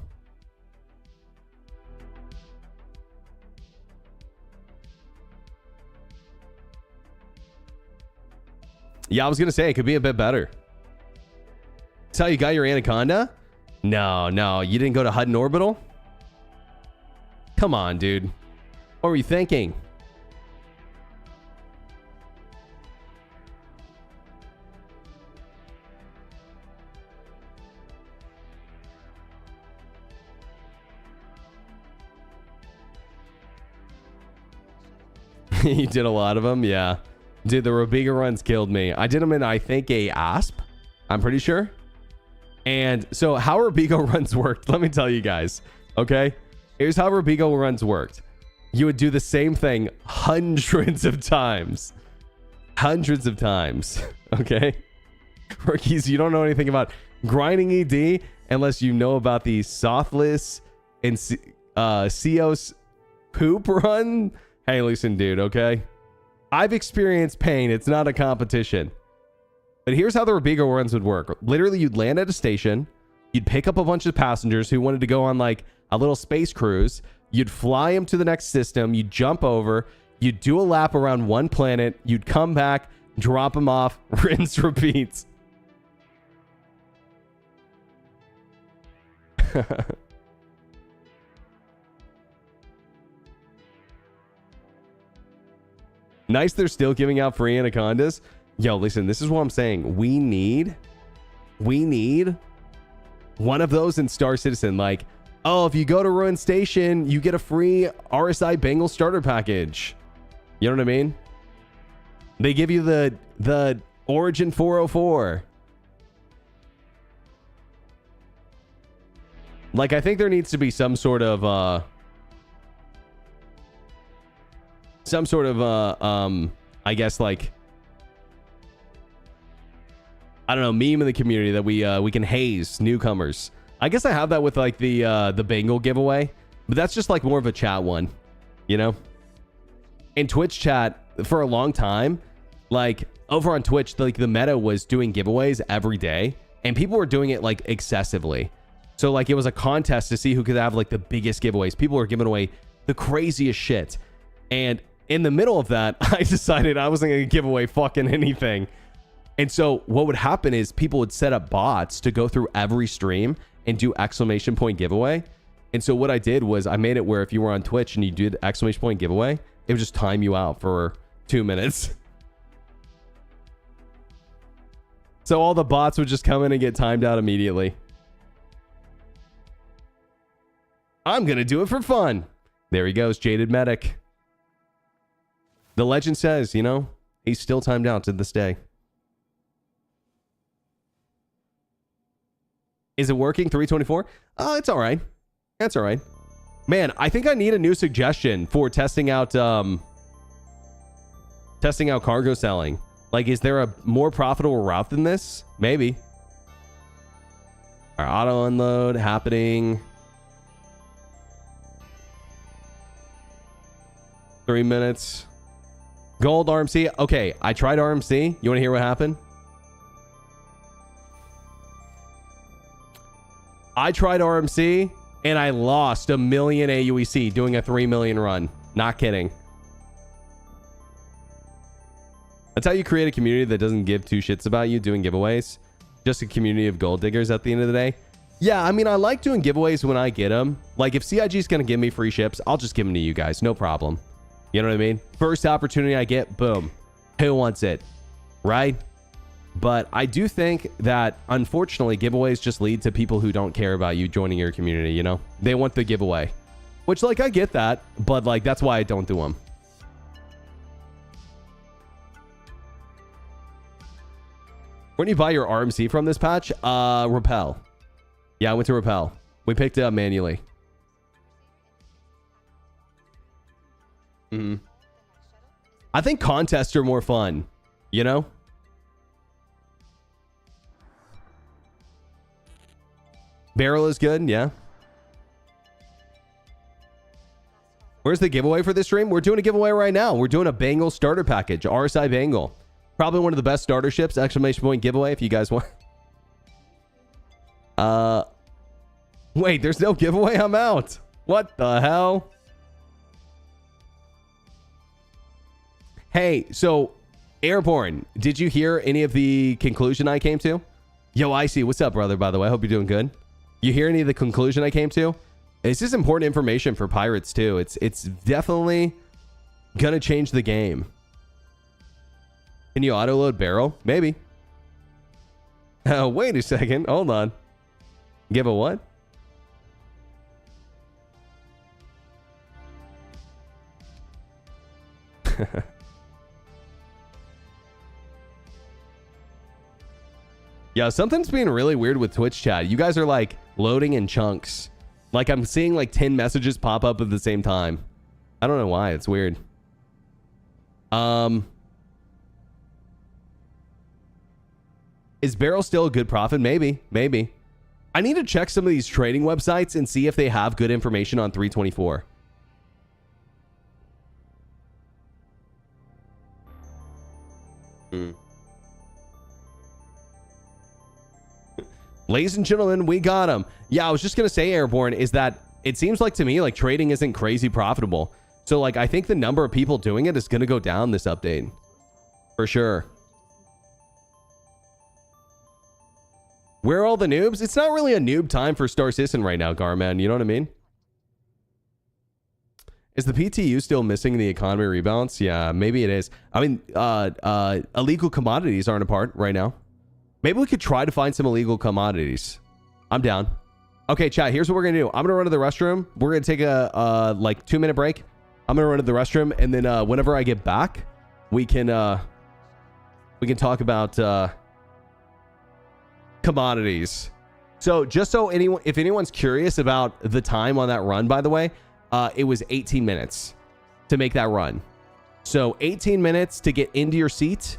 Yeah, I was gonna say it could be a bit better. That's how you got your Anaconda? No, you didn't go to HUD and Orbital? Come on, dude. What were you thinking? You did a lot of them? Yeah. Dude, the Robiga runs killed me. I did them in, I think, a ASP. I'm pretty sure. And so how Robigo runs worked, let me tell you guys, okay? Here's how Robigo runs worked. You would do the same thing hundreds of times. Hundreds of times, okay? Rookies, you don't know anything about grinding ED unless you know about the Sothless and Ceos poop run. Hey, listen, dude, okay? I've experienced pain. It's not a competition. But here's how the Robigo runs would work. Literally, you'd land at a station. You'd pick up a bunch of passengers who wanted to go on like a little space cruise. You'd fly them to the next system. You'd jump over. You'd do a lap around one planet. You'd come back, drop them off, rinse, repeat. Nice, they're still giving out free Anacondas. Yo, listen, this is what I'm saying. We need one of those in Star Citizen. Like, oh, if you go to Ruin Station, you get a free RSI Bengal starter package. You know what I mean? They give you the Origin 404. Like, I think there needs to be some sort of I guess like I don't know, meme in the community that we can haze newcomers. I guess I have that with like the Bengal giveaway, but that's just like more of a chat one, you know? In Twitch chat for a long time, like over on Twitch, like the meta was doing giveaways every day and people were doing it like excessively. So like it was a contest to see who could have like the biggest giveaways. People were giving away the craziest shit. And in the middle of that, I decided I wasn't going to give away fucking anything. And so what would happen is people would set up bots to go through every stream and do exclamation point giveaway. And so what I did was I made it where if you were on Twitch and you did exclamation point giveaway, it would just time you out for 2 minutes. So all the bots would just come in and get timed out immediately. I'm going to do it for fun. There he goes, Jaded Medic. The legend says, you know, he's still timed out to this day. Is it working? 324? Oh, it's all right. That's all right. Man, I think I need a new suggestion for testing out cargo selling. Like, is there a more profitable route than this? Maybe. Our auto unload happening. 3 minutes. Gold RMC. Okay, I tried RMC. You want to hear what happened? I tried RMC and I lost 1 million aUEC doing a 3 million run. Not kidding. That's how you create a community that doesn't give two shits about you doing giveaways. Just a community of gold diggers at the end of the day. Yeah, I mean, I like doing giveaways when I get them. Like, if CIG is going to give me free ships, I'll just give them to you guys. No problem. You know what I mean? First opportunity I get, boom. Who wants it? Right? But I do think that, unfortunately, giveaways just lead to people who don't care about you joining your community, you know? They want the giveaway. Which, like, I get that. But, like, that's why I don't do them. Where do you buy your RMC from this patch? Repel. Yeah, I went to Repel. We picked it up manually. I think contests are more fun, you know? Barrel is good, yeah. Where's the giveaway for this stream? We're doing a giveaway right now. We're doing a Bengal starter package, RSI Bengal. Probably one of the best starter ships, exclamation point giveaway if you guys want. Wait, there's no giveaway? I'm out. What the hell? Hey, so Airborne, did you hear any of the conclusion I came to? Yo, Icy, what's up, brother, by the way? I hope you're doing good. You hear any of the conclusion I came to? This is important information for pirates, too. It's definitely gonna change the game. Can you auto-load barrel? Maybe. Wait a second. Hold on. Give a what? Yeah, something's being really weird with Twitch chat. You guys are like loading in chunks. Like I'm seeing like 10 messages pop up at the same time. I don't know why. It's weird. Is barrel still a good profit? Maybe. Maybe. I need to check some of these trading websites and see if they have good information on 324. Ladies and gentlemen, we got him. Yeah, I was just going to say, Airborne, is that it seems like to me like trading isn't crazy profitable. So like I think the number of people doing it is going to go down this update. For sure. Where are all the noobs? It's not really a noob time for Star Citizen right now, Garman. You know what I mean? Is the PTU still missing the economy rebalance? Yeah, maybe it is. I mean, illegal commodities aren't a part right now. Maybe we could try to find some illegal commodities. I'm down. Okay, chat, here's what we're going to do. I'm going to run to the restroom. We're going to take a like 2-minute break. I'm going to run to the restroom. And then whenever I get back, we can talk about commodities. So just so if anyone's curious about the time on that run, by the way, it was 18 minutes to make that run. So 18 minutes to get into your seat.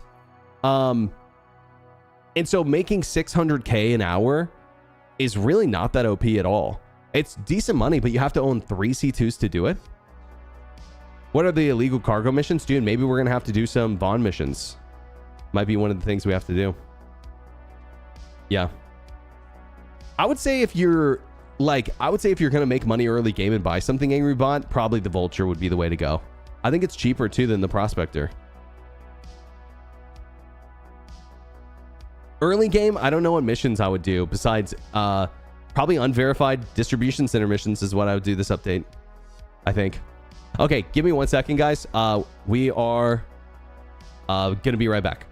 And so making 600K an hour is really not that OP at all. It's decent money, but you have to own 3 C2s to do it. What are the illegal cargo missions? Dude, maybe we're going to have to do some bond missions. Might be one of the things we have to do. Yeah. I would say if you're going to make money early game and buy something, Angry Bot, probably the Vulture would be the way to go. I think it's cheaper too than the Prospector. Early game, I don't know what missions I would do besides probably unverified distribution center missions is what I would do this update, I think. Okay, give me 1 second, guys. We are going to be right back.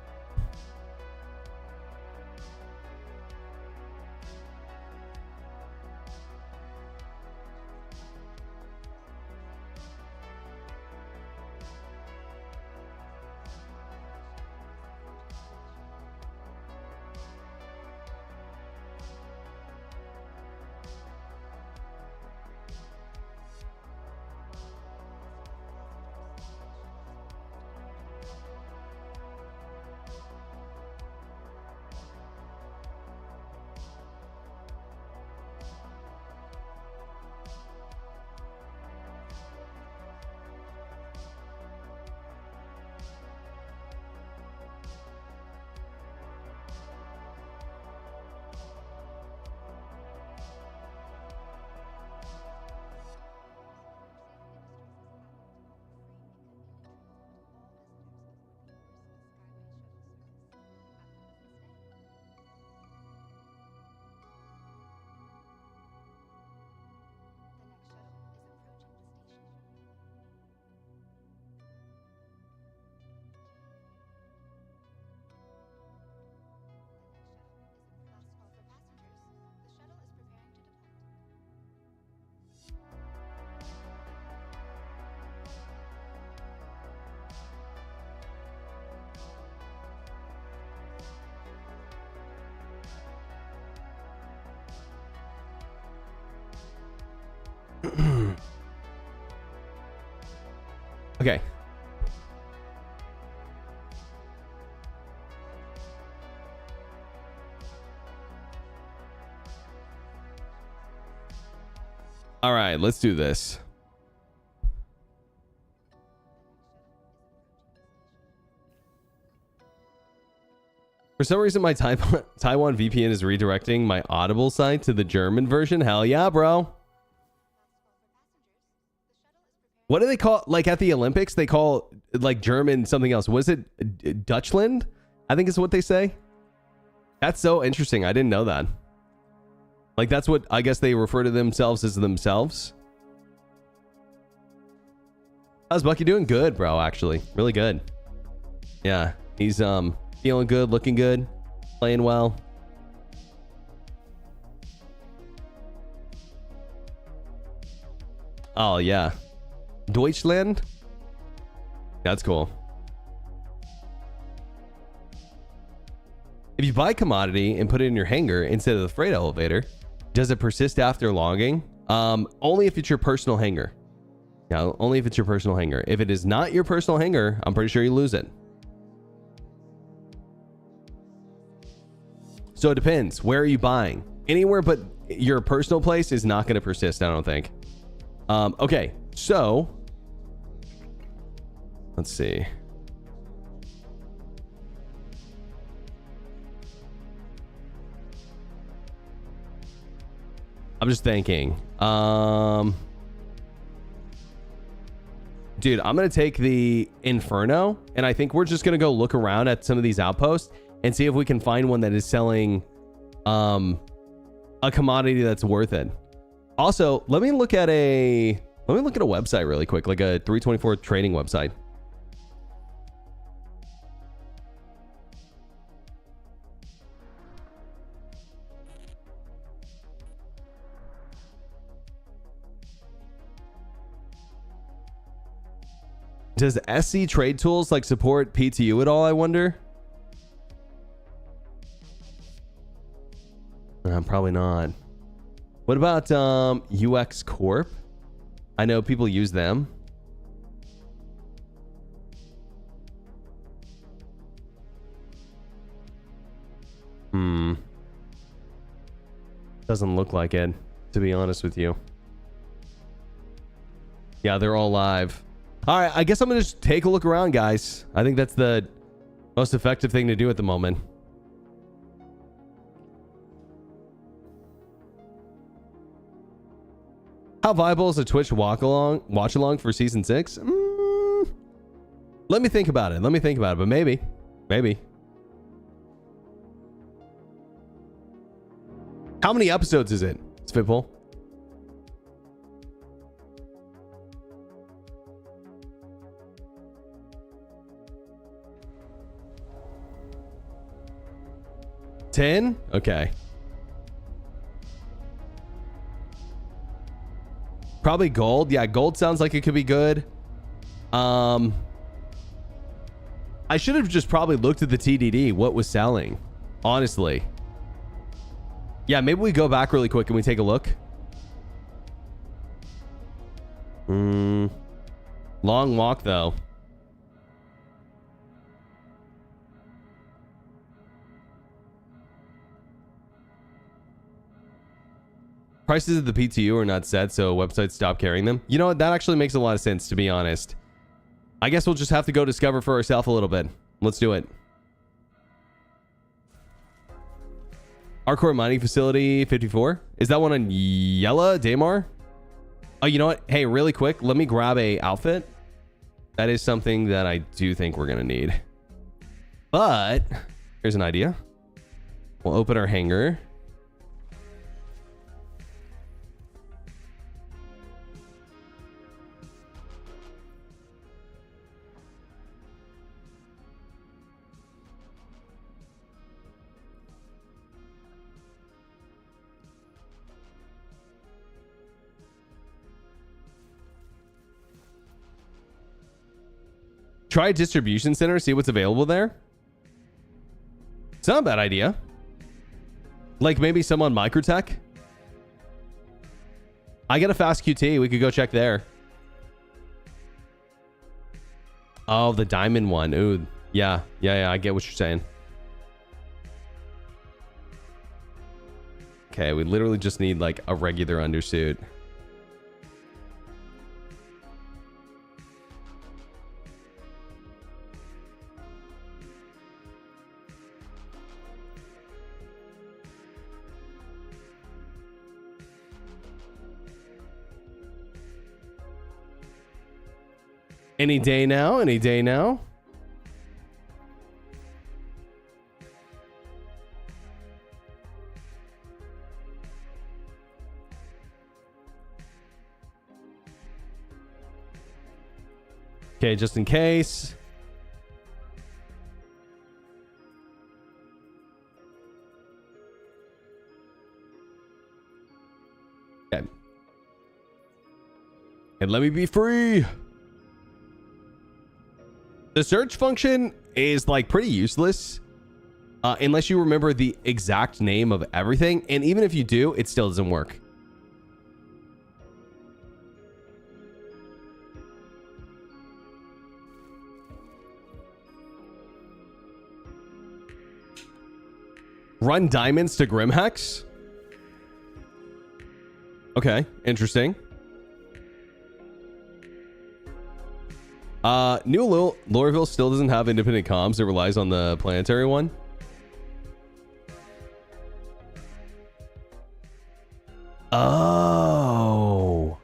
Okay. All right, let's do this. For some reason, my Taiwan VPN is redirecting my Audible site to the German version. Hell yeah, bro. What do they call, like at the Olympics, they call like German something else. Was it Dutchland? I think is what they say. That's so interesting. I didn't know that. Like that's what I guess they refer to themselves as themselves. How's Bucky doing? Good, bro, actually. Really good. Yeah, he's feeling good, looking good, playing well. Oh, yeah. Deutschland? That's cool. If you buy commodity and put it in your hangar instead of the freight elevator, does it persist after logging? Only if it's your personal hangar. Yeah, only if it's your personal hangar. If it is not your personal hangar, I'm pretty sure you lose it. So it depends. Where are you buying? Anywhere but your personal place is not going to persist, I don't think. Okay, so let's see. I'm just thinking. Dude, I'm going to take the Inferno, and I think we're just going to go look around at some of these outposts and see if we can find one that is selling a commodity that's worth it. Also, let me look at a website really quick, like a 324 trading website. Does SC Trade Tools like support PTU at all, I wonder? Probably not. What about aUEC Corp? I know people use them. Doesn't look like it, to be honest with you. Yeah, they're all live. All right, I guess I'm gonna just take a look around, guys. I think that's the most effective thing to do at the moment. How viable is a Twitch watch along for season 6? Let me think about it. But maybe. How many episodes is it? Spitball. $10? Okay. Probably gold. Yeah, gold sounds like it could be good. I should have just probably looked at the TDD, what was selling, honestly. Yeah, maybe we go back really quick and we take a look. Long walk, though. Prices of the PTU are not set, so websites stop carrying them. You know what? That actually makes a lot of sense, to be honest. I guess we'll just have to go discover for ourselves a little bit. Let's do it. Hardcore mining facility 54. Is that one on Yella Daymar? Oh, you know what? Hey, really quick, let me grab a outfit. That is something that I do think we're gonna need. But here's an idea. We'll open our hangar. Try a distribution center, see what's available there. It's not a bad idea. Like maybe some on Microtech. I got a fast QT. We could go check there. Oh, the diamond one. Ooh, yeah. I get what you're saying. Okay, we literally just need like a regular undersuit. Any day now, any day now. Okay, just in case. Okay. And let me be free. The search function is like pretty useless unless you remember the exact name of everything. And even if you do, it still doesn't work. Run diamonds to Grimhex? Okay, interesting. New Loreville still doesn't have independent comms. It relies on the planetary one. Oh.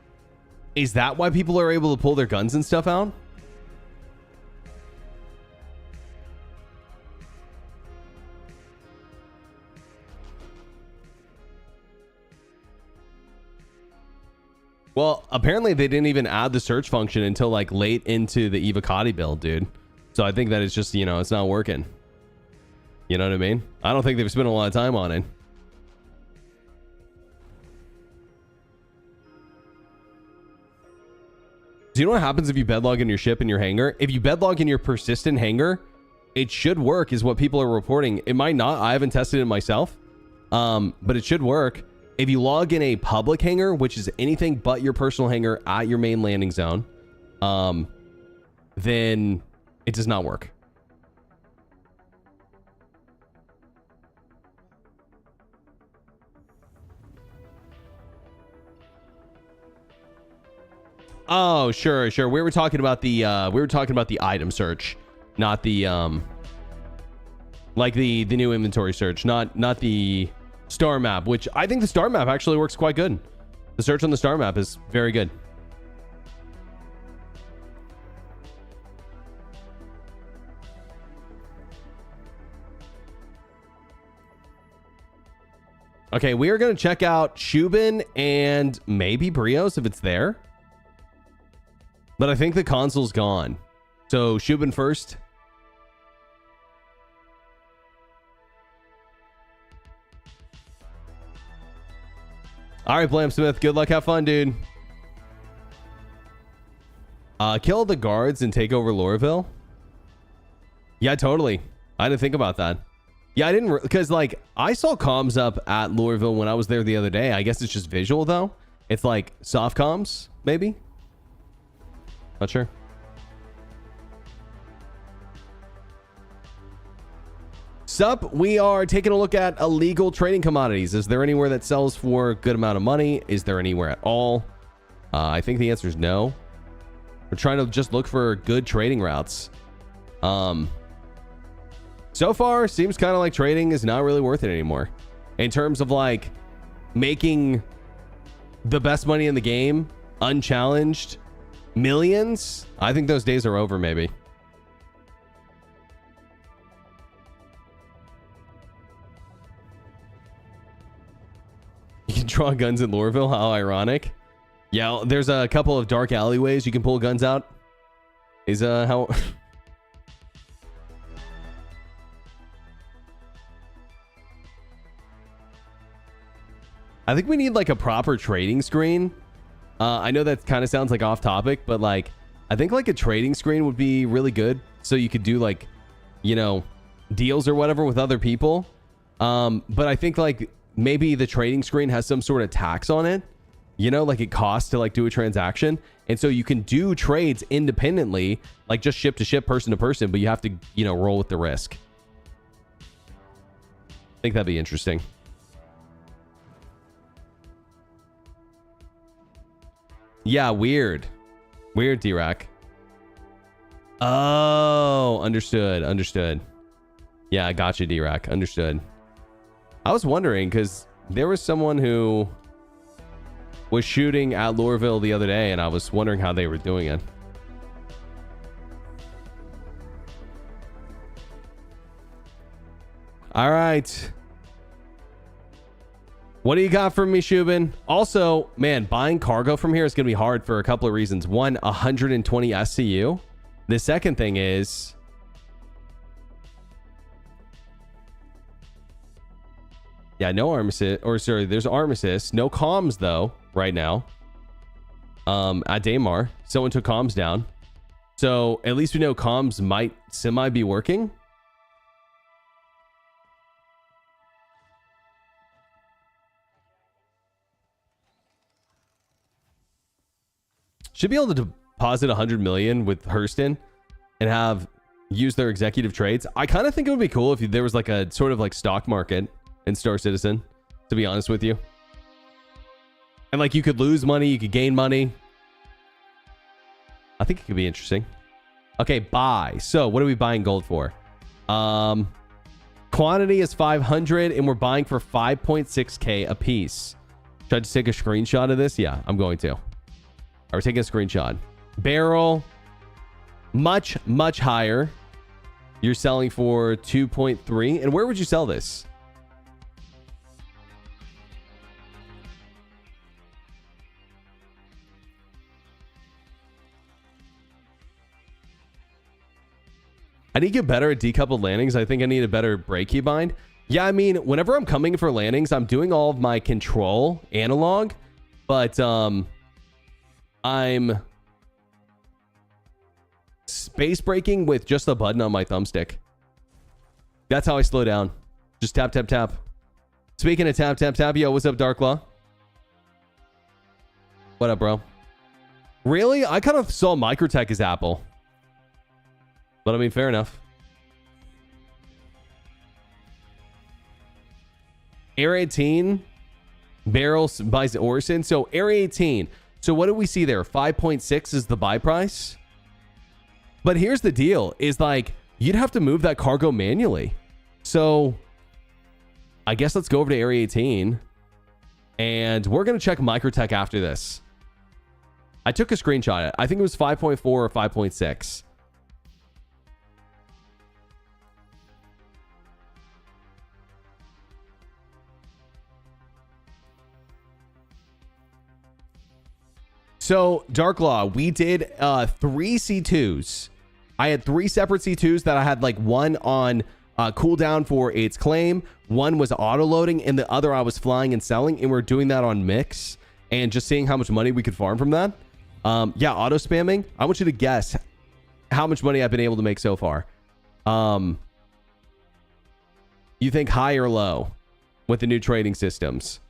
Is that why people are able to pull their guns and stuff out? Well, apparently they didn't even add the search function until like late into the Evocati build, dude. So I think that it's just, you know, it's not working. You know what I mean? I don't think they've spent a lot of time on it. Do you know what happens if you bedlog in your ship in your hangar? If you bedlog in your persistent hangar, it should work is what people are reporting. It might not. I haven't tested it myself. But it should work. If you log in a public hangar, which is anything but your personal hangar at your main landing zone, then it does not work. Oh, sure. We were talking about the item search, not the like the new inventory search, not the star map, which I think the star map actually works quite good. The search on the star map is very good. Okay, we are going to check out Shubin and maybe Brios if it's there. But I think the console's gone. So Shubin first. All right, Blam Smith, good luck. Have fun, dude. Kill the guards and take over Lorville. Yeah, totally. I didn't think about that. Yeah, I didn't, because like I saw comms up at Lorville when I was there the other day. I guess it's just visual though. It's like soft comms, maybe. Not sure. Sup, we are taking a look at illegal trading commodities. Is there anywhere that sells for a good amount of money? Is there anywhere at all? I think the answer is no. We're trying to just look for good trading routes. So far, seems kind of like trading is not really worth it anymore. In terms of like making the best money in the game, unchallenged, millions, I think those days are over maybe. You can draw guns in Lorville, how ironic. Yeah, there's a couple of dark alleyways you can pull guns out. Is how... I think we need like a proper trading screen. I know that kind of sounds like off topic, but like I think like a trading screen would be really good. So you could do like, you know, deals or whatever with other people. But I think like maybe the trading screen has some sort of tax on it, you know, like it costs to like do a transaction. And so you can do trades independently, like just ship to ship, person to person, but you have to, you know, roll with the risk. I think that'd be interesting. Yeah, weird. Weird, D-Rack. Oh, understood. Yeah, I got you, D-Rack. Understood. I was wondering, because there was someone who was shooting at Lorville the other day, and I was wondering how they were doing it. All right. What do you got for me, Shubin? Also, man, buying cargo from here is going to be hard for a couple of reasons. One, 120 SCU. The second thing is... yeah, no armistice. Or sorry, there's armistice. No comms, though, right now. At Daymar. Someone took comms down. So, at least we know comms might semi be working. Should be able to deposit 100 million with Hurston and have use their executive trades. I kind of think it would be cool if there was like a sort of like stock market in Star Citizen, to be honest with you. And like you could lose money, you could gain money. I think it could be interesting. Okay, buy. So what are we buying gold for? Quantity is 500 and we're buying for 5.6k a piece. Should I just take a screenshot of this? Yeah, I'm going to. We're taking a screenshot. Barrel, much higher. You're selling for 2.3. And where would you sell this? I need to get better at decoupled landings. I think I need a better brake keybind. Yeah, I mean, whenever I'm coming for landings, I'm doing all of my control analog, but I'm space braking with just a button on my thumbstick. That's how I slow down. Just tap, tap, tap. Speaking of tap, tap, tap, yo, what's up, Darklaw? What up, bro? Really? I kind of saw Microtech as Apple. But I mean, fair enough. Area 18 barrels buys Orson. So Area 18. So what do we see there? 5.6 is the buy price. But here's the deal is like you'd have to move that cargo manually. So I guess let's go over to Area 18 and we're going to check Microtech after this. I took a screenshot. I think it was 5.4 or 5.6. So, Dark Law, we did 3 C2s. I had 3 separate C2s that I had like one on cooldown for its claim. One was auto-loading, and the other I was flying and selling, and we're doing that on mix and just seeing how much money we could farm from that. Yeah, auto-spamming. I want you to guess how much money I've been able to make so far. You think high or low with the new trading systems?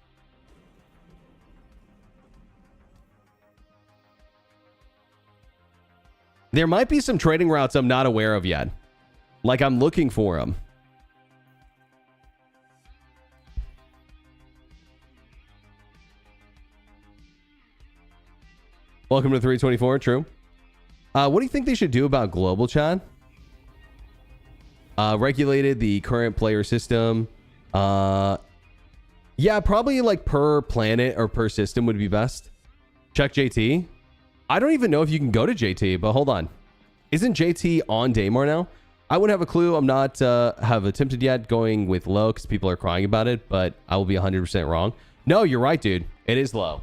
There might be some trading routes I'm not aware of yet. Like I'm looking for them. Welcome to 324. True. What do you think they should do about global chat? Regulated the current player system. Yeah, probably like per planet or per system would be best. Check JT. I don't even know if you can go to JT, but hold on. Isn't JT on Daymar now? I wouldn't have a clue. I'm not have attempted yet going with low because people are crying about it, but I will be 100% wrong. No, you're right, dude. It is low.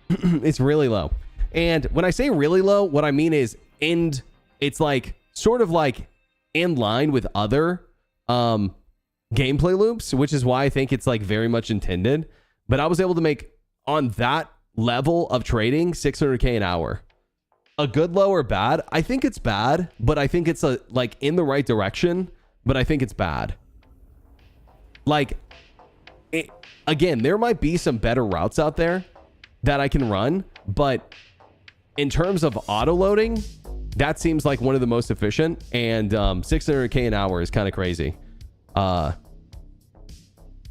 It's really low. And when I say really low, what I mean is it's like sort of like in line with other gameplay loops, which is why I think it's like very much intended. But I was able to make on that level of trading 600k an hour. A good low or bad? I think it's bad, but I think it's like in the right direction, but I think it's bad. Like again, there might be some better routes out there that I can run, but in terms of auto loading, that seems like one of the most efficient, and 600k an hour is kind of crazy.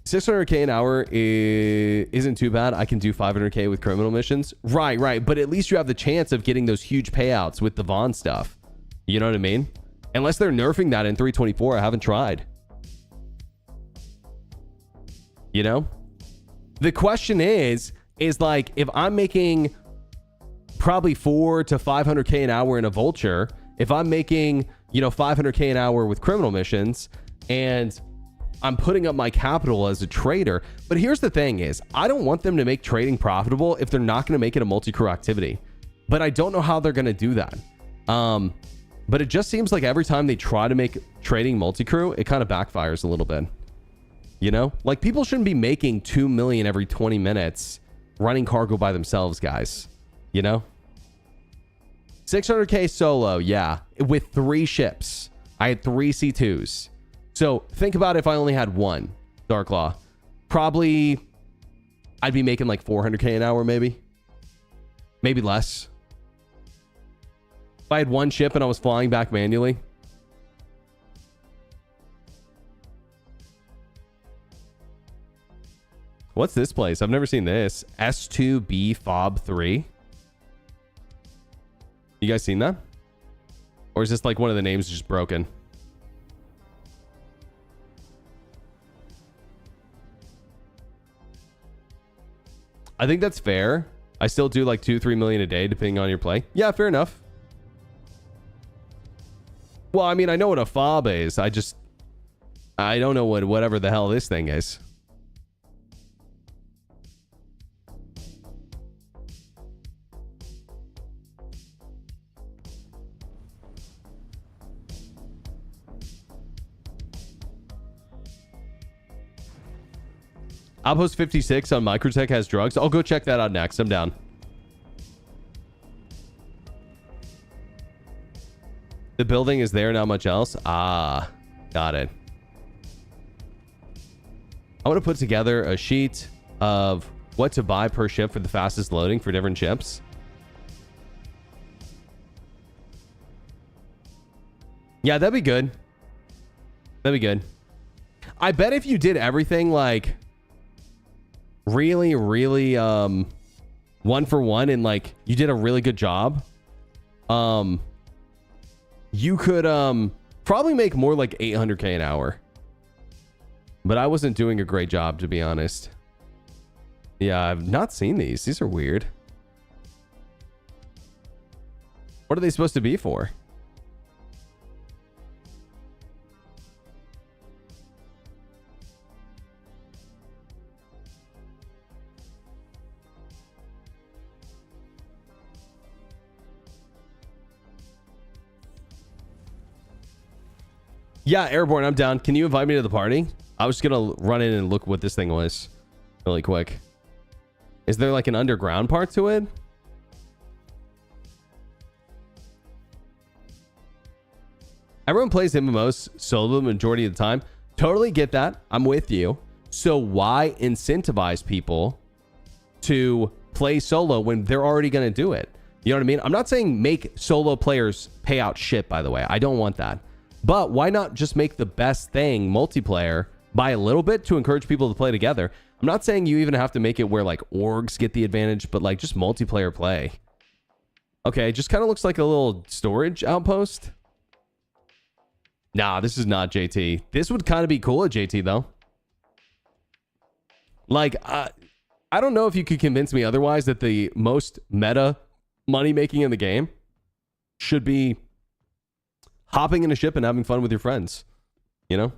600k an hour isn't too bad. I can do 500k with criminal missions. Right. But at least you have the chance of getting those huge payouts with the Vaughn stuff. You know what I mean? Unless they're nerfing that in 324, I haven't tried. You know? The question is like, if I'm making probably 400 to 500k an hour in a vulture, if I'm making, 500k an hour with criminal missions, and I'm putting up my capital as a trader. But here's the thing is, I don't want them to make trading profitable if they're not going to make it a multi-crew activity. But I don't know how they're going to do that. But it just seems like every time they try to make trading multi-crew, it kind of backfires a little bit. Like people shouldn't be making 2 million every 20 minutes running cargo by themselves, guys. 600k solo, yeah, with 3 ships. I had 3 C2s. So think about if I only had 1 Dark Law. Probably I'd be making like 400k an hour, maybe less. If I had 1 ship and I was flying back manually. What's this place? I've never seen this. S2B Fob 3. You guys seen that? Or is this like one of the names just broken? I think that's fair. I still do like 2-3 million a day depending on your play. Yeah, fair enough. Well, I mean, I know what a fob is. I don't know whatever the hell this thing is. Outpost 56 on Microtech has drugs. I'll go check that out next. I'm down. The building is there, not much else. Ah, got it. I want to put together a sheet of what to buy per ship for the fastest loading for different ships. Yeah, that'd be good. That'd be good. I bet if you did everything like really one for one and like you did a really good job, you could probably make more like 800k an hour. But I wasn't doing a great job, to be honest. Yeah, I've not seen these. These are weird. What are they supposed to be for? Yeah, Airborne, I'm down. Can you invite me to the party? I was just gonna run in and look what this thing was really quick. Is there like an underground part to it? Everyone plays MMOs solo the majority of the time. Totally get that. I'm with you. So why incentivize people to play solo when they're already going to do it? You know what I mean? I'm not saying make solo players pay out shit, by the way. I don't want that. But why not just make the best thing multiplayer by a little bit to encourage people to play together? I'm not saying you even have to make it where like orgs get the advantage, but like just multiplayer play. Okay, just kind of looks like a little storage outpost. Nah, this is not JT. This would kind of be cool at JT though. Like, I don't know if you could convince me otherwise that the most meta money making in the game should be hopping in a ship and having fun with your friends. You know?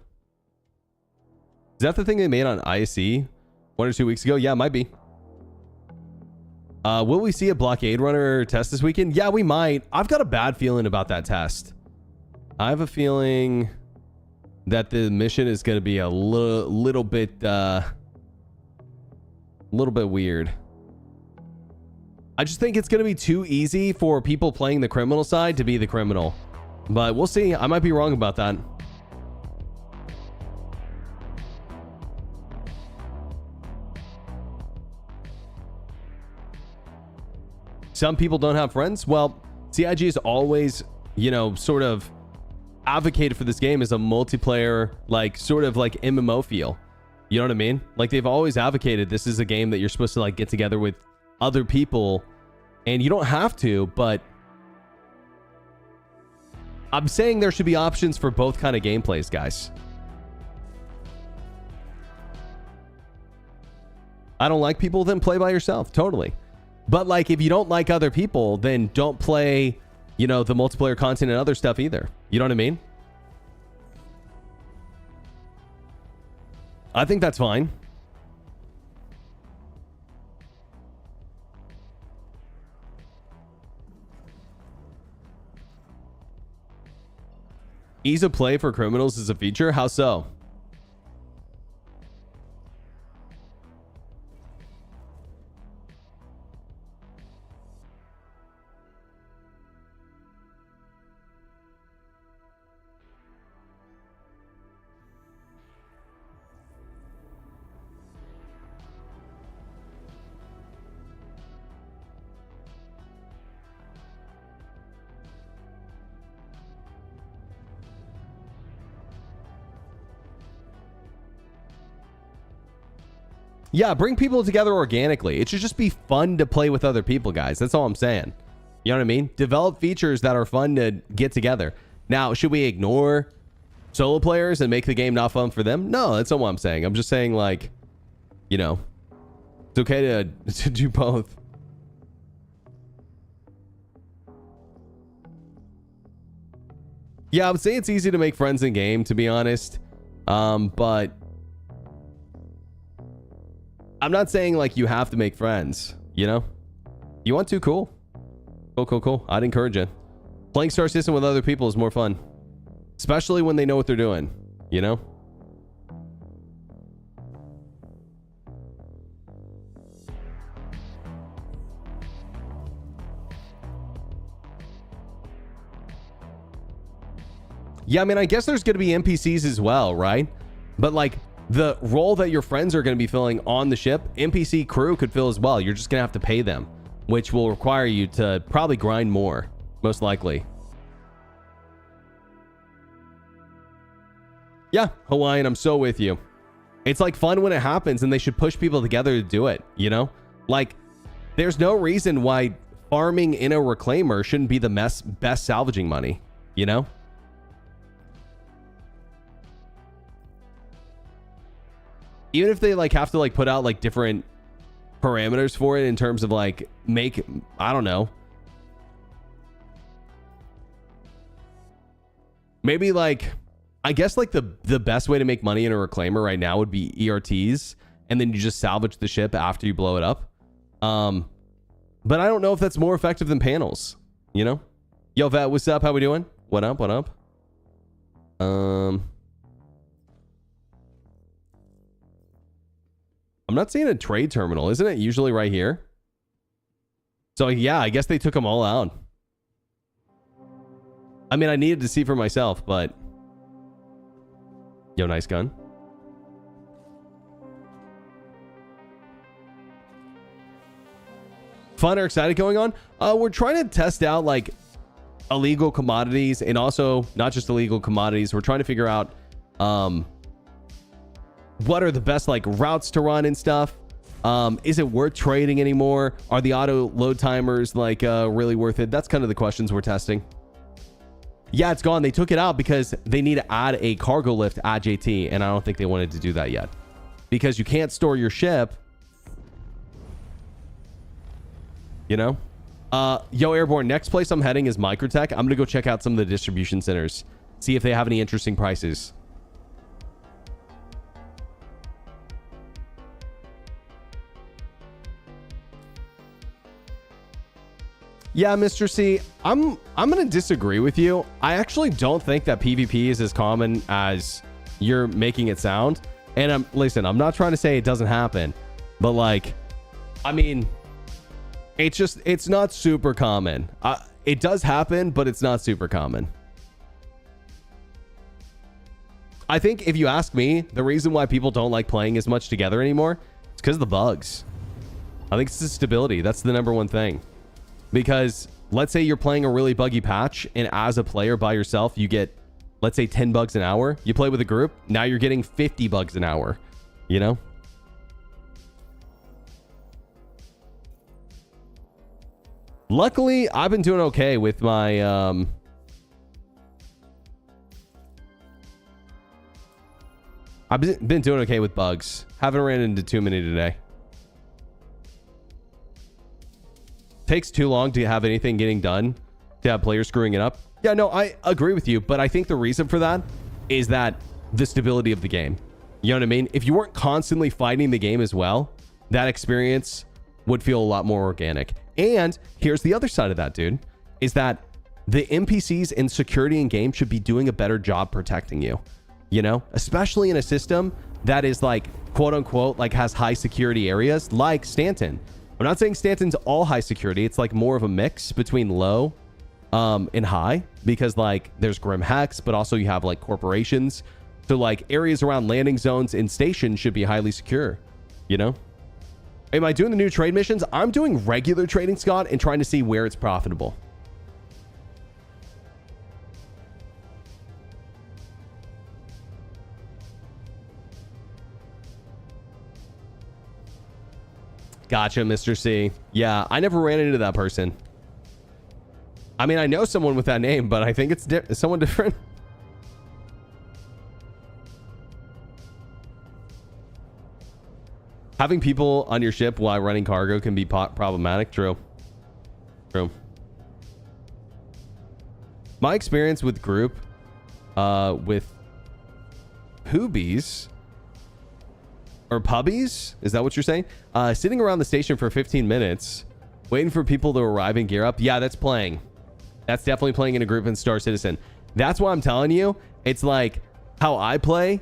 Is that the thing they made on ISE 1 or 2 weeks ago? Yeah, it might be. Will we see a blockade runner test this weekend? Yeah, we might. I've got a bad feeling about that test. I have a feeling that the mission is going to be a little bit weird. I just think it's going to be too easy for people playing the criminal side to be the criminal. But we'll see. I might be wrong about that. Some people don't have friends. Well, CIG is always, you know, sort of advocated for this game as a multiplayer, like sort of like MMO feel. You know what I mean? Like they've always advocated this is a game that you're supposed to like get together with other people, and you don't have to, but I'm saying there should be options for both kind of gameplays, guys. I don't like people, then play by yourself. Totally. But like, if you don't like other people, then don't play, you know, the multiplayer content and other stuff either. You know what I mean? I think that's fine. Ease of play for criminals is a feature? How so? Yeah, bring people together organically. It should just be fun to play with other people, guys. That's all I'm saying. You know what I mean? Develop features that are fun to get together. Now, should we ignore solo players and make the game not fun for them? No, that's not what I'm saying. I'm just saying, like, you know, it's okay to do both. Yeah, I would say it's easy to make friends in game, to be honest. But I'm not saying like you have to make friends, you know? You want to? Cool. Cool. I'd encourage it. Playing Star System with other people is more fun. Especially when they know what they're doing, you know? Yeah, I mean, I guess there's going to be NPCs as well, right? But like, the role that your friends are going to be filling on the ship, NPC crew could fill as well. You're just going to have to pay them, which will require you to probably grind more, most likely. Yeah, Hawaiian, I'm so with you. It's like fun when it happens, and they should push people together to do it, you know? Like, there's no reason why farming in a reclaimer shouldn't be the best salvaging money, you know? Even if they like have to like put out like different parameters for it in terms of like make, I don't know, maybe like, I guess like the best way to make money in a reclaimer right now would be ERTs, and then you just salvage the ship after you blow it up. But I don't know if that's more effective than panels, you know? Yo, Vet, what's up? How we doing? What up? What up? I'm not seeing a trade terminal. Isn't it usually right here? So yeah, I guess they took them all out. I mean, I needed to see for myself, but yo, nice gun. Fun or excited going on? We're trying to test out like illegal commodities, and also not just illegal commodities. We're trying to figure out what are the best like routes to run and stuff. Is it worth trading anymore? Are the auto load timers like really worth it? That's kind of the questions we're testing. Yeah, it's gone. They took it out because they need to add a cargo lift at JT, and I don't think they wanted to do that yet because you can't store your ship. You know? Yo, Airborne, next place I'm heading is Microtech. I'm gonna go check out some of the distribution centers, see if they have any interesting prices. Yeah, Mr. C, I'm gonna disagree with you. I actually don't think that PvP is as common as you're making it sound. And listen, I'm not trying to say it doesn't happen, but like, I mean, it's not super common. It does happen, but it's not super common. I think if you ask me, the reason why people don't like playing as much together anymore is because of the bugs. I think it's the stability. That's the number one thing. Because let's say you're playing a really buggy patch, and as a player by yourself, you get, let's say 10 bugs an hour. You play with a group, now you're getting 50 bugs an hour, you know? Luckily, I've been doing okay with my, I've been doing okay with bugs. Haven't ran into too many today. Takes too long to have anything getting done, to have players screwing it up. Yeah, no, I agree with you, but I think the reason for that is that the stability of the game. You know what I mean? If you weren't constantly fighting the game as well, that experience would feel a lot more organic. And here's the other side of that, dude, is that the NPCs in security in game should be doing a better job protecting you, you know, especially in a system that is like, quote unquote, like has high security areas like Stanton. I'm not saying Stanton's all high security. It's like more of a mix between low and high, because like there's Grim Hex, but also you have like corporations. So like areas around landing zones and stations should be highly secure, you know? Am I doing the new trade missions? I'm doing regular trading, Scott, and trying to see where it's profitable. Gotcha, Mr. C. Yeah, I never ran into that person. I mean, I know someone with that name, but I think it's someone different. Having people on your ship while running cargo can be problematic. True. True. My experience with group, with Hoobies, or pubbies, is that what you're saying? Sitting around the station for 15 minutes, waiting for people to arrive and gear up. Yeah, that's playing. That's definitely playing in a group in Star Citizen. That's why I'm telling you, it's like how I play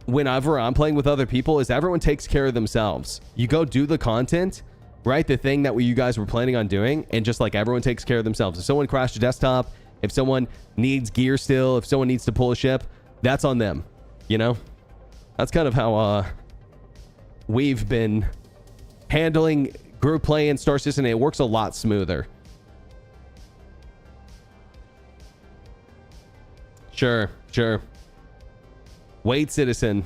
whenever I'm playing with other people is everyone takes care of themselves. You go do the content, right? The thing that you guys were planning on doing, and just like everyone takes care of themselves. If someone crashed a desktop, if someone needs gear still, if someone needs to pull a ship, that's on them, you know? That's kind of how we've been handling group play in Star Citizen. It works a lot smoother. Sure, sure. Wait, Citizen.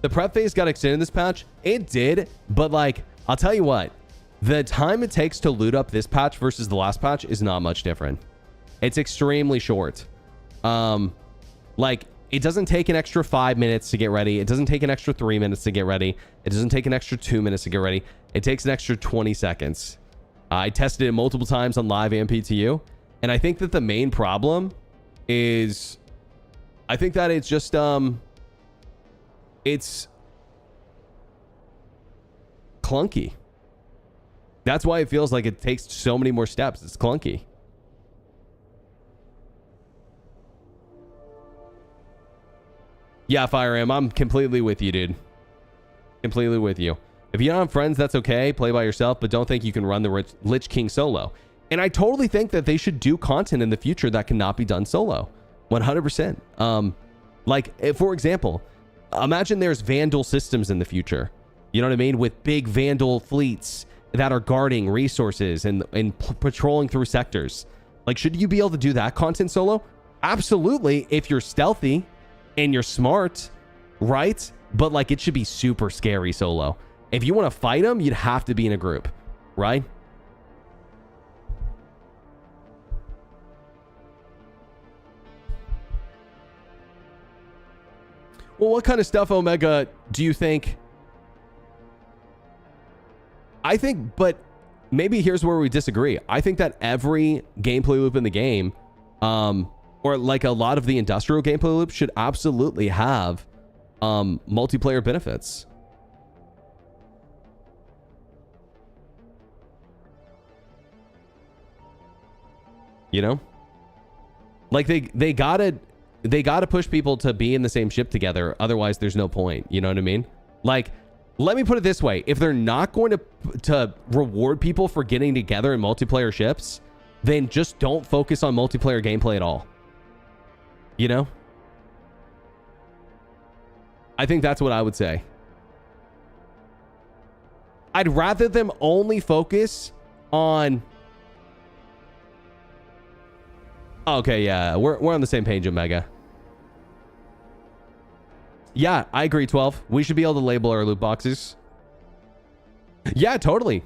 The prep phase got extended this patch. It did, but like, I'll tell you what, the time it takes to loot up this patch versus the last patch is not much different. It's extremely short. Like, it doesn't take an extra 5 minutes to get ready. It doesn't take an extra 3 minutes to get ready. It doesn't take an extra 2 minutes to get ready. It takes an extra 20 seconds. I tested it multiple times on live and PTU, and I think that the main problem is, I think that it's just it's clunky. That's why it feels like it takes so many more steps. It's clunky. Yeah, FireM, I'm completely with you, dude. Completely with you. If you don't have friends, that's okay. Play by yourself, but don't think you can run the Lich King solo. And I totally think that they should do content in the future that cannot be done solo. 100%. Like, if, for example, imagine there's Vandal systems in the future. You know what I mean? With big Vandal fleets that are guarding resources and patrolling through sectors. Like, should you be able to do that content solo? Absolutely, if you're stealthy and you're smart, right? But like, it should be super scary solo. If you want to fight them, you'd have to be in a group, right? Well, what kind of stuff, Omega, do you think? I think, but maybe here's where we disagree. I think that every gameplay loop in the game, or like a lot of the industrial gameplay loops, should absolutely have multiplayer benefits. You know, like they gotta push people to be in the same ship together. Otherwise, there's no point. You know what I mean? Like, let me put it this way: if they're not going to reward people for getting together in multiplayer ships, then just don't focus on multiplayer gameplay at all. You know? I think that's what I would say. I'd rather them only focus on... Okay, yeah, we're on the same page, Omega. Yeah, I agree, 12. We should be able to label our loot boxes. Yeah, totally.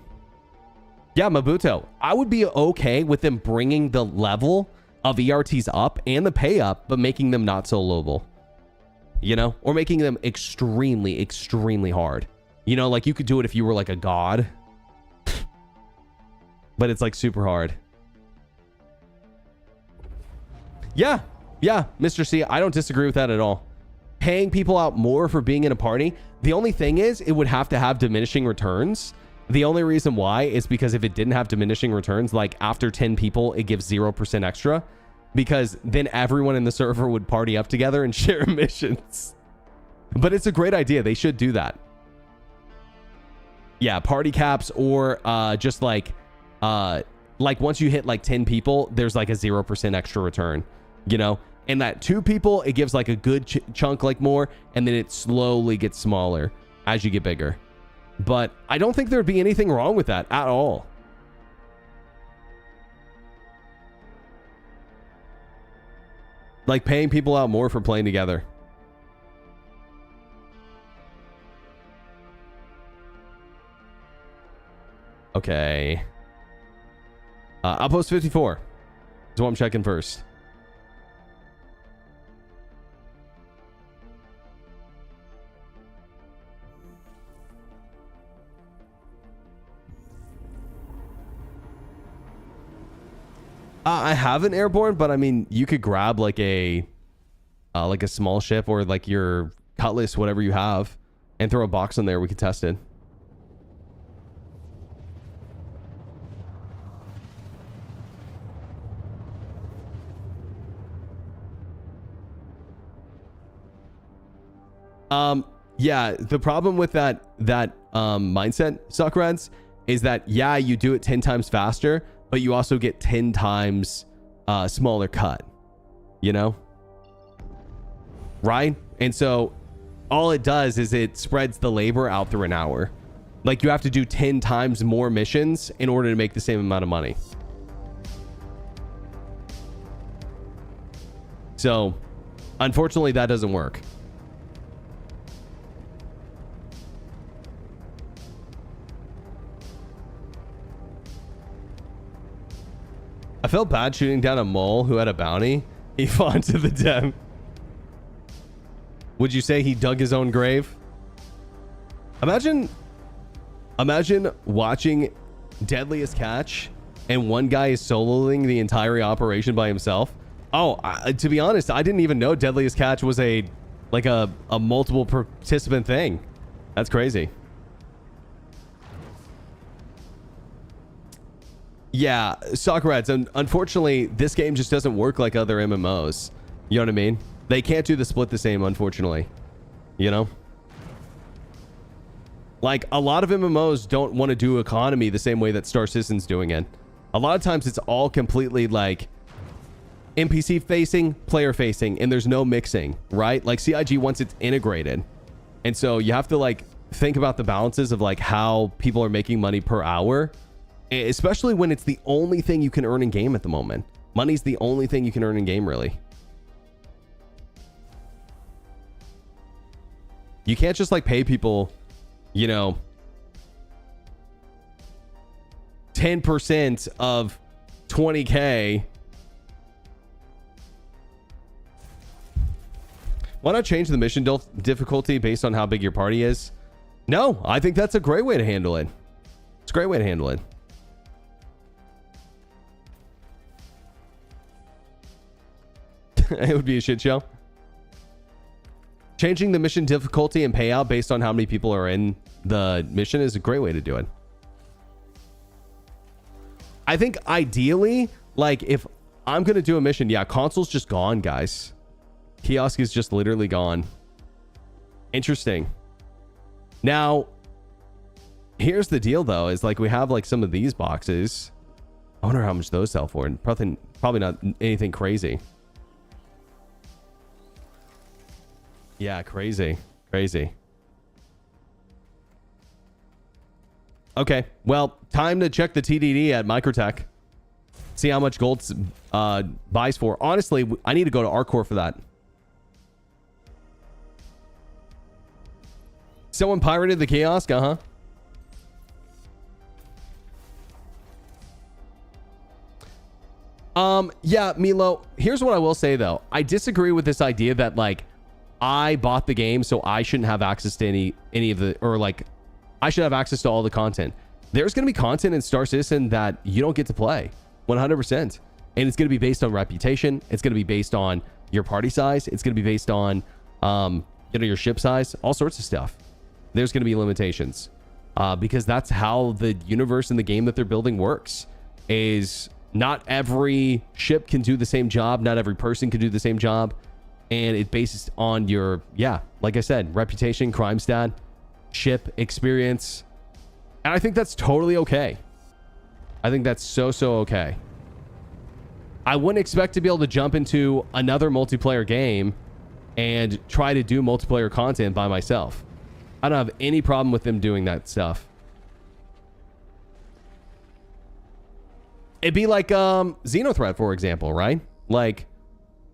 Yeah, Mabuto. I would be okay with them bringing the level of ERTs up and the pay up, but making them not so lowable. You know? Or making them extremely, extremely hard. You know, like you could do it if you were like a god. But it's like super hard. Yeah, Mr. C, I don't disagree with that at all. Paying people out more for being in a party. The only thing is, it would have to have diminishing returns. The only reason why is because if it didn't have diminishing returns, like after 10 people, it gives 0% extra. Because then everyone in the server would party up together and share missions. But it's a great idea. They should do that. Yeah, party caps, or just like once you hit like 10 people, there's like a 0% extra return. You know, and that 2 people, it gives like a good chunk, like more, and then it slowly gets smaller as you get bigger. But I don't think there'd be anything wrong with that at all. Like paying people out more for playing together. Okay. Outpost 54 is what I'm checking first. I have an airborne, but I mean, you could grab like a small ship or like your cutlass, whatever you have, and throw a box in there. We could test it. Yeah, the problem with that mindset, Suckreds, is that, yeah, you do it 10 times faster, but you also get 10 times smaller cut, you know? Right? And so all it does is it spreads the labor out through an hour. Like, you have to do 10 times more missions in order to make the same amount of money. So, unfortunately, that doesn't work. I felt bad shooting down a mole who had a bounty. He fought to the death. Would you say he dug his own grave? Imagine watching Deadliest Catch and one guy is soloing the entire operation by himself. Oh, to be honest, I didn't even know Deadliest Catch was a multiple participant thing. That's crazy. Yeah, Socrates, and unfortunately, this game just doesn't work like other MMOs. You know what I mean? They can't do the split the same, unfortunately. You know? Like, a lot of MMOs don't want to do economy the same way that Star Citizen's doing it. A lot of times, it's all completely, like, NPC facing, player facing, and there's no mixing, right? Like, CIG wants it integrated. And so, you have to, like, think about the balances of, like, how people are making money per hour. Especially when it's the only thing you can earn in game at the moment. Money's the only thing you can earn in game, really. You can't just like pay people, you know, 10% of 20K. Why not change the mission difficulty based on how big your party is? No, I think that's a great way to handle it. It's a great way to handle it. It would be a shit show. Changing the mission difficulty and payout based on how many people are in the mission is a great way to do it. I think ideally, like if I'm going to do a mission, yeah, console's just gone, guys. Kiosk is just literally gone. Interesting. Now, here's the deal though, is like we have like some of these boxes. I wonder how much those sell for. Probably not anything crazy. Yeah, crazy. Crazy. Okay, well, time to check the TDD at Microtech. See how much gold buys for. Honestly, I need to go to Arcor for that. Someone pirated the kiosk? Uh-huh. Yeah, Milo, here's what I will say, though. I disagree with this idea that, like, I bought the game, so I shouldn't have access to any of the, or like, I should have access to all the content. There's going to be content in Star Citizen that you don't get to play, 100%. And it's going to be based on reputation. It's going to be based on your party size. It's going to be based on, you know, your ship size, all sorts of stuff. There's going to be limitations, because that's how the universe and the game that they're building works. Is not every ship can do the same job. Not every person can do the same job. And it bases on your, yeah, like I said, reputation, crime stat, ship experience. And I think that's totally okay. I think that's so okay. I wouldn't expect to be able to jump into another multiplayer game and try to do multiplayer content by myself. I don't have any problem with them doing that stuff. It'd be like Xenothreat, for example, right? Like,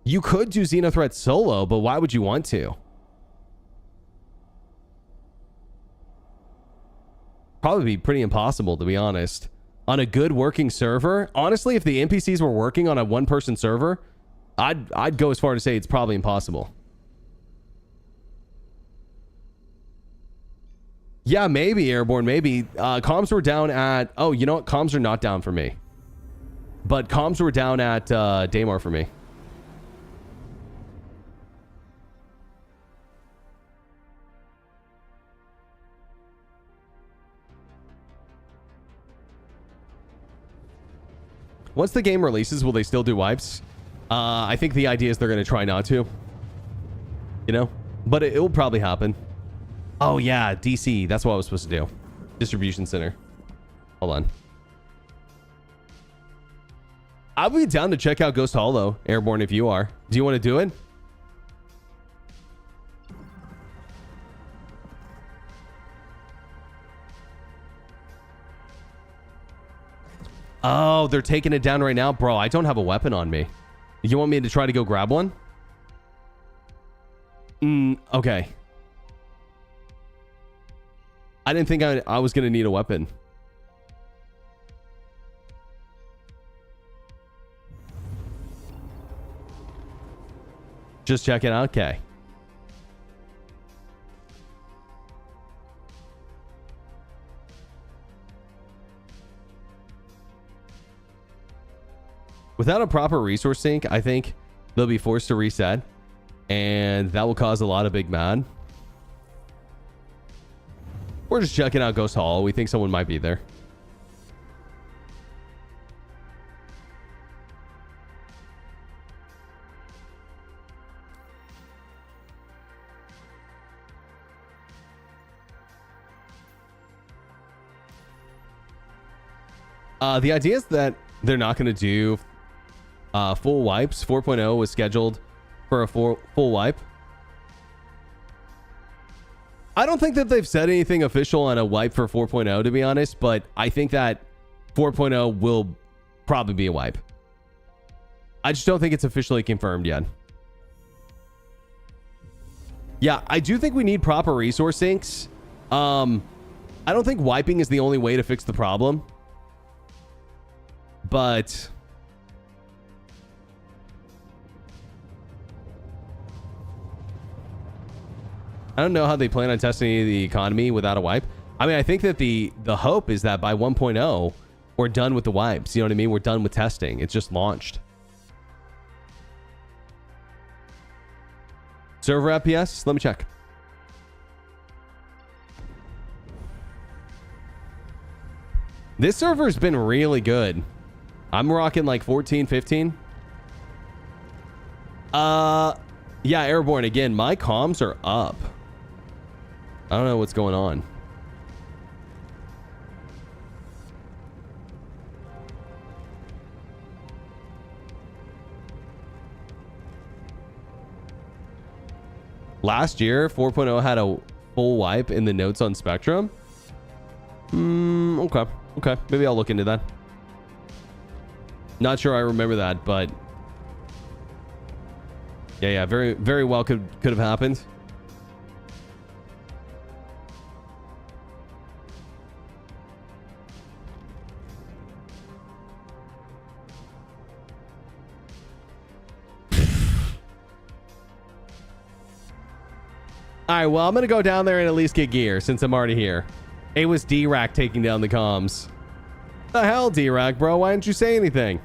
you could do Xenothreat solo, but why would you want to? Probably be pretty impossible, to be honest. On a good working server, honestly, if the NPCs were working on a one-person server, I'd go as far to say it's probably impossible. Yeah, maybe, Airborne, maybe. Comms were down at... Oh, you know what? Comms are not down for me. But comms were down at Daymar for me. Once the game releases, will they still do wipes? I think the idea is they're going to try not to. You know? But it will probably happen. Oh, yeah. DC. That's what I was supposed to do. Distribution center. Hold on. I'll be down to check out Ghost Hollow, Airborne, if you are. Do you want to do it? Oh, they're taking it down right now? Bro, I don't have a weapon on me. You want me to try to go grab one? Okay. I didn't think I was going to need a weapon. Just check it out. Okay. Without a proper resource sync, I think they'll be forced to reset, and that will cause a lot of big mad. We're just checking out Ghost Hall. We think someone might be there. The idea is that they're not going to do full wipes. 4.0 was scheduled for a full wipe. I don't think that they've said anything official on a wipe for 4.0, to be honest, but I think that 4.0 will probably be a wipe. I just don't think it's officially confirmed yet. Yeah, I do think we need proper resource syncs. I don't think wiping is the only way to fix the problem. But I don't know how they plan on testing the economy without a wipe. I mean, I think that the hope is that by 1.0, we're done with the wipes. You know what I mean? We're done with testing. It's just launched. Server FPS? Let me check. This server's been really good. I'm rocking like 14, 15. Yeah, Airborne again. My comms are up. I don't know what's going on. Last year, 4.0 had a full wipe in the notes on Spectrum. Okay. Okay. Maybe I'll look into that. Not sure I remember that, but yeah, very, very well could have happened. All right, well, I'm gonna go down there and at least get gear since I'm already here. It was D-Rack taking down the comms. The hell, D-Rack, bro? Why didn't you say anything?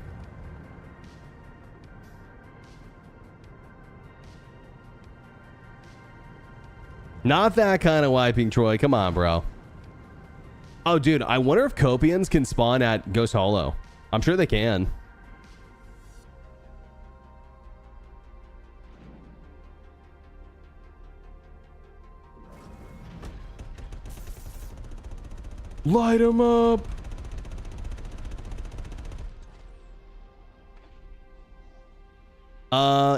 Not that kind of wiping, Troy. Come on, bro. Oh, dude, I wonder if Copians can spawn at Ghost Hollow. I'm sure they can. Light them up.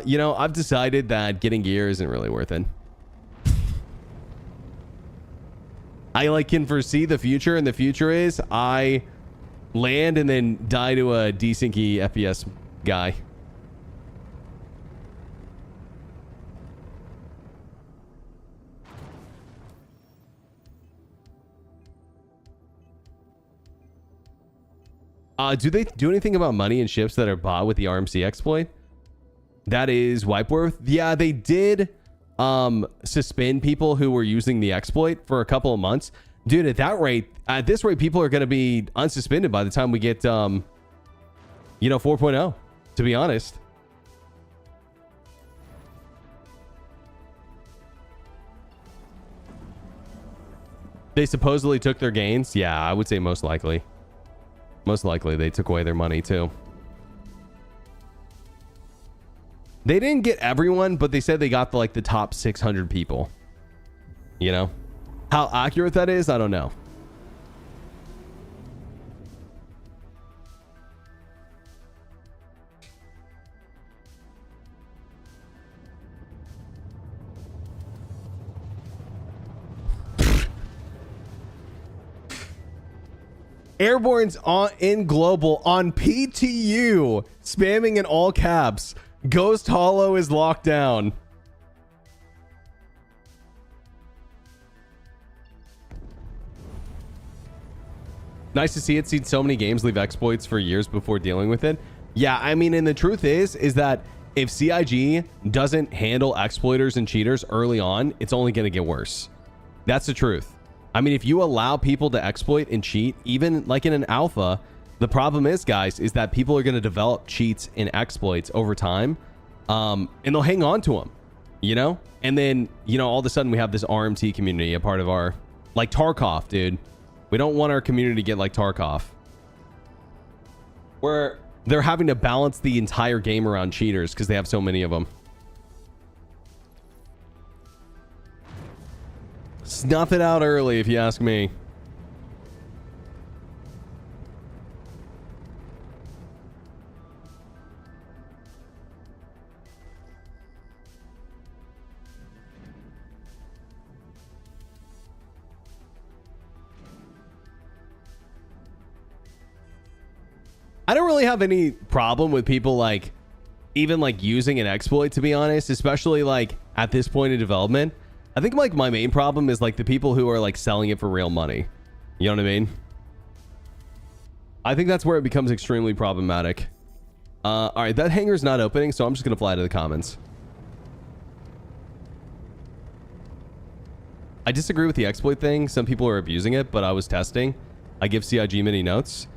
You know, I've decided that getting gear isn't really worth it. I can foresee the future, and the future is I land and then die to a desyncy FPS guy. Do they do anything about money and ships that are bought with the RMC exploit? That is Wipeworth. Yeah, they did suspend people who were using the exploit for a couple of months. Dude, at this rate, people are going to be unsuspended by the time we get, 4.0, to be honest. They supposedly took their gains. Yeah, I would say most likely. Most likely they took away their money too. They didn't get everyone, but they said they got the top 600 people. You know? How accurate that is, I don't know. Airborne's in global on PTU, spamming in all caps. Ghost Hollow is locked down. Nice to see it. Seen so many games leave exploits for years before dealing with it. Yeah, I mean, and the truth is that if CIG doesn't handle exploiters and cheaters early on, it's only going to get worse. That's the truth. I mean, if you allow people to exploit and cheat, even like in an alpha, the problem is, guys, is that people are going to develop cheats and exploits over time, and they'll hang on to them, you know? And then, you know, all of a sudden we have this RMT community, a part of our, like Tarkov, dude. We don't want our community to get like Tarkov, where they're having to balance the entire game around cheaters because they have so many of them. Snuff it out early, if you ask me. I don't really have any problem with people like even like using an exploit, to be honest, especially like at this point in development. I think like my main problem is like the people who are like selling it for real money. You know what I mean? I think that's where it becomes extremely problematic. All right, that hangar's not opening, so I'm just gonna fly to the commons. I disagree with the exploit thing. Some people are abusing it, but I was testing. I give CIG many notes.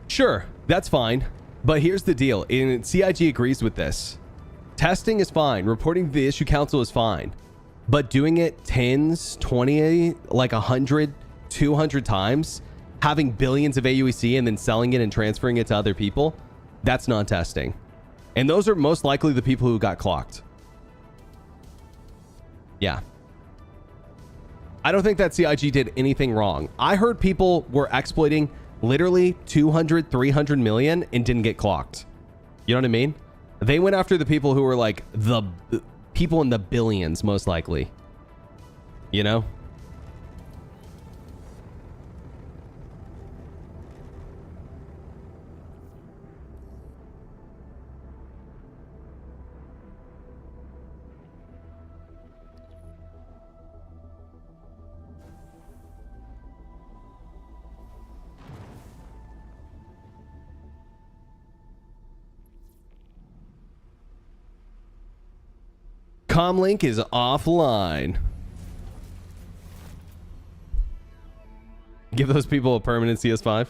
Sure, that's fine. But here's the deal. And CIG agrees with this. Testing is fine. Reporting to the issue council is fine. But doing it 10s, 20, like 100, 200 times, having billions of aUEC and then selling it and transferring it to other people, that's not testing. And those are most likely the people who got clocked. Yeah. I don't think that CIG did anything wrong. I heard people were exploiting literally 200, 300 million and didn't get clocked. You know what I mean? They went after the people who were like the people in the billions, most likely. You know? Comlink is offline. Give those people a permanent CS5.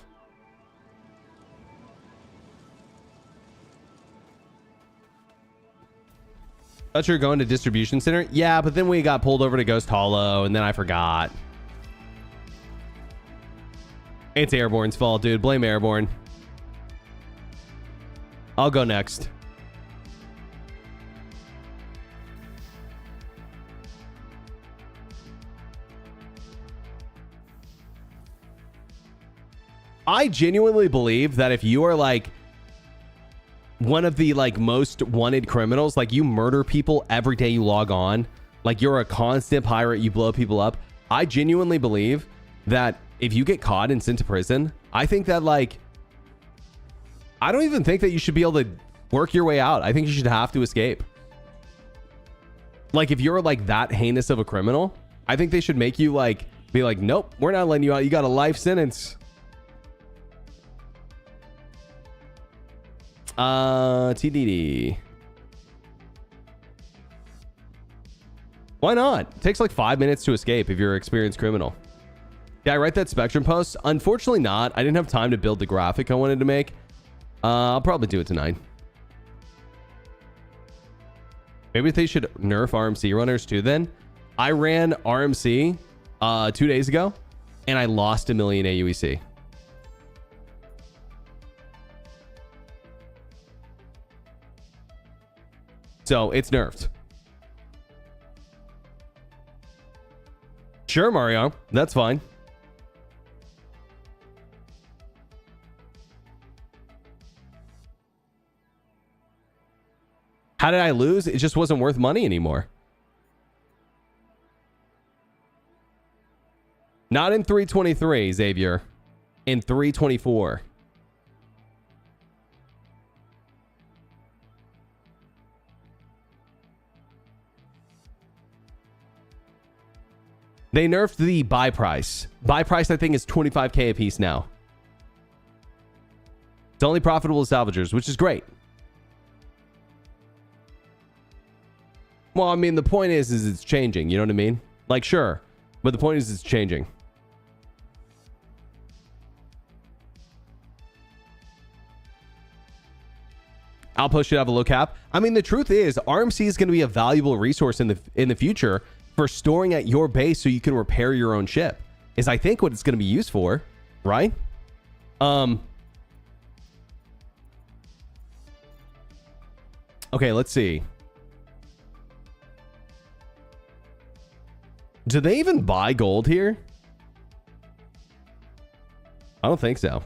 Thought you were going to distribution center? Yeah, but then we got pulled over to Ghost Hollow, and then I forgot. It's Airborne's fault, dude. Blame Airborne. I'll go next. I genuinely believe that if you are like one of the like most wanted criminals, like you murder people every day you log on, like you're a constant pirate, you blow people up. I genuinely believe that if you get caught and sent to prison, I think that like, I don't even think that you should be able to work your way out. I think you should have to escape. Like if you're like that heinous of a criminal, I think they should make you like, be like, nope, we're not letting you out. You got a life sentence. TDD. Why not? It takes like 5 minutes to escape if you're an experienced criminal. Did I write that Spectrum post? Unfortunately not. I didn't have time to build the graphic I wanted to make. I'll probably do it tonight. Maybe they should nerf RMC runners too then. I ran RMC 2 days ago and I lost 1 million aUEC. So it's nerfed. Sure, Mario. That's fine. How did I lose? It just wasn't worth money anymore. Not in 323, Xavier. In 324. They nerfed the buy price. Buy price, I think, is 25k a piece now. It's only profitable to salvagers, which is great. Well, I mean, the point is it's changing. You know what I mean? Like, sure. But the point is it's changing. Outpost should have a low cap. I mean, the truth is RMC is going to be a valuable resource in the future for storing at your base so you can repair your own ship. Is I think what it's going to be used for, right? Okay, let's see. Do they even buy gold here? I don't think so.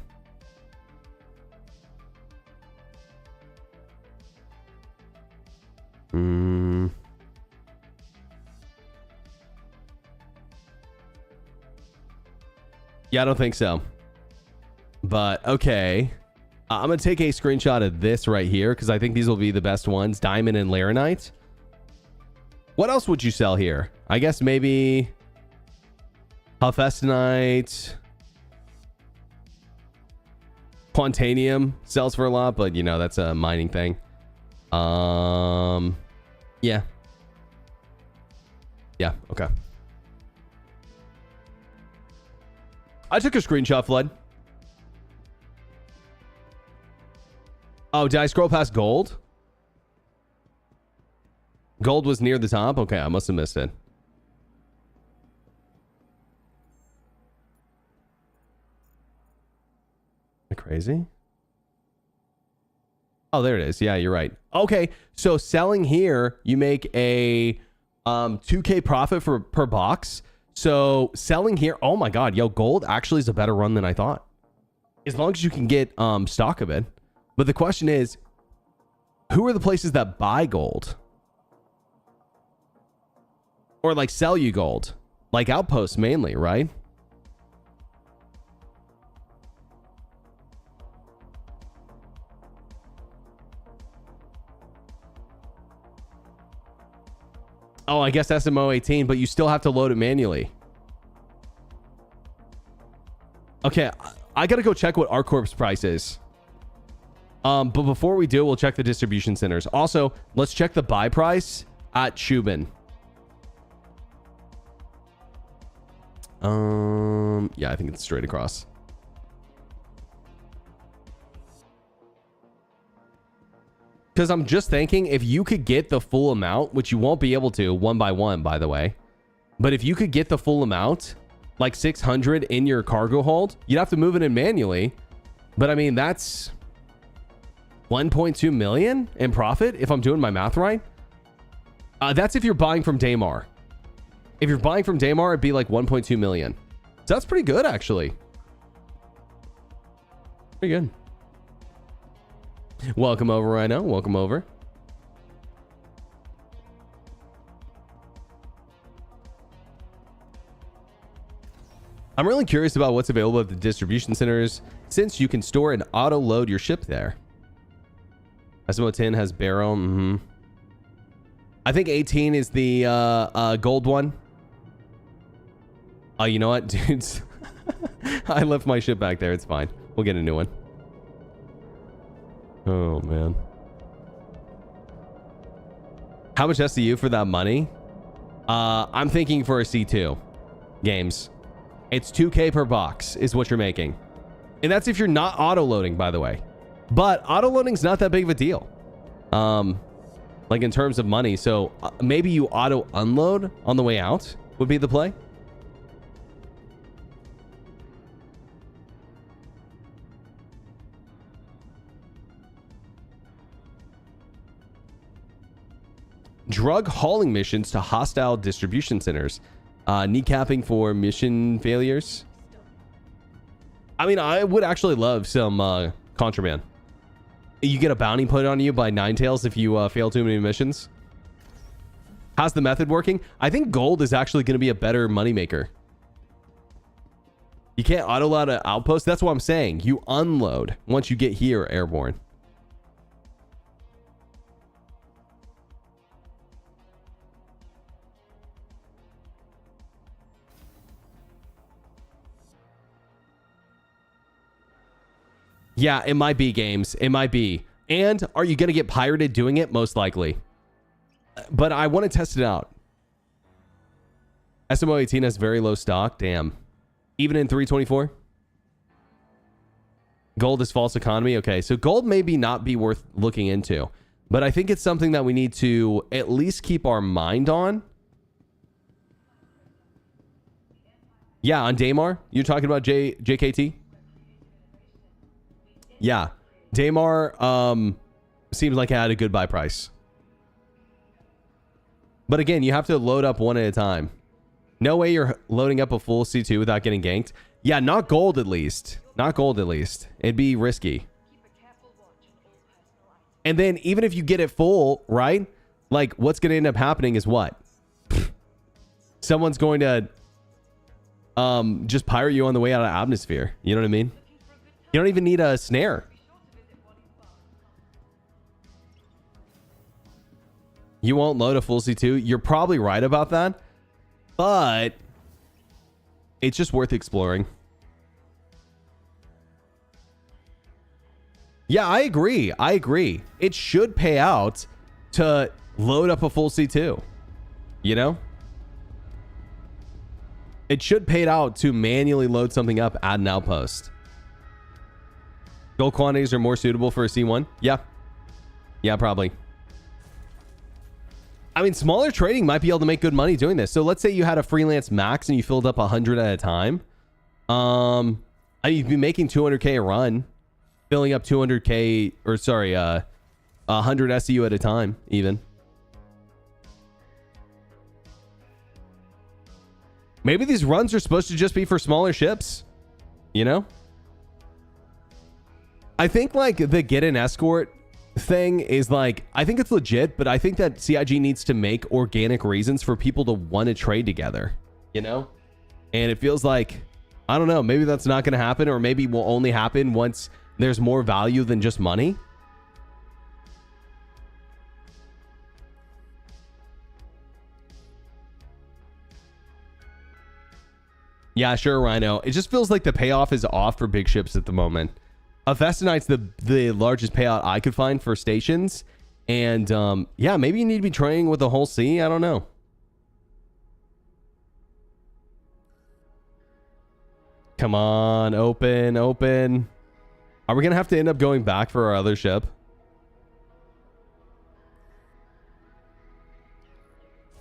Yeah, I don't think so. But okay. I'm going to take a screenshot of this right here because I think these will be the best ones. Diamond and Laranite. What else would you sell here? I guess maybe Hephaestionite. Quantanium sells for a lot, but you know, that's a mining thing. Yeah. Yeah, okay. I took a screenshot, Flood. Oh, did I scroll past gold? Gold was near the top? Okay, I must have missed it. Crazy? Oh, there it is. Yeah, you're right. Okay, so selling here, you make a 2K profit per box. So selling here, oh my god, yo, gold actually is a better run than I thought. As long as you can get stock of it. But the question is, who are the places that buy gold? Or like sell you gold? Like Outposts mainly, right? Oh, I guess SMO 18, but you still have to load it manually. Okay, I gotta go check what ArcCorp's price is. But before we do, we'll check the distribution centers. Also, let's check the buy price at Shubin. Yeah, I think it's straight across. Because I'm just thinking, if you could get the full amount, which you won't be able to one by one, by the way, but if you could get the full amount, like 600 in your cargo hold, you'd have to move it in manually. But I mean, that's 1.2 million in profit, if I'm doing my math right. That's if you're buying from Daymar. If you're buying from Daymar, it'd be like 1.2 million. So that's pretty good, actually. Pretty good. Welcome over, Rhino. Welcome over. I'm really curious about what's available at the distribution centers since you can store and auto load your ship there. SMO 10 has barrel. I think 18 is the gold one. Oh, you know what, dudes? I left my ship back there. It's fine. We'll get a new one. Oh, man. How much SCU for that money? I'm thinking for a C2 games. It's 2K per box is what you're making. And that's if you're not auto-loading, by the way. But auto-loading's not that big of a deal. Like in terms of money. So maybe you auto-unload on the way out would be the play. Drug hauling missions to hostile distribution centers. Kneecapping for mission failures. I mean, I would actually love some contraband. You get a bounty put on you by Ninetales if you fail too many missions. How's the method working? I think gold is actually going to be a better moneymaker. You can't auto-load an outpost. That's what I'm saying. You unload once you get here, airborne. Yeah, it might be games. It might be. And are you going to get pirated doing it? Most likely. But I want to test it out. SMO 18 has very low stock. Damn. Even in 324? Gold is false economy. Okay, so gold maybe not be worth looking into. But I think it's something that we need to at least keep our mind on. Yeah, on Daymar? You're talking about JKT? Yeah. Daymar seems like it had a good buy price. But again, you have to load up one at a time. No way you're loading up a full C2 without getting ganked. Yeah, not gold at least. Not gold at least. It'd be risky. And then even if you get it full, right? Like what's going to end up happening is what? Someone's going to just pirate you on the way out of atmosphere. You know what I mean? You don't even need a snare. You won't load a full C2. You're probably right about that. But it's just worth exploring. Yeah, I agree. I agree. It should pay out to load up a full C2. You know? It should pay it out to manually load something up at an outpost. Gold quantities are more suitable for a C1? Yeah. Yeah, probably. I mean, smaller trading might be able to make good money doing this. So let's say you had a freelance max and you filled up 100 at a time. I mean, you'd be making 200K a run, filling up 200K, or sorry, 100 SEU at a time, even. Maybe these runs are supposed to just be for smaller ships, you know? I think like the get an escort thing is like, I think it's legit, but I think that CIG needs to make organic reasons for people to want to trade together, you know? And it feels like, I don't know, maybe that's not going to happen, or maybe will only happen once there's more value than just money. Yeah, sure, Rhino. It just feels like the payoff is off for big ships at the moment. Festonite's the largest payout I could find for stations. And yeah, maybe you need to be trading with a whole C. I don't know. Come on, open, open. Are we going to have to end up going back for our other ship?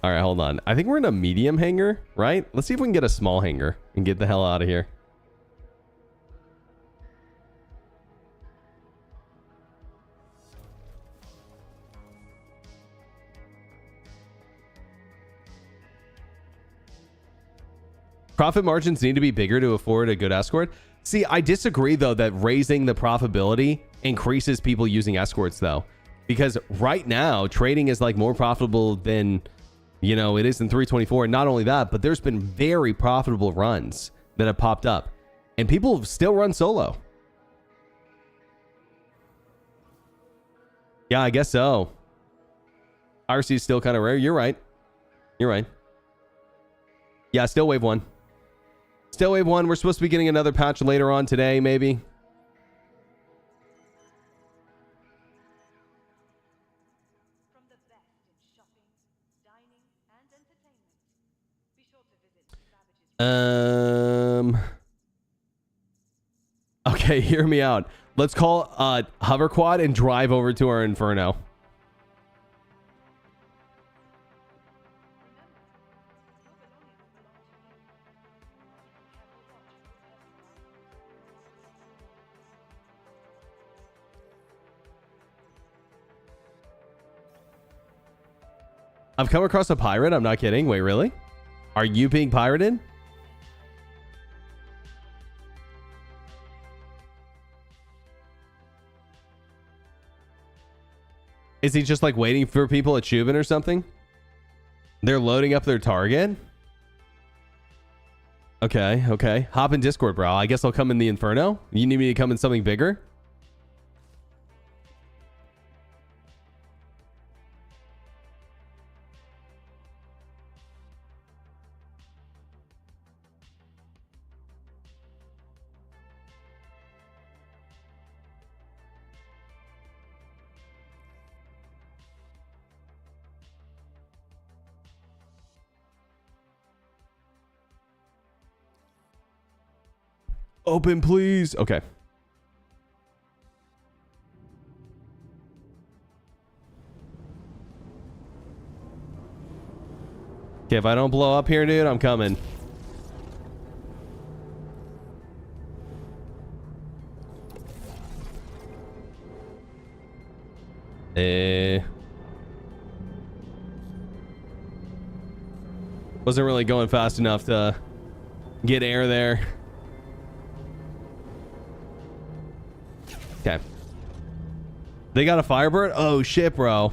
All right, hold on. I think we're in a medium hangar, right? Let's see if we can get a small hangar and get the hell out of here. Profit margins need to be bigger to afford a good escort. See, I disagree, though, that raising the profitability increases people using escorts, though. Because right now, trading is like more profitable than, you know, it is in 324. And not only that, but there's been very profitable runs that have popped up. And people still run solo. Yeah, I guess so. RC is still kind of rare. You're right. You're right. Yeah, still wave 1. Still wave 1. We're supposed to be getting another patch later on today, maybe. From the best in shopping, dining, and entertainment. Be sure to visit Savage's. Okay, hear me out. Let's call hover quad and drive over to our Inferno. I've come across a pirate. I'm not kidding. Wait, really? Are you being pirated? Is he just like waiting for people at Chubin or something? They're loading up their target? Okay, okay. Hop in Discord, bro. I guess I'll come in the Inferno. You need me to come in something bigger? Open, please. Okay. Okay, if I don't blow up here, dude, I'm coming. Wasn't really going fast enough to get air there. Okay. They got a Firebird? Oh, shit, bro.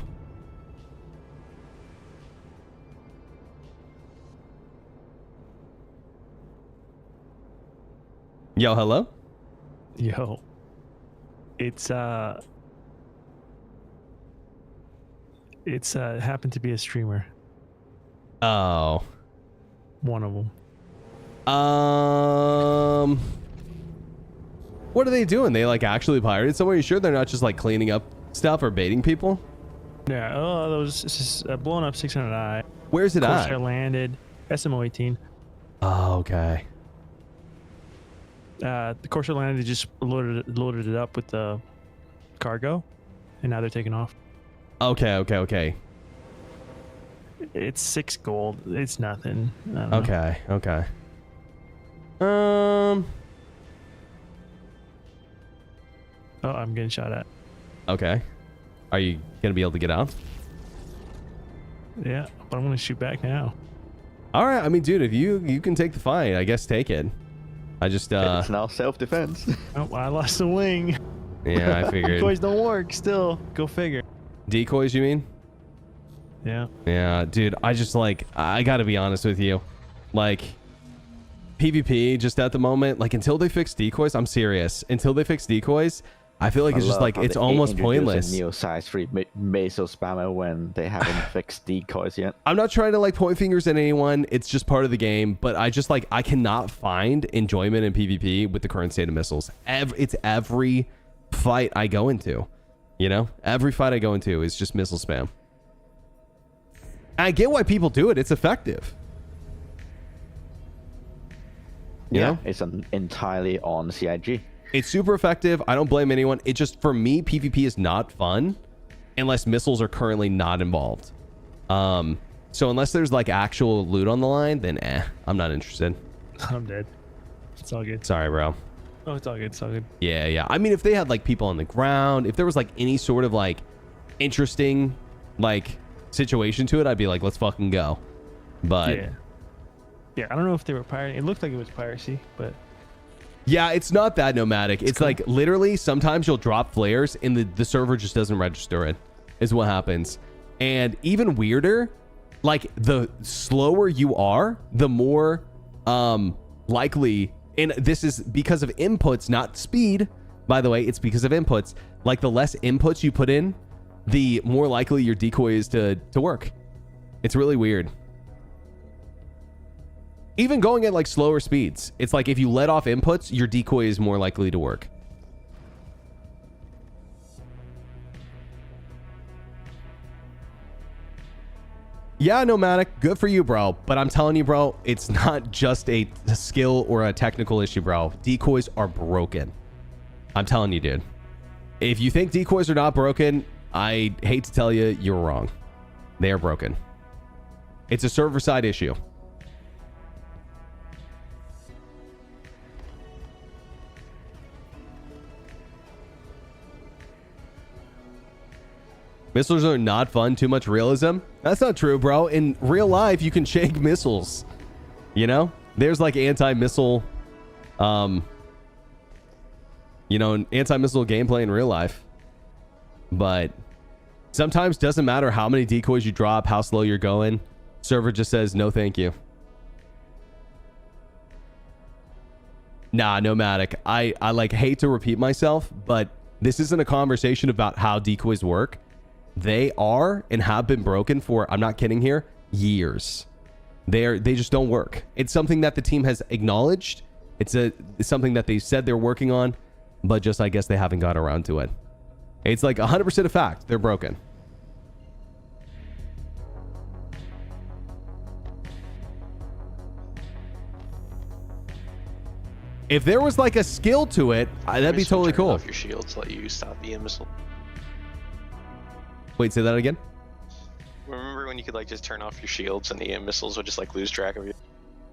Yo, hello? Yo. It's happened to be a streamer. Oh. One of them. What are they doing? They like actually pirated somewhere? You sure they're not just like cleaning up stuff or baiting people? Yeah. Oh, those just blowing up 600i. Where's it Corsair at? landed. SMO 18. Oh, okay. The Corsair landed. Just loaded it up with the cargo, and now they're taking off. Okay. It's 6 gold. It's nothing. I don't know. Okay. Oh, I'm getting shot at. Okay. Are you gonna be able to get out? Yeah, but I'm gonna shoot back now. All right. I mean, dude, if you can take the fight, I guess take it. I just It's now self-defense. Oh, I lost the wing. yeah, I figured. Decoys don't work. Still, go figure. Decoys, you mean? Yeah. Yeah, dude, I just like, I gotta be honest with you. Like, PvP just at the moment, like until they fix decoys, I'm serious. Until they fix decoys, I feel like it's just like, it's almost pointless. Neo size 3 meso spammer when they haven't fixed decoys yet. I'm not trying to like point fingers at anyone. It's just part of the game, but I just like, I cannot find enjoyment in PvP with the current state of missiles. It's every fight I go into, you know? Every fight I go into is just missile spam. I get why people do it. It's effective. You know? It's entirely on CIG. It's super effective. I don't blame anyone. It just, for me, PvP is not fun unless missiles are currently not involved. So unless there's like actual loot on the line, then I'm not interested. I'm dead. It's all good. Sorry, bro. Oh, it's all good. It's all good. Yeah. I mean, if they had like people on the ground, if there was like any sort of like interesting like situation to it, I'd be like, let's fucking go. But yeah, I don't know if they were pirating. It looked like it was piracy, but yeah, it's not that nomadic. It's cool. Like literally sometimes you'll drop flares and the server just doesn't register it, is what happens. And even weirder, like the slower you are, the more likely, and this is because of inputs, not speed, by the way, it's because of inputs. Like the less inputs you put in, the more likely your decoy is to work. It's really weird. Even going at like slower speeds, it's like if you let off inputs, your decoy is more likely to work. Yeah, nomadic, good for you, bro. But I'm telling you, bro, it's not just a skill or a technical issue, bro. Decoys are broken. I'm telling you, dude. If you think decoys are not broken, I hate to tell you, you're wrong. They are broken. It's a server-side issue. Missiles are not fun, too much realism. That's not true, bro. In real life, you can shake missiles. You know? There's like anti-missile, anti-missile gameplay in real life. But sometimes doesn't matter how many decoys you drop, how slow you're going. Server just says, no, thank you. Nah, nomadic. I like hate to repeat myself, but this isn't a conversation about how decoys work. They are and have been broken for, I'm not kidding here, years. They just don't work. It's something that the team has acknowledged. It's something that they said they're working on, but just I guess they haven't got around to it. It's like 100% a fact. They're broken. If there was like a skill to it, that'd be Missile totally turn cool. Off your shields, let you stop the missile. Wait, say that again? Remember when you could like just turn off your shields and the missiles would just like lose track of you?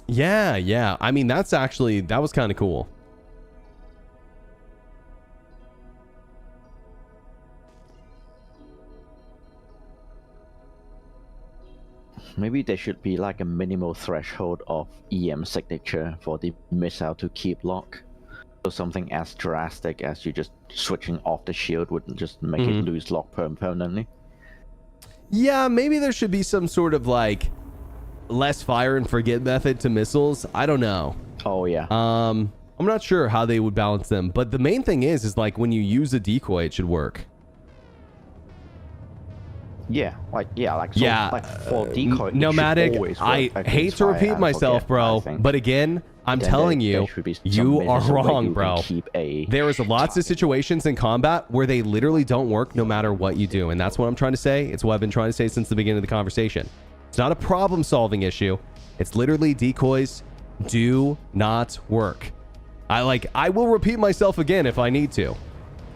Yeah, yeah. I mean, that was kind of cool. Maybe there should be like a minimal threshold of EM signature for the missile to keep lock. So something as drastic as you just switching off the shield would just make it lose lock permanently. Yeah, maybe there should be some sort of like less fire and forget method to missiles. I don't know. Oh yeah. I'm not sure how they would balance them, but the main thing is like when you use a decoy, it should work. Like for decoy, it should nomadic. always work I against hate to fire repeat and myself, forget, bro, I think. but again, I'm Then telling there you, should be some you are measures where wrong, you bro. can keep a There is lots of target. situations in combat where they literally don't work no matter what you do, and that's what I'm trying to say. It's what I've been trying to say since the beginning of the conversation. It's not a problem-solving issue. It's literally decoys do not work. I will repeat myself again if I need to,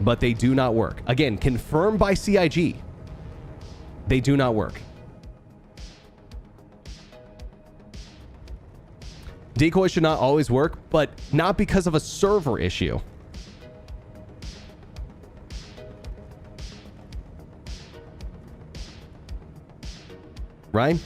but they do not work. Again, confirmed by CIG. They do not work. Decoys should not always work, but not because of a server issue. Right?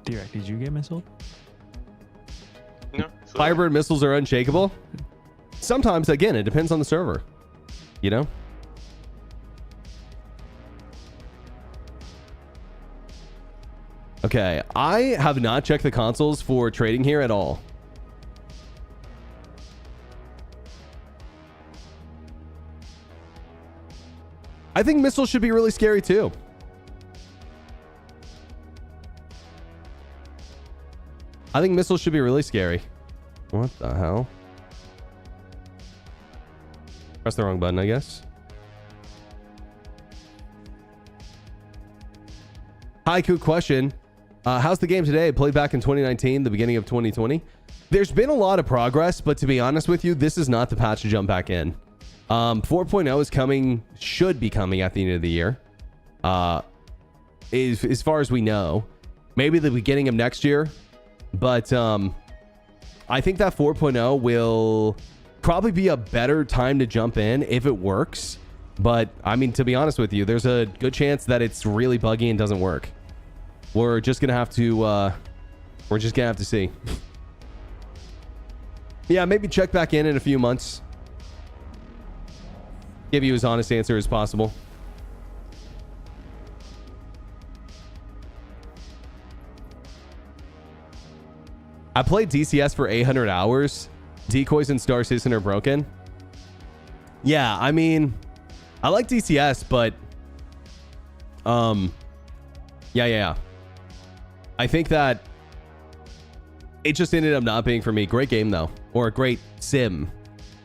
Direct, did you get missiled? No. So Firebird missiles are unshakable. Sometimes, again, it depends on the server. You know? Okay, I have not checked the consoles for trading here at all. I think missiles should be really scary too. I think missiles should be really scary. What the hell? Press the wrong button, I guess. Haiku question. How's the game today? Played back in 2019, the beginning of 2020. There's been a lot of progress, but to be honest with you, this is not the patch to jump back in. 4.0 is coming, should be coming at the end of the year. As far as we know. Maybe the beginning of next year. But I think that 4.0 will probably be a better time to jump in if it works. But I mean, to be honest with you, there's a good chance that it's really buggy and doesn't work. We're just gonna have to see. Yeah, maybe check back in a few months. Give you as honest answer as possible. I played DCS for 800 hours. Decoys and Star Citizen are broken. Yeah, I mean, I like DCS, but yeah. I think that it just ended up not being for me. Great game though, or a great sim,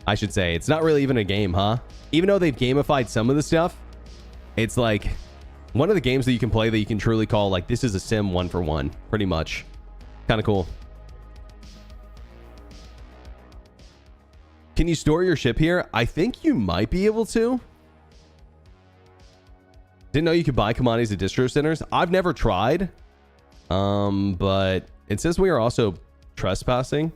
I should say. It's not really even a game, huh? Even though they've gamified some of the stuff, it's like one of the games that you can play that you can truly call like this is a sim one for one, pretty much. Kind of cool. Can you store your ship here? I think you might be able to. Didn't know you could buy commodities at distro centers. I've never tried. But it says we are also trespassing.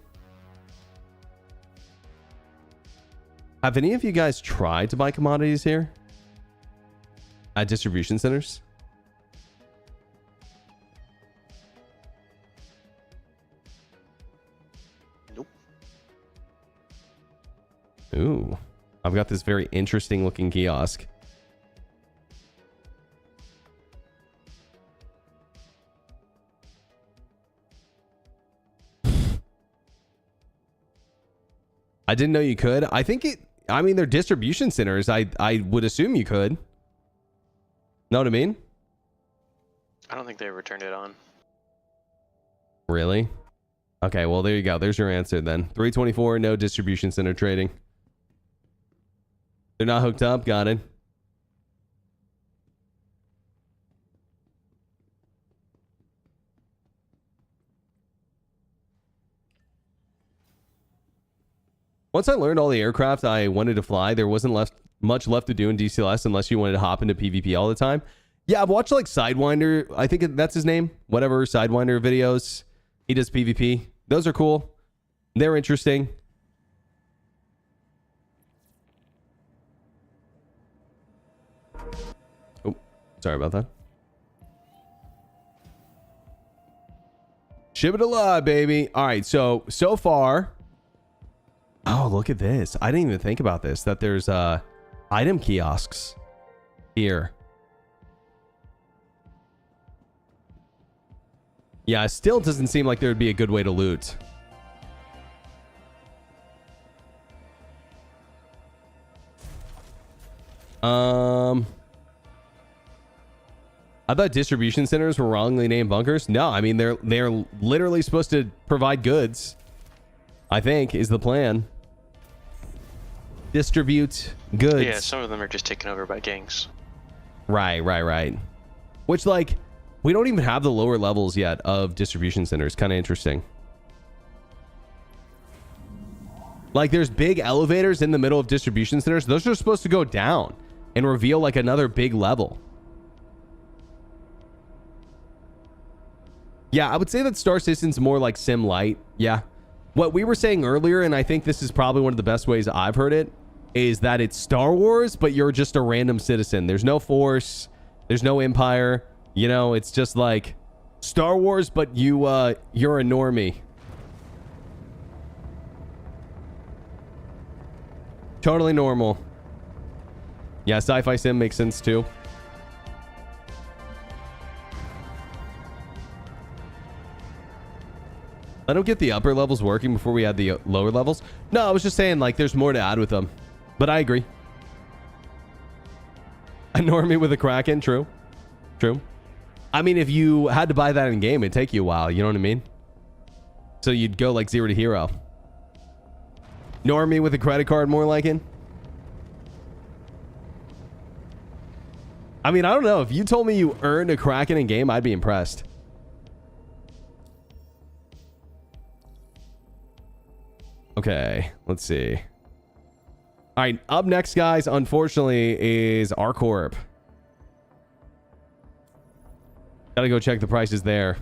Have any of you guys tried to buy commodities here? At distribution centers? Nope. Ooh. I've got this very interesting looking kiosk. I didn't know you could. I mean, they're distribution centers. I would assume you could. Know what I mean? I don't think they ever turned it on. Really? Okay, well, there you go. There's your answer then. 324, no distribution center trading. They're not hooked up. Got it. Once I learned all the aircraft I wanted to fly, there wasn't much left to do in DCLS unless you wanted to hop into PvP all the time. Yeah, I've watched like Sidewinder. I think that's his name. Whatever, Sidewinder videos. He does PvP. Those are cool. They're interesting. Oh, sorry about that. Ship it alive, baby. All right, so far. Oh, look at this. I didn't even think about this, that there's item kiosks here. Yeah, it still doesn't seem like there would be a good way to loot. I thought distribution centers were wrongly named bunkers. No, I mean they're literally supposed to provide goods. I think is the plan. Distribute goods. Yeah, some of them are just taken over by gangs. Right. Which, like, we don't even have the lower levels yet of distribution centers. Kind of interesting. Like, there's big elevators in the middle of distribution centers. Those are supposed to go down and reveal, like, another big level. Yeah, I would say that Star Citizen's more like Sim Light. Yeah. What we were saying earlier, and I think this is probably one of the best ways I've heard it, is that it's Star Wars, but you're just a random citizen. There's no Force. There's no Empire. You know, it's just like Star Wars, but you're a normie. Totally normal. Yeah, sci-fi sim makes sense too. I don't get the upper levels working before we add the lower levels. No, I was just saying, like, there's more to add with them. But I agree. A normie with a Kraken, true. I mean, if you had to buy that in game, it'd take you a while, you know what I mean? So you'd go like 0 to hero. Normie with a credit card, more like it. I mean, I don't know. If you told me you earned a Kraken in game, I'd be impressed. Okay, let's see. All right, up next, guys, unfortunately, is R-Corp. Gotta go check the prices there.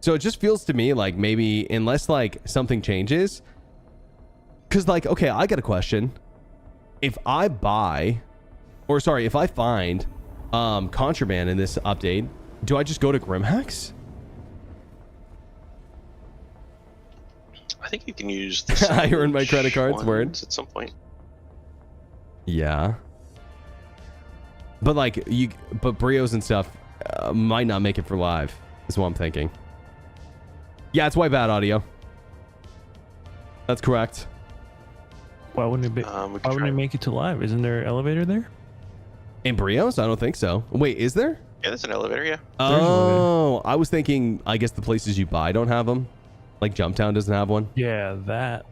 So it just feels to me like maybe, unless like something changes, because like, okay, I got a question. If I buy, or sorry, if I find contraband in this update, do I just go to Grimhex? I think you can use the I earned my credit cards, word. at some point. Yeah. But like, but Brios and stuff might not make it for live, is what I'm thinking. Yeah, it's why bad audio. That's correct. Why wouldn't it be? Why wouldn't it make it to live? Isn't there an elevator there? In Brios? I don't think so. Wait, is there? Yeah, there's an elevator, yeah. Oh, I was thinking, I guess the places you buy don't have them. Like Jumptown doesn't have one. Yeah, that.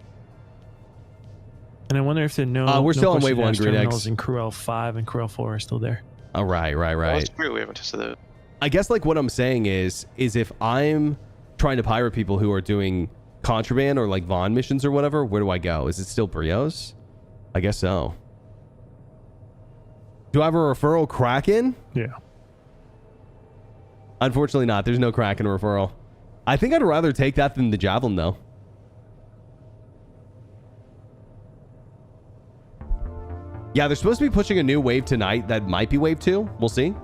And I wonder if the we're still on wave 1, Green X. And Cruel 5 and Cruel 4 are still there. Oh, right. Well, it's true, we haven't tested those. I guess like what I'm saying is if I'm trying to pirate people who are doing contraband or like Vaughn missions or whatever, where do I go? Is it still Brios? I guess so. Do I have a referral Kraken? Yeah. Unfortunately not. There's no Kraken referral. I think I'd rather take that than the Javelin though. Yeah, they're supposed to be pushing a new wave tonight that might be wave 2. We'll see.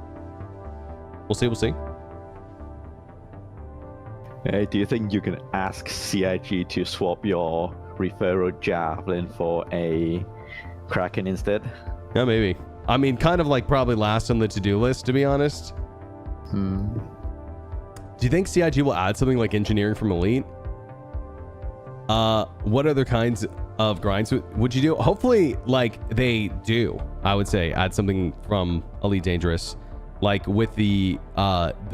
We'll see. Hey, do you think you can ask CIG to swap your referral Javelin for a Kraken instead? Yeah, maybe. I mean, kind of like probably last on the to-do list, to be honest. Do you think CIG will add something like engineering from Elite? What other kinds of grinds would you do? Hopefully, like, they do, I would say, add something from Elite Dangerous. Like, with the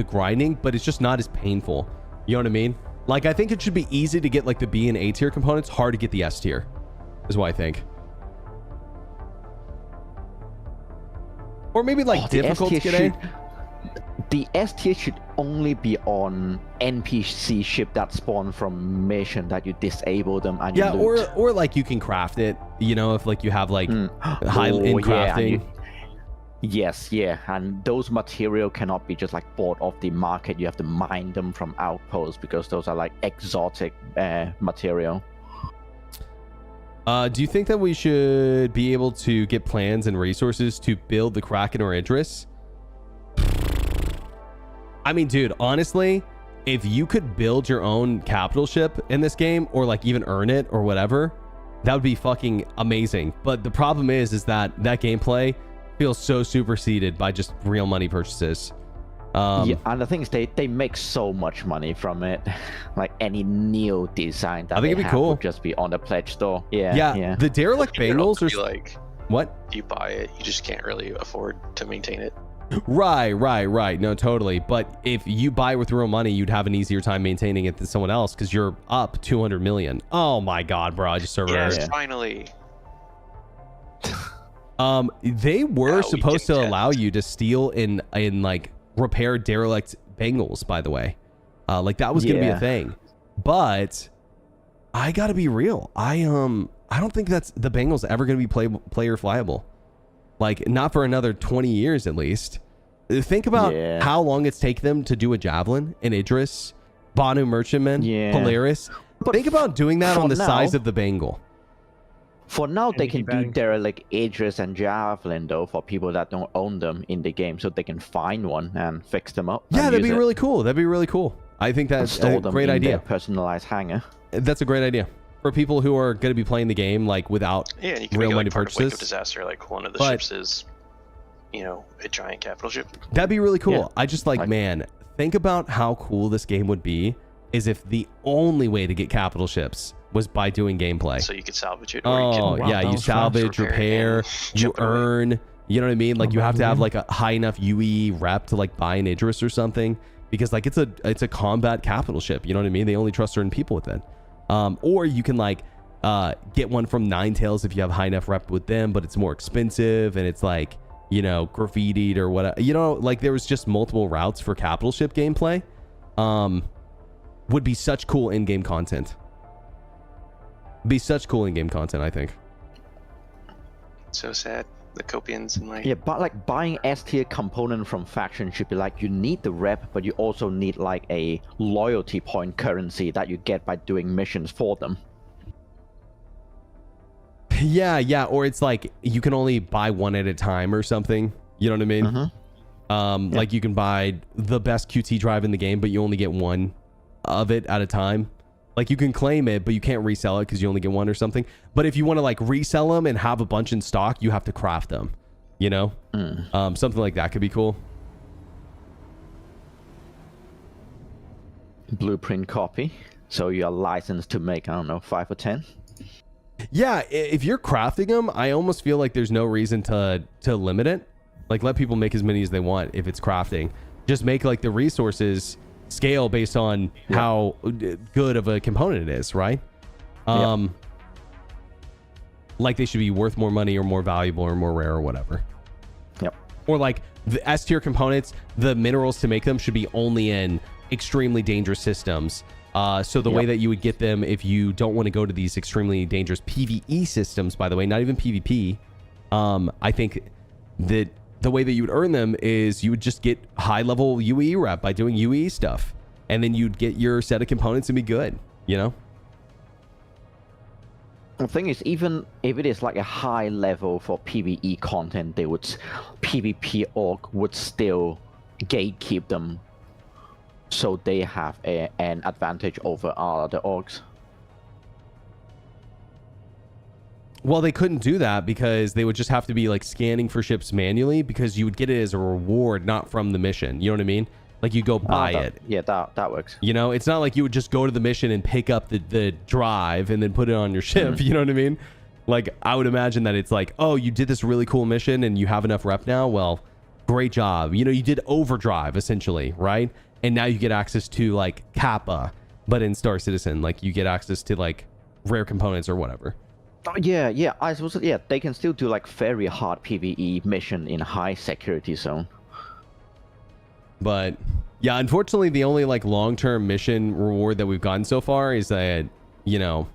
grinding, but it's just not as painful. You know what I mean? Like, I think it should be easy to get, like, the B and A tier components, hard to get the S tier, is what I think. Or maybe, like, difficult to get A. The S tier should only be on NPC ship that spawn from mission that you disable them and Yeah, you loot. or like you can craft it, you know, if like you have like high Oh, in yeah, crafting. and yes, yeah, and those material cannot be just like bought off the market. You have to mine them from outposts because those are like exotic material. Do you think that we should be able to get plans and resources to build the Kraken or Idris? I mean, dude, honestly, if you could build your own capital ship in this game or like even earn it or whatever, that would be fucking amazing. But the problem is that gameplay feels so superseded by just real money purchases. Yeah, and the thing is, they make so much money from it. Like any new design that I think it'd be have cool. would just be on the pledge store. Yeah, Yeah, the derelict It'd Bengals also be are like, what? if you buy it, you just can't really afford to maintain it. Right. No, totally. But if you buy with real money, you'd have an easier time maintaining it than someone else because you're up 200 million. Oh my god, bro! I just server Yes, error. finally. They were Wow, supposed to we can allow you to steal in like repair derelict Bengals, by the way. Like that was gonna be a Yeah. thing. But I gotta be real. I don't think that's the Bengals ever gonna be player flyable. Like not for another 20 years at least. Think about Yeah. how long it's taken them to do a javelin, an Idris, Banu Merchantman, Yeah. Polaris. But Think about doing that for on the now- size of the Bengal. For now, they can keep do adding. derelict Idris and Javelin though for people that don't own them in the game, so they can find one and fix them up. Yeah, and that'd use be it really cool. That'd be really cool. I think and that's store a them great in idea. their personalized hangar. That's a great idea for people who are going to be playing the game like without Yeah, and you can real make it, money like part of Wake of purchases. Disaster. Like one of the But- ships is, you know, a giant capital ship. That'd be really cool. Yeah. I just like, Like- man, think about how cool this game would be is if the only way to get capital ships was by doing gameplay. So you could salvage it. Or Oh, you can, wow, yeah, that you was fun. salvage, repair, and you ship it away. earn, you know what I mean? Like Oh, you have to have man. like a high enough UE rep to like buy an Idris or something because like it's a combat capital ship, you know what I mean? They only trust certain people with it. Or you can like get one from Ninetales if you have high enough rep with them, but it's more expensive and it's like, you know, graffitied or whatever. You know, like there was just multiple routes for capital ship gameplay. Would be such cool in-game content. Be such cool in-game content, I think. So sad. The Copians and like. Yeah, but like buying S tier component from faction should be like you need the rep, but you also need like a loyalty point currency that you get by doing missions for them. Yeah, or it's like you can only buy one at a time or something. You know what I mean? Mhm. Like you can buy the best QT drive in the game, but you only get one of it at a time. Like you can claim it, but you can't resell it because you only get one or something. But if you want to like resell them and have a bunch in stock, you have to craft them. You know, something like that could be cool. Blueprint copy, so you are licensed to make, I don't know, 5 or 10. Yeah, if you're crafting them, I almost feel like there's no reason to limit it. Like let people make as many as they want if it's crafting. Just make like the resources scale based on how good of a component it is, right? Like they should be worth more money or more valuable or more rare or whatever. Yep. Or like the S tier components, the minerals to make them should be only in extremely dangerous systems. So the way that you would get them if you don't want to go to these extremely dangerous PvE systems, by the way, not even PvP, I think that the way that you would earn them is you would just get high level UE rep by doing UE stuff. And then you'd get your set of components and be good, you know? The thing is, even if it is like a high level for PvE content, they would PvP org would still gatekeep them, so they have an advantage over other orgs. Well, they couldn't do that because they would just have to be like scanning for ships manually because you would get it as a reward, not from the mission. You know what I mean? Like you go buy it. Yeah, that works. You know, it's not like you would just go to the mission and pick up the drive and then put it on your ship. You know what I mean? Like I would imagine that it's like, oh, you did this really cool mission and you have enough rep now. Well, great job. You know, you did overdrive essentially, right? And now you get access to like Kappa, but in Star Citizen, like you get access to like rare components or whatever. Yeah, I suppose, yeah, they can still do like very hard PvE mission in high security zone. But yeah, unfortunately, the only like long-term mission reward that we've gotten so far is a, you know,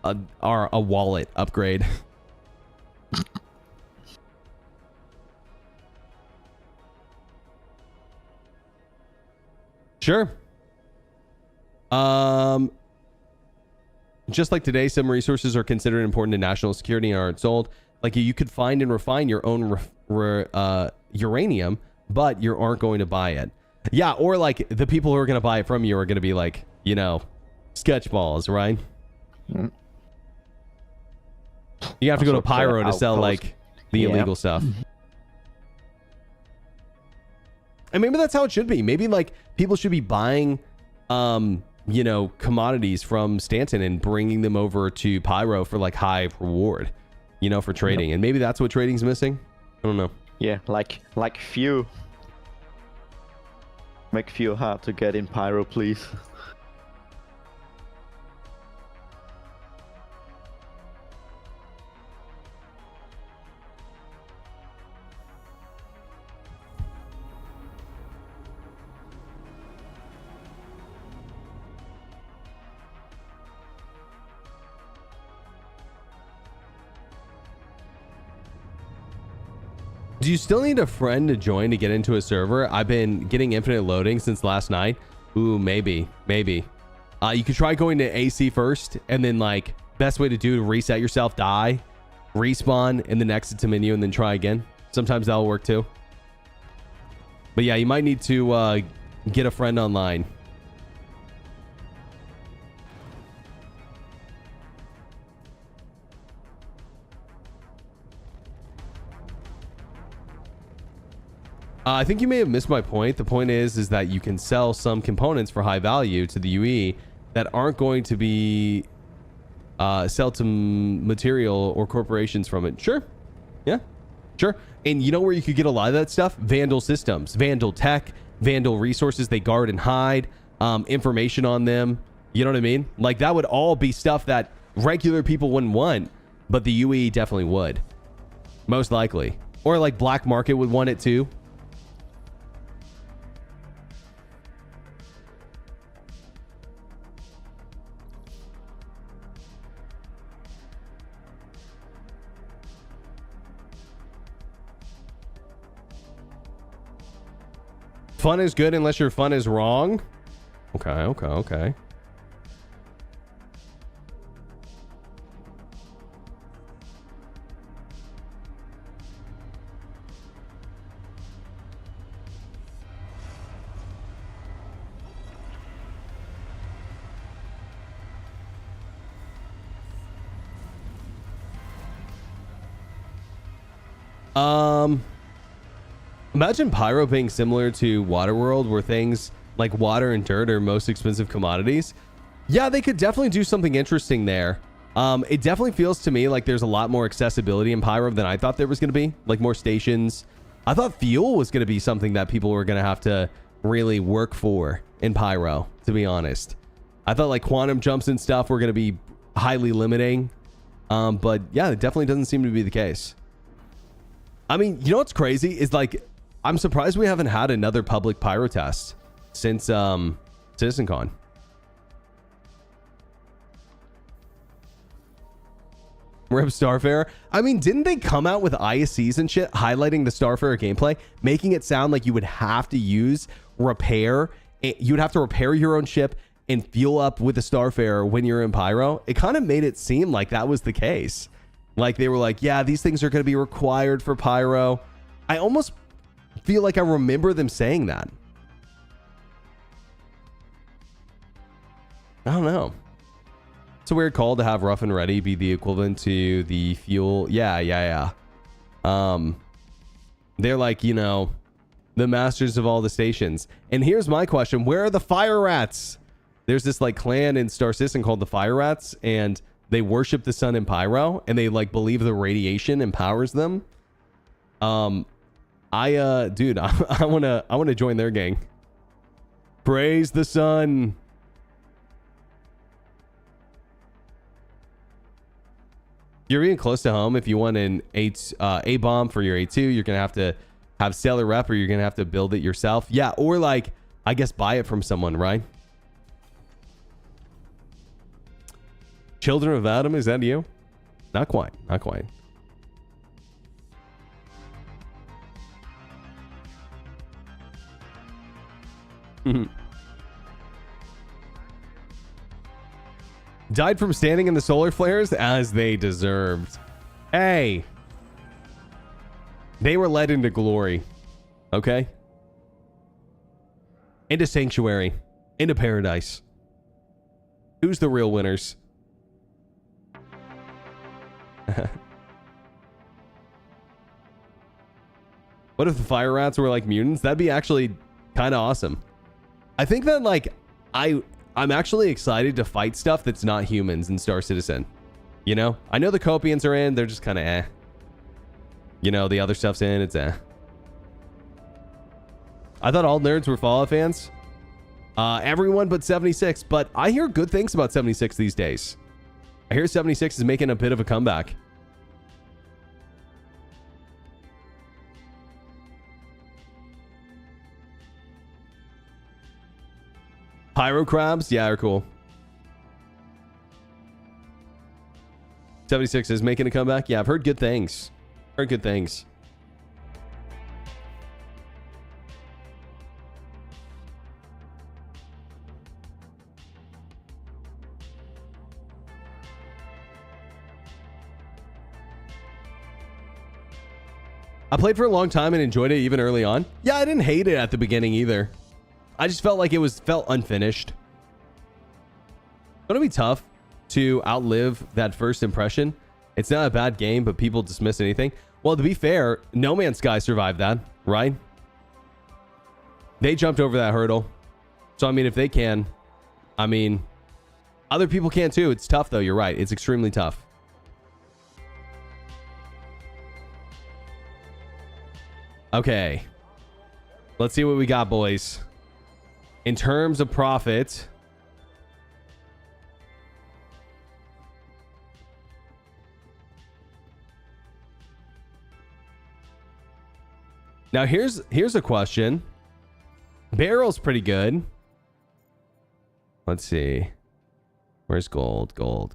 a wallet upgrade. Sure. Just like today, some resources are considered important to national security and aren't sold. Like you could find and refine your own uranium, but you aren't going to buy it. Yeah, or like the people who are going to buy it from you are going to be like, you know, sketch balls, right? Mm. You have to go to Also, Pyro to sell outpost. like the Yeah. illegal stuff. And maybe that's how it should be. Maybe like people should be buying, you know, commodities from Stanton and bringing them over to Pyro for like high reward, you know, for trading. And maybe that's what trading's missing. I don't know. Yeah, like fuel. Make fuel hard to get in Pyro, please. Do you still need a friend to join to get into a server? I've been getting infinite loading since last night. Ooh, maybe. You could try going to AC first, and then like best way to do to reset yourself, die, respawn, and then exit to menu, and then try again. Sometimes that'll work too. But yeah, you might need to get a friend online. I think you may have missed my point. The point is that you can sell some components for high value to the UE that aren't going to be sell to material or corporations from it. Sure. Yeah, sure. And you know where you could get a lot of that stuff? Vandal systems, Vandal tech, Vandal resources they guard and hide, information on them. You know what I mean? Like that would all be stuff that regular people wouldn't want, but the UE definitely would. Most likely. Or like black market would want it too. Fun is good unless your fun is wrong. Okay. Imagine Pyro being similar to Waterworld, where things like water and dirt are most expensive commodities. Yeah, they could definitely do something interesting there. It definitely feels to me like there's a lot more accessibility in Pyro than I thought there was going to be. Like more stations. I thought fuel was going to be something that people were going to have to really work for in Pyro, to be honest. I thought like quantum jumps and stuff were going to be highly limiting. But yeah, it definitely doesn't seem to be the case. I mean, you know what's crazy is like, I'm surprised we haven't had another public Pyro test since CitizenCon. Rip Starfarer. I mean, didn't they come out with ISCs and shit highlighting the Starfarer gameplay, making it sound like you would have to use repair? You'd have to repair your own ship and fuel up with the Starfarer when you're in Pyro. It kind of made it seem like that was the case. Like they were like, yeah, these things are going to be required for Pyro. I almost feel like I remember them saying that. I don't know. It's a weird call to have rough and ready be the equivalent to the fuel. Yeah. They're like, you know, the masters of all the stations. And here's my question. Where are the fire rats? There's this like clan in Star Citizen called the Fire Rats, and they worship the sun in Pyro, and they like believe the radiation empowers them. Dude, I wanna join their gang. Praise the sun. You're being close to home. If you want an A bomb for your A2, you're gonna have to have Sailor Rep, or you're gonna have to build it yourself. Yeah, or like I guess buy it from someone, right? Children of Adam, is that you? Not quite. Not quite. Died from standing in the solar flares as they deserved. Hey. They were led into glory. Okay? Into sanctuary. Into paradise. Who's the real winners? What if the fire rats were like mutants? That'd be actually kind of awesome. I think that like I'm actually excited to fight stuff that's not humans in Star Citizen. You know? I know the Copians are in, they're just kind of eh. You know, the other stuff's in, it's eh. I thought all nerds were Fallout fans. Everyone but 76, but I hear good things about 76 these days. I hear 76 is making a bit of a comeback. Pyro crabs? Yeah, they're cool. 76 is making a comeback? Yeah, I've heard good things. Heard good things. I played for a long time and enjoyed it even early on. Yeah, I didn't hate it at the beginning either. I just felt like it felt unfinished. It's gonna be tough to outlive that first impression. It's not a bad game, but people dismiss anything. Well, to be fair, No Man's Sky survived that, right? They jumped over that hurdle. So, I mean, if they can, I mean, other people can too. It's tough, though. You're right. It's extremely tough. Okay. Let's see what we got, boys. In terms of profit, now here's a question. Barrel's pretty good. Let's see. Where's gold? Gold.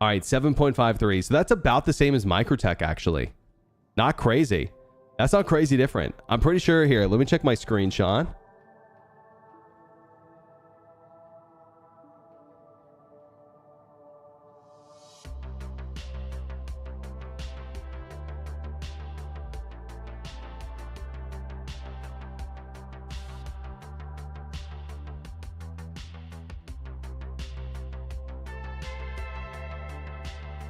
All right, 7.53. So that's about the same as Microtech, actually. Not crazy. That's not crazy different. I'm pretty sure here. Let me check my screenshot.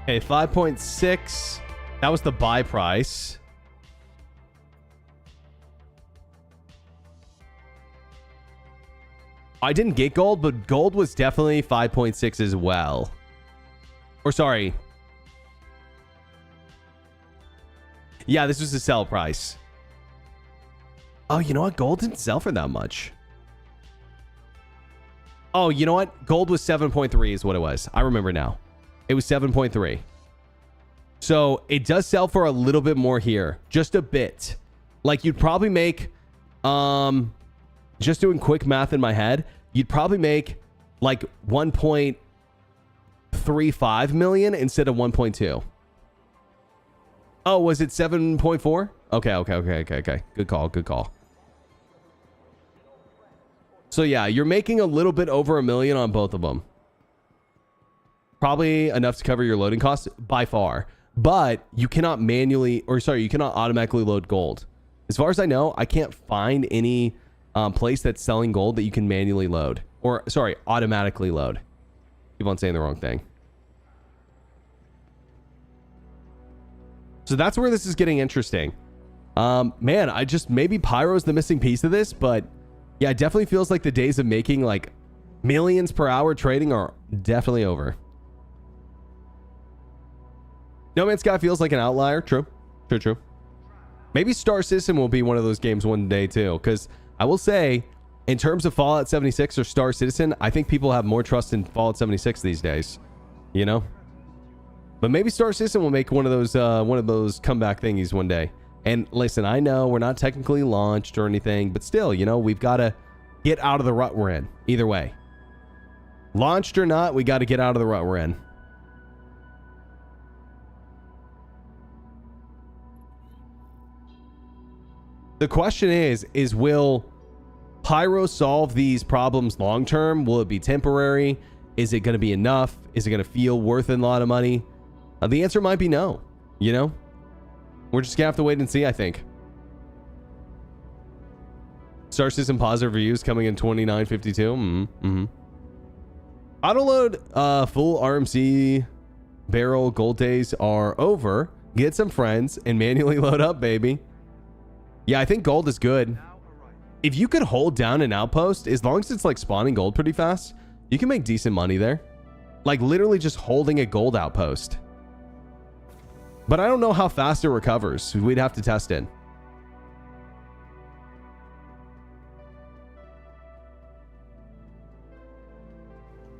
Okay, 5.6. That was the buy price. I didn't get gold, but gold was definitely 5.6 as well. Or sorry. Yeah, this was the sell price. Oh, you know what? Gold didn't sell for that much. Oh, you know what? Gold was 7.3 is what it was. I remember now. It was 7.3. So it does sell for a little bit more here. Just a bit. Like you'd probably make... just doing quick math in my head, you'd probably make like 1.35 million instead of 1.2. Oh, was it 7.4? Okay. Good call. So yeah, you're making a little bit over $1 million on both of them. Probably enough to cover your loading costs by far. But you cannot you cannot automatically load gold. As far as I know, I can't find any... place that's selling gold that you can manually load, or sorry, automatically load. Keep on saying the wrong thing. So that's where this is getting interesting. Man, maybe Pyro's the missing piece of this, but yeah, it definitely feels like the days of making like millions per hour trading are definitely over. No Man's Sky feels like an outlier. True. Maybe Star Citizen will be one of those games one day too, because I will say, in terms of Fallout 76 or Star Citizen, I think people have more trust in Fallout 76 these days. You know? But maybe Star System will make one of those comeback thingies one day. And listen, I know we're not technically launched or anything, but still, you know, we've got to get out of the rut we're in. Either way, launched or not, we got to get out of the rut we're in. The question is will Pyro solve these problems long term? Will it be temporary? Is it going to be enough? Is it going to feel worth a lot of money? The answer might be no. You know, we're just gonna have to wait and see, I think. Star System positive reviews coming in 2952. Autoload full RMC barrel gold days are over. Get some friends and manually load up, baby. Yeah, I think gold is good. If you could hold down an outpost, as long as it's like spawning gold pretty fast, you can make decent money there. Like literally just holding a gold outpost. But I don't know how fast it recovers. We'd have to test it.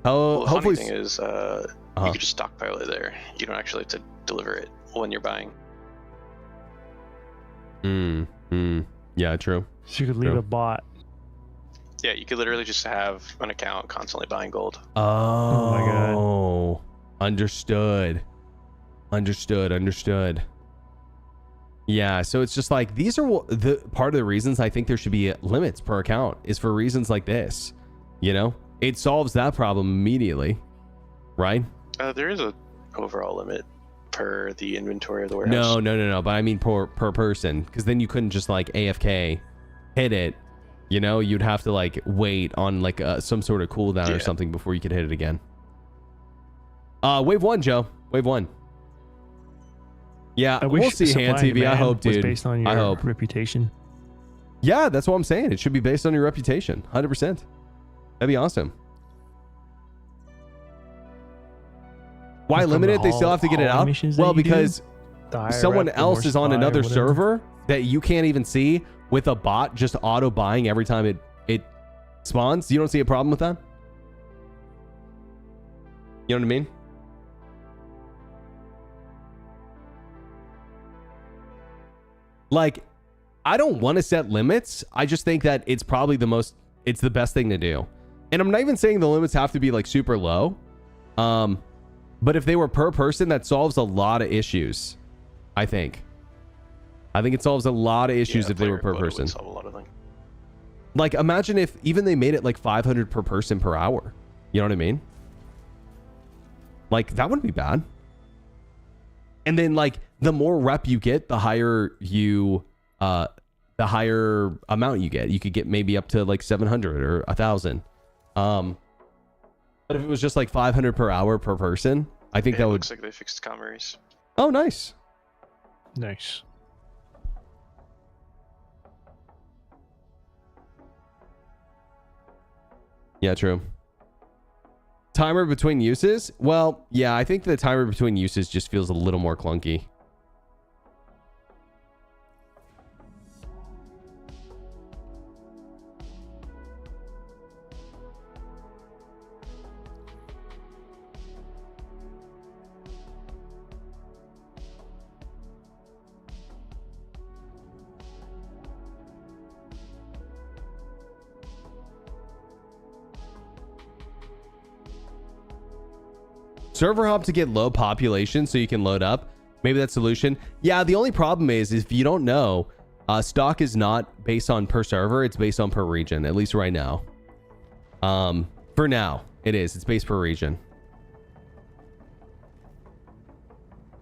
Well, the Hopefully, funny thing is, you can just stockpile it there. You don't actually have to deliver it when you're buying. Yeah, true. So you could leave True. a bot. Yeah, you could literally just have an account constantly buying gold. Oh, my God. Understood. Yeah, so it's just like these are the part of the reasons I think there should be limits per account is for reasons like this. You know, it solves that problem immediately, right? There is a overall limit per the inventory of the warehouse. No. But I mean per person, because then you couldn't just like AFK hit it. You know, you'd have to like wait on like some sort of cooldown or something before you could hit it again. Wave 1, Joe. Wave 1. Yeah, we'll see, Hand TV. I hope, dude. Based on your I hope. reputation. Yeah, that's what I'm saying. It should be based on your reputation. 100%. That'd be awesome. Why From limit the it? They still have to get it hall out? missions that Well, you do? because The higher someone rep, the else more is on supply, another whatever. server that you can't even see with a bot just auto buying every time it spawns. You don't see a problem with that? You know what I mean? Like, I don't want to set limits. I just think that it's probably it's the best thing to do. And I'm not even saying the limits have to be like super low. But if they were per person, that solves a lot of issues. I think it solves a lot of issues if they were per player quota person. would solve a lot of things. Like, imagine if even they made it like 500 per person per hour. You know what I mean? Like, that wouldn't be bad. And then like the more rep you get, the higher amount you get. You could get maybe up to like 700 or 1,000. But if it was just like 500 per hour per person, I think that would. Looks like they fixed commerce. Oh, nice. Nice. Yeah, true. Timer between uses? Well, yeah, I think the timer between uses just feels a little more clunky. Server hop to get low population so you can load up. Maybe that's solution. Yeah, the only problem is if you don't know, stock is not based on per server. It's based on per region, at least right now. For now, it is. It's based per region.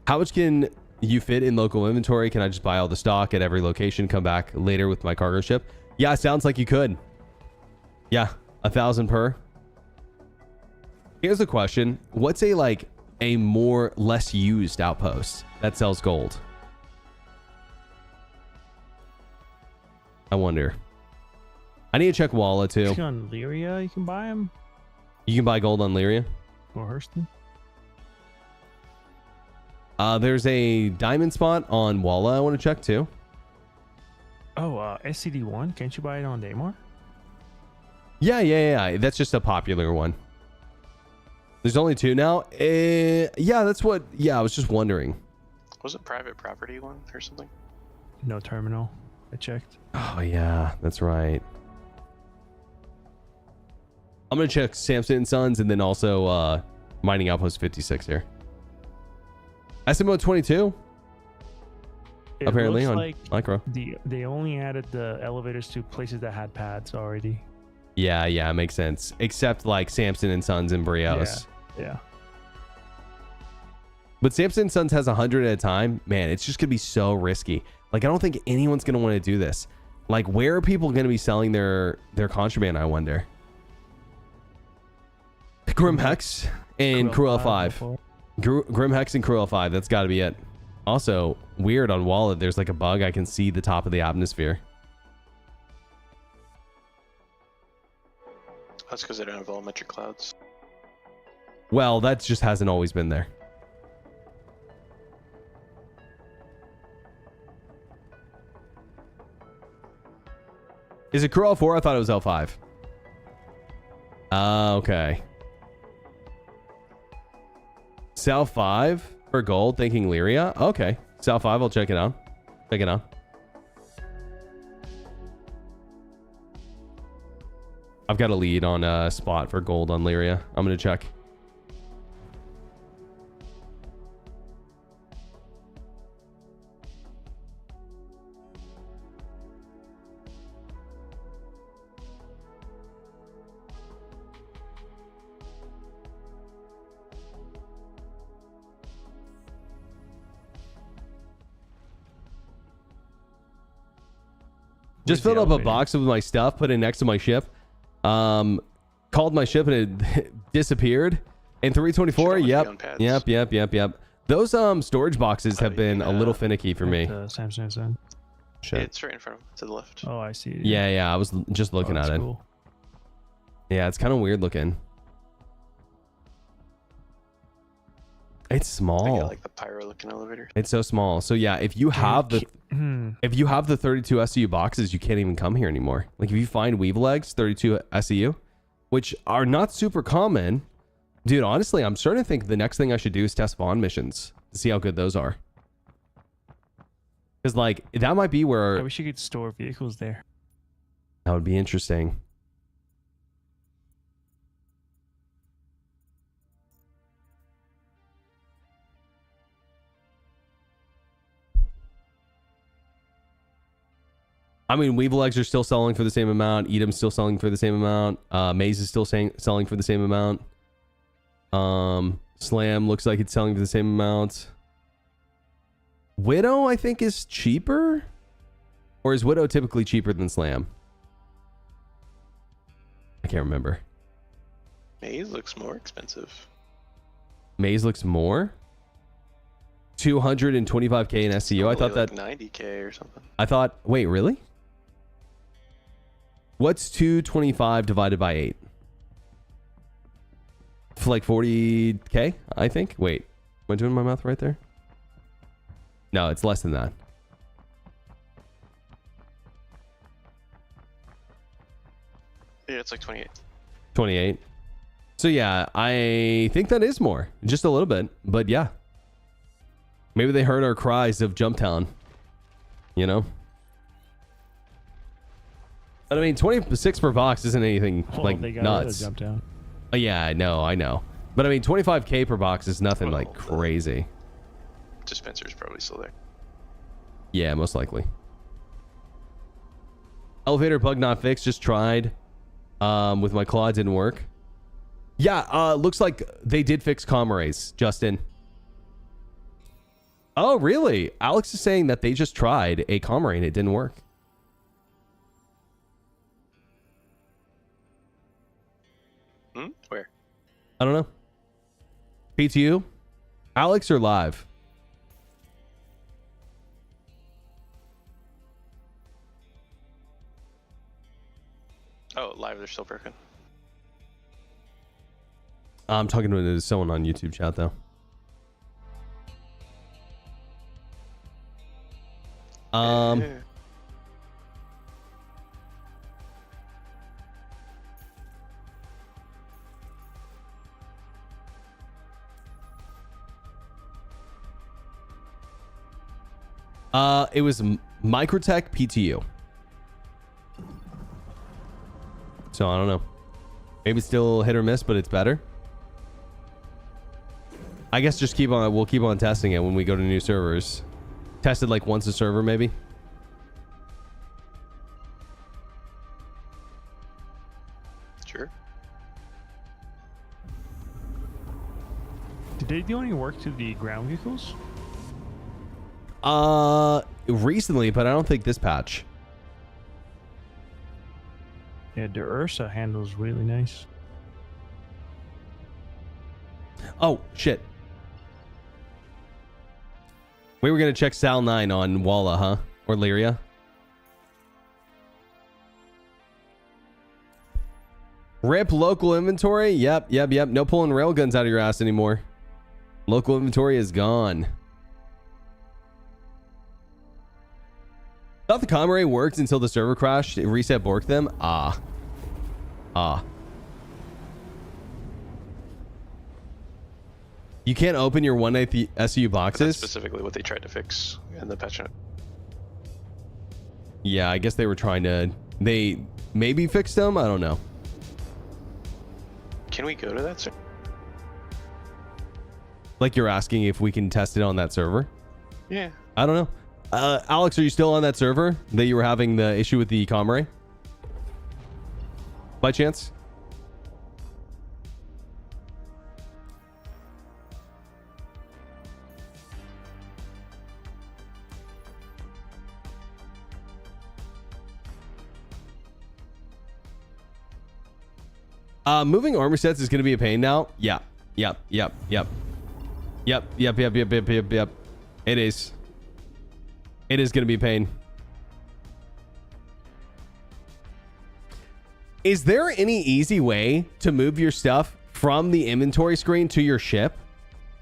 How much can you fit in local inventory? Can I just buy all the stock at every location, come back later with my cargo ship? Yeah, it sounds like you could. Yeah, 1,000 per. Here's the question. What's a less used outpost that sells gold? I wonder. I need to check Walla too. On Lyria, you can buy them. You can buy gold on Lyria. Or Hurston. There's a diamond spot on Walla I want to check too. Oh, SCD1. Can't you buy it on Daymar? Yeah. That's just a popular one. There's only 2 now. Yeah, that's what. Yeah, I was just wondering. Was it private property one or something? No terminal. I checked. Oh yeah, that's right. I'm gonna check Samson and Sons and then also mining outpost 56 here. SMO 22 It apparently looks on like micro. they only added the elevators to places that had pads already. Yeah, it makes sense. Except like Samson and Sons and Brios. Yeah. But Samson and Sons has 100 at a time. Man, it's just gonna be so risky. Like, I don't think anyone's gonna want to do this. Like, where are people gonna be selling their contraband? I wonder. Grim Hex and Cruel 5. Grim Hex and Cruel 5. That's got to be it. Also, weird on Wallet. There's like a bug. I can see the top of the atmosphere. That's because they don't have volumetric clouds. Well, that just hasn't always been there. Is it Cruel 4? I thought it was L5. Okay. Sal 5 for gold, thinking Lyria. Okay. Sal 5, I'll check it out. Check it out. I've got a lead on spot for gold on Lyria. I'm going to check. Just filled up a box with my stuff, put it next to my ship. Called my ship and it disappeared. And 324, yep. Those storage boxes have been a little finicky for me. Samson. Shit. It's right in front of him, to the left. Oh, I see. Yeah, I was just looking at it. Cool. Yeah, it's kind of weird looking. It's small. I got like the pyro looking elevator. It's so small. So yeah, if you have the 32 SEU boxes, you can't even come here anymore. Like if you find Weevil eggs, 32 SEU, which are not super common, dude, honestly, I'm starting to think the next thing I should do is test Vaughn missions to see how good those are. Because like that might be where I wish you could store vehicles there. That would be interesting. I mean, Weevil eggs are still selling for the same amount. Edam's still selling for the same amount. Maze is still selling for the same amount. Slam looks like it's selling for the same amount. Widow, I think, is cheaper? Or is Widow typically cheaper than Slam? I can't remember. Maze looks more expensive. Maze looks more? 225k in SCU. I thought like that 90k or something. I thought, wait, really? What's 225 divided by 8? For like 40k, I think. Wait, am I doing my math right there? No, it's less than that. Yeah, it's like 28. 28. So yeah, I think that is more. Just a little bit, but yeah. Maybe they heard our cries of Jumptown. You know? But I mean, 26 per box isn't anything like they got nuts. Jump down. Yeah, I know. But I mean, 25k per box is nothing Well, like crazy. Dispenser's probably still there. Yeah, most likely. Elevator bug not fixed. Just tried. With my claw, didn't work. Yeah, looks like they did fix comm arrays, Justin. Oh, really? Alex is saying that they just tried a comm array and it didn't work. Where? I don't know. PTU? Alex or live? Oh, live, they're still broken. I'm talking to someone on YouTube chat though. Yeah. It was Microtech PTU. So I don't know. Maybe it's still hit or miss, but it's better. I guess just we'll keep on testing it when we go to new servers. Tested like once a server, maybe. Sure. Did they do any work to the ground vehicles? Recently, but I don't think this patch. Yeah, the Ursa handles really nice. Oh, shit. We were going to check Sal 9 on Walla, huh? Or Lyria. Rip local inventory? Yep. No pulling railguns out of your ass anymore. Local inventory is gone. Thought the comm array worked until the server crashed. It reset borked them. Ah. You can't open your 1/8 SU boxes. That's specifically what they tried to fix in the patch note. Yeah, I guess they were trying to. They maybe fixed them. I don't know. Can we go to that? Like you're asking if we can test it on that server? Yeah. I don't know. Alex, are you still on that server that you were having the issue with the comm array? By chance? Moving armor sets is going to be a pain now. Yep. It is. It is going to be a pain. Is there any easy way to move your stuff from the inventory screen to your ship?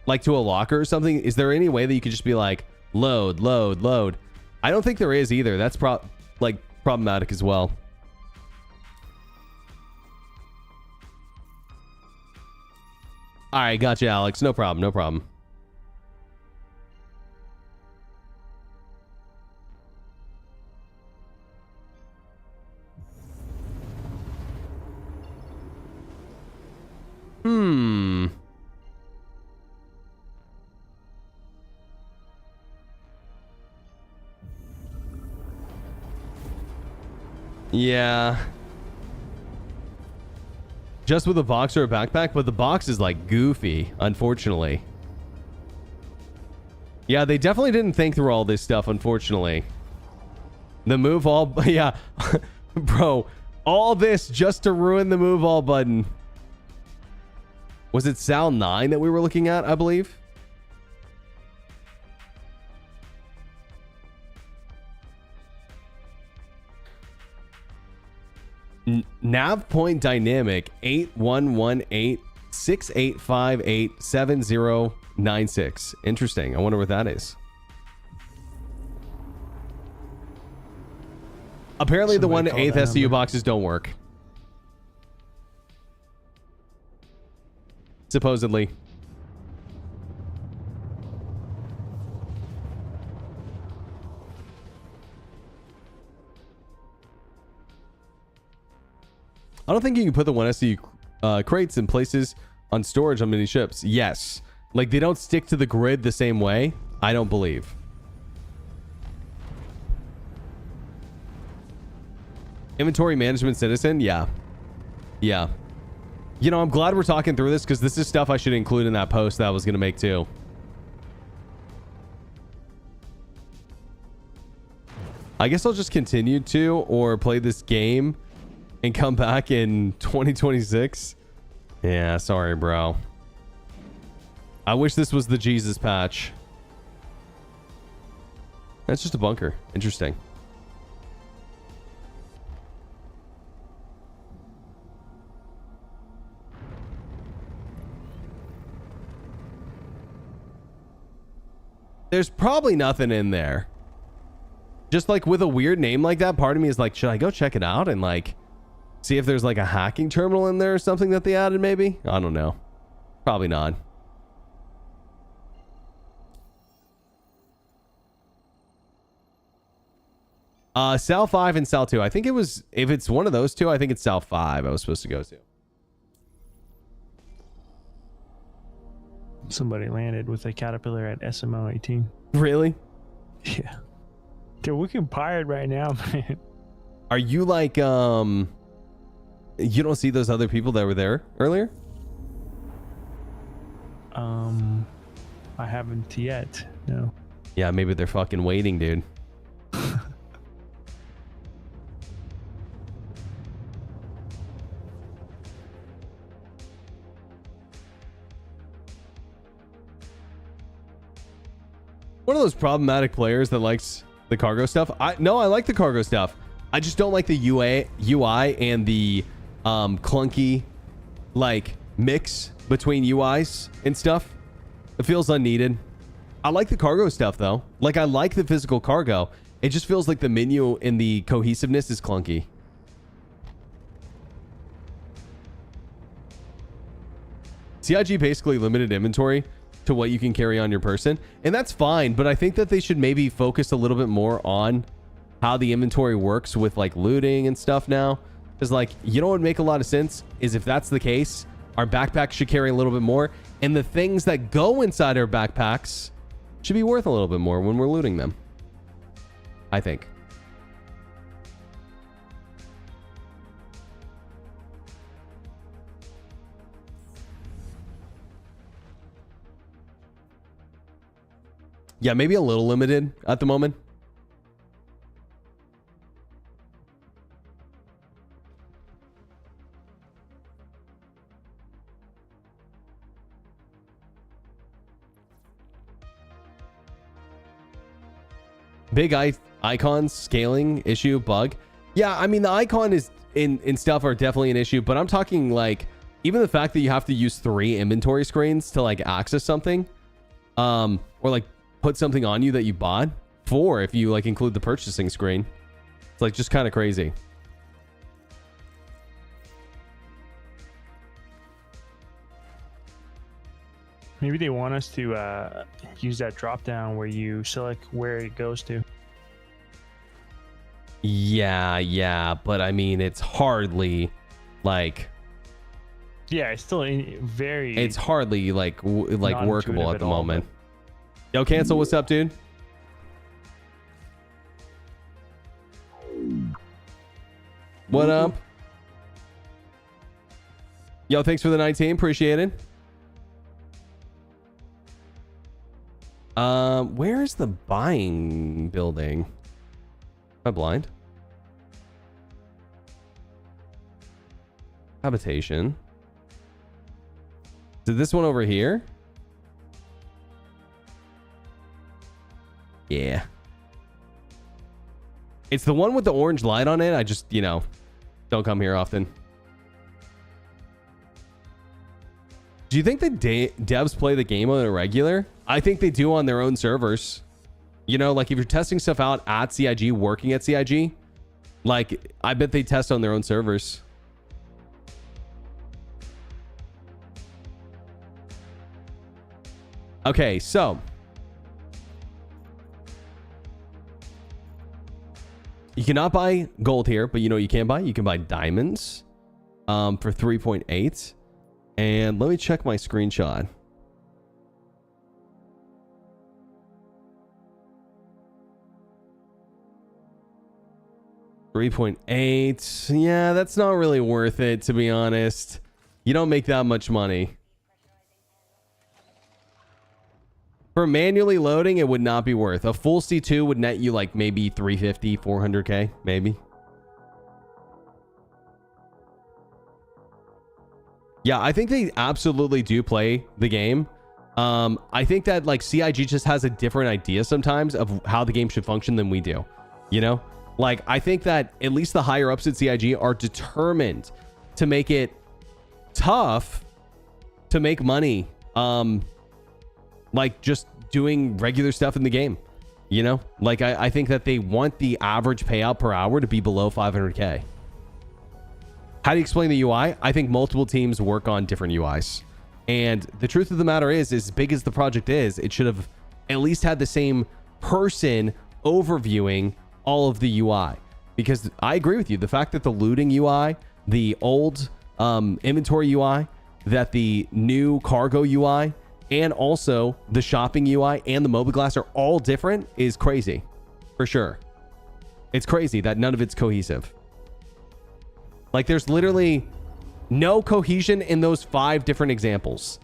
Like to a locker or something? Is there any way that you could just be like, load? I don't think there is either. That's problematic as well. All right, gotcha, Alex. No problem. Yeah. Just with a box or a backpack, but the box is like goofy, unfortunately. Yeah, they definitely didn't think through all this stuff, unfortunately. The move all, yeah. Bro, all this just to ruin the move all button. Was it Sal 9 that we were looking at, I believe? Nav point dynamic 8118-6858-7096. Interesting. I wonder what that is. Apparently the 1/8 SCU boxes don't work. Supposedly. I don't think you can put the 1SCU crates in places on storage on many ships. Yes. Like they don't stick to the grid the same way. I don't believe. Inventory management citizen. Yeah. You know, I'm glad we're talking through this because this is stuff I should include in that post that I was going to make too. I guess I'll just continue to or play this game and come back in 2026. Yeah, sorry, bro. I wish this was the Jesus patch. That's just a bunker. Interesting. There's probably nothing in there. Just like with a weird name like that, part of me is like, should I go check it out and like see if there's like a hacking terminal in there or something that they added maybe? I don't know. Probably not. Sal 5 and Sal 2. I think it was, if it's one of those two, I think it's Sal 5 I was supposed to go to. Somebody landed with a caterpillar at SMO 18. Really? Yeah. They're looking pirate right now, man. Are you like, you don't see those other people that were there earlier? I haven't yet. No. Yeah, maybe they're fucking waiting, dude. One of those problematic players that likes the cargo stuff. I like the cargo stuff. I just don't like the UI and the clunky like mix between UIs and stuff. It feels unneeded. I like the cargo stuff though. Like I like the physical cargo. It just feels like the menu and the cohesiveness is clunky. CIG basically limited inventory to what you can carry on your person, and that's fine, but I think that they should maybe focus a little bit more on how the inventory works with like looting and stuff now. Because like, you know what would make a lot of sense is if that's the case, our backpacks should carry a little bit more, and the things that go inside our backpacks should be worth a little bit more when we're looting them, I think. Yeah, maybe a little limited at the moment. Big icon scaling issue bug. Yeah, I mean the icon is in stuff are definitely an issue, but I'm talking like even the fact that you have to use 3 inventory screens to like access something, or like put something on you that you bought, 4 if you like include the purchasing screen. It's like just kind of crazy. Maybe they want us to use that drop down where you select where it goes to. Yeah, but I mean it's hardly like, yeah, it's still very, it's hardly like workable at the all, moment. Yo, Cancel, what's up, dude? What up? Yo, thanks for the 19. Appreciate it. Where's the buying building? Am I blind? Habitation. Is it this one over here? Yeah. It's the one with the orange light on it. I just, you know, don't come here often. Do you think the devs play the game on a regular? I think they do on their own servers. You know, like if you're testing stuff out at CIG, working at CIG, like I bet they test on their own servers. Okay, so you cannot buy gold here, but you know what you can buy? You can buy diamonds for 3.8. And let me check my screenshot. $3.8. Yeah, that's not really worth it, to be honest. You don't make that much money. For manually loading, it would not be worth. A full C2 would net you like maybe 350, 400K, maybe. Yeah, I think they absolutely do play the game. I think that like CIG just has a different idea sometimes of how the game should function than we do. You know, like I think that at least the higher ups at CIG are determined to make it tough to make money. Like just doing regular stuff in the game. You know, like I think that they want the average payout per hour to be below 500K. How do you explain the UI? I think multiple teams work on different UIs. And the truth of the matter is, as big as the project is, it should have at least had the same person overviewing all of the UI, because I agree with you. The fact that the looting UI, the old inventory UI, that the new cargo UI, and also the shopping UI and the mobiGlass are all different is crazy, for sure. It's crazy that none of it's cohesive. Like, there's literally no cohesion in those 5 different examples.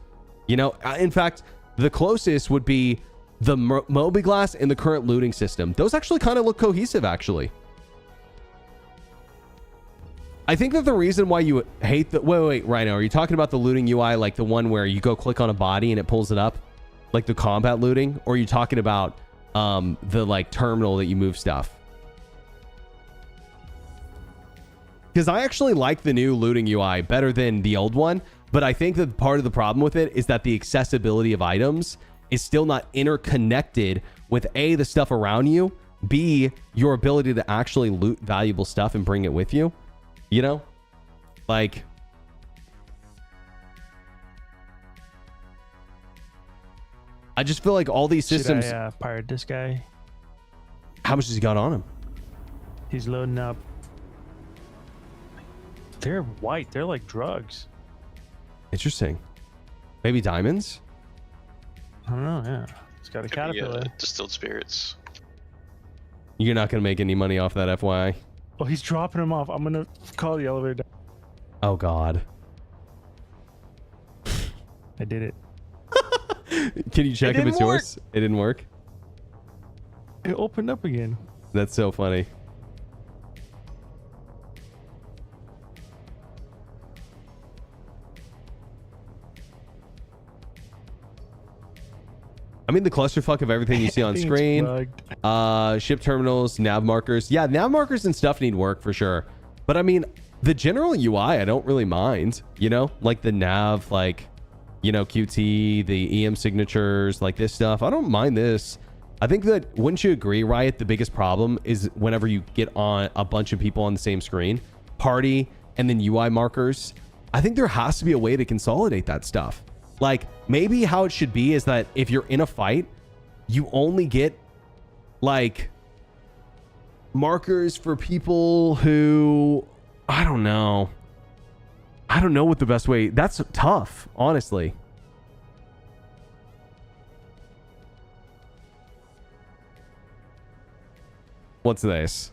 You know, in fact, the closest would be the mobiGlass and the current looting system. Those actually kind of look cohesive, actually. I think that the reason why you hate the... Wait, Rhino, are you talking about the looting UI, like the one where you go click on a body and it pulls it up? Like the combat looting? Or are you talking about the, like, terminal that you move stuff? Because I actually like the new looting UI better than the old one, but I think that part of the problem with it is that the accessibility of items is still not interconnected with A, the stuff around you, B, your ability to actually loot valuable stuff and bring it with you. You know? Like... I just feel like all these systems... Should I pirate this guy? How much has he got on him? He's loading up. They're white. They're like drugs. Interesting. Maybe diamonds? I don't know, yeah. It's got a Could be, caterpillar. distilled spirits. You're not going to make any money off that, FYI. Oh, he's dropping him off. I'm going to call the elevator down. Oh, God. I did it. Can you check if it's yours? It didn't work? It opened up again. That's so funny. I mean, the clusterfuck of everything you see on screen. Ship terminals, nav markers. Yeah, nav markers and stuff need work for sure. But I mean, the general UI, I don't really mind. You know, like the nav, like, you know, QT, the EM signatures, like this stuff. I don't mind this. I think that, wouldn't you agree, Riot, the biggest problem is whenever you get on a bunch of people on the same screen, party, and then UI markers. I think there has to be a way to consolidate that stuff. Like, maybe how it should be is that if you're in a fight, you only get, like, markers for people who, I don't know. I don't know what the best way. That's tough, honestly. What's this?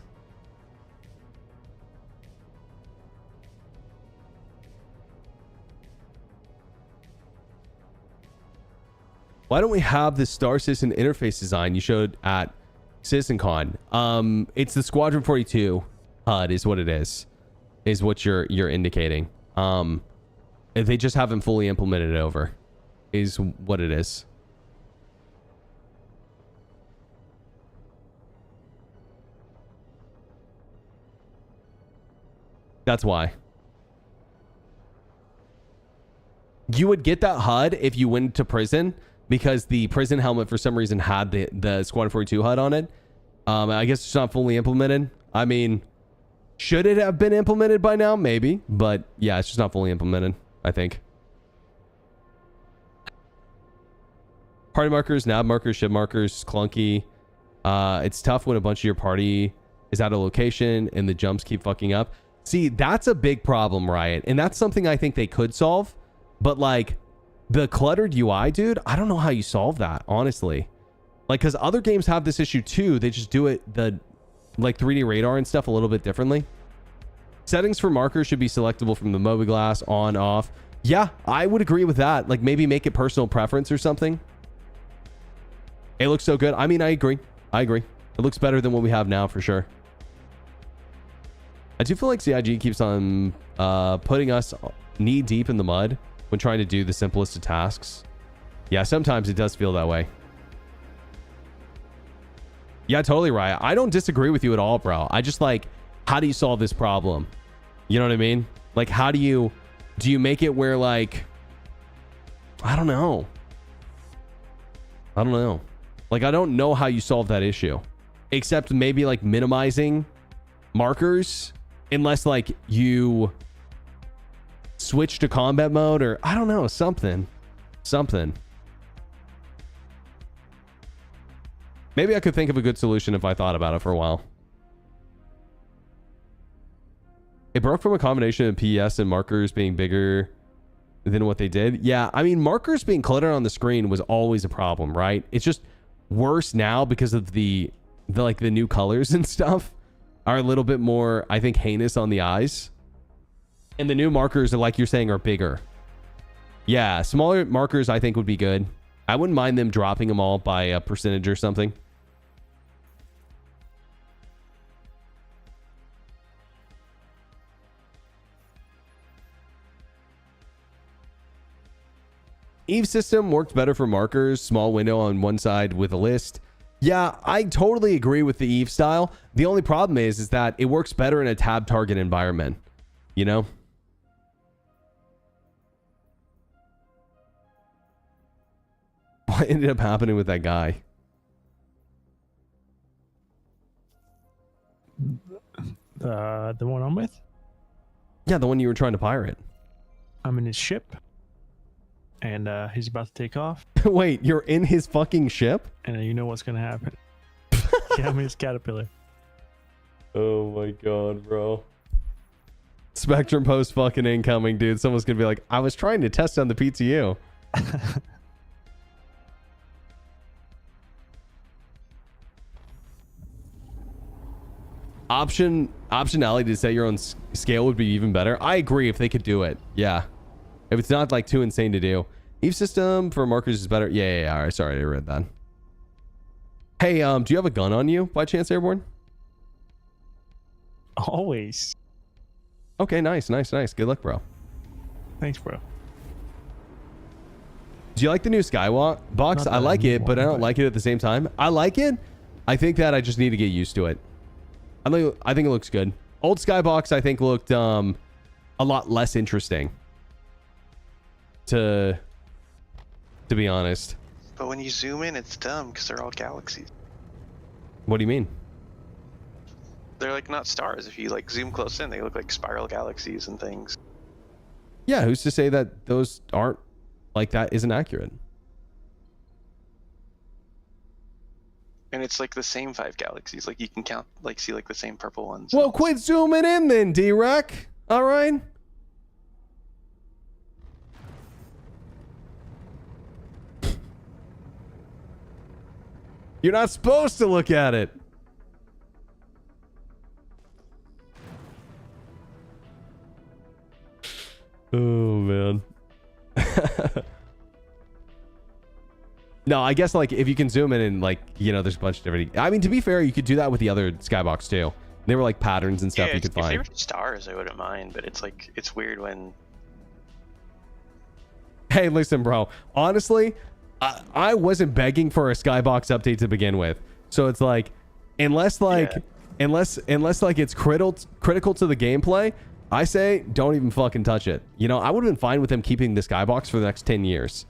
Why don't we have the Star Citizen interface design you showed at CitizenCon? It's the Squadron 42 HUD is what it is what you're indicating. They just haven't fully implemented it over, is what it is. That's why. You would get that HUD if you went to prison, because the prison helmet for some reason had the Squadron 42 HUD on it. I guess it's not fully implemented. I mean, should it have been implemented by now? Maybe. But yeah, it's just not fully implemented, I think. Party markers, nav markers, ship markers, clunky. It's tough when a bunch of your party is out of location and the jumps keep fucking up. See, that's a big problem, Riot. And that's something I think they could solve. But like, the cluttered UI, dude, I don't know how you solve that, honestly. Like, because other games have this issue too. They just do it, like 3D radar and stuff, a little bit differently. Settings for markers should be selectable from the mobiGlass, on, off. Yeah, I would agree with that. Like, maybe make it personal preference or something. It looks so good. I mean, I agree. It looks better than what we have now, for sure. I do feel like CIG keeps on putting us knee deep in the mud when trying to do the simplest of tasks. Yeah, sometimes it does feel that way. Yeah, totally, Riot. I don't disagree with you at all, bro. I just like, how do you solve this problem? You know what I mean? Like, how do you make it where, like, I don't know. Like, I don't know how you solve that issue. Except maybe like minimizing markers, unless like you switch to combat mode, or I don't know, something. Maybe I could think of a good solution if I thought about it for a while. It broke from a combination of PES and markers being bigger than what they did. Yeah, I mean, markers being cluttered on the screen was always a problem, right? It's just worse now because of the new colors and stuff are a little bit more, I think, heinous on the eyes. And the new markers, like you're saying, are bigger. Yeah, smaller markers I think would be good. I wouldn't mind them dropping them all by a percentage or something. Eve system worked better for markers, small window on one side with a list. Yeah, I totally agree with the Eve style. The only problem is that it works better in a tab target environment, you know? What ended up happening with that guy? The one I'm with? Yeah, the one you were trying to pirate. I'm in his ship. And he's about to take off. Wait, you're in his fucking ship? And you know what's going to happen. Yeah, I'm in his caterpillar. Oh my god, bro. Spectrum post fucking incoming, dude. Someone's gonna be like, I was trying to test on the PTU. Optionality to set your own scale would be even better. I agree if they could do it. Yeah. If it's not like too insane to do. Eve system for markers is better. Yeah. All right. Sorry, I read that. Hey, do you have a gun on you by chance, Airborne? Always. Okay, nice. Good luck, bro. Thanks, bro. Do you like the new Skywalk box? I like it, but I don't like it at the same time. I like it. I think that I just need to get used to it. I think it looks good. Old Skybox, I think, looked a lot less interesting. To be honest. But when you zoom in, it's dumb because they're all galaxies. What do you mean? They're like not stars. If you like zoom close in, they look like spiral galaxies and things. Yeah, who's to say that those aren't like that isn't accurate? And it's like the same 5 galaxies. Like you can count, like see like the same purple ones. Well, quit zooming in then, D-Rec. All right. You're not supposed to look at it. Oh, man. No, I guess like if you can zoom in and like, you know, there's a bunch of different... I mean, to be fair, you could do that with the other Skybox too. They were like patterns and stuff you could If they find. were stars, I wouldn't mind, but it's like, it's weird when... Hey, listen, bro. Honestly, I wasn't begging for a Skybox update to begin with. So it's like, unless like it's critical to the gameplay, I say don't even fucking touch it. You know, I would have been fine with them keeping the Skybox for the next 10 years.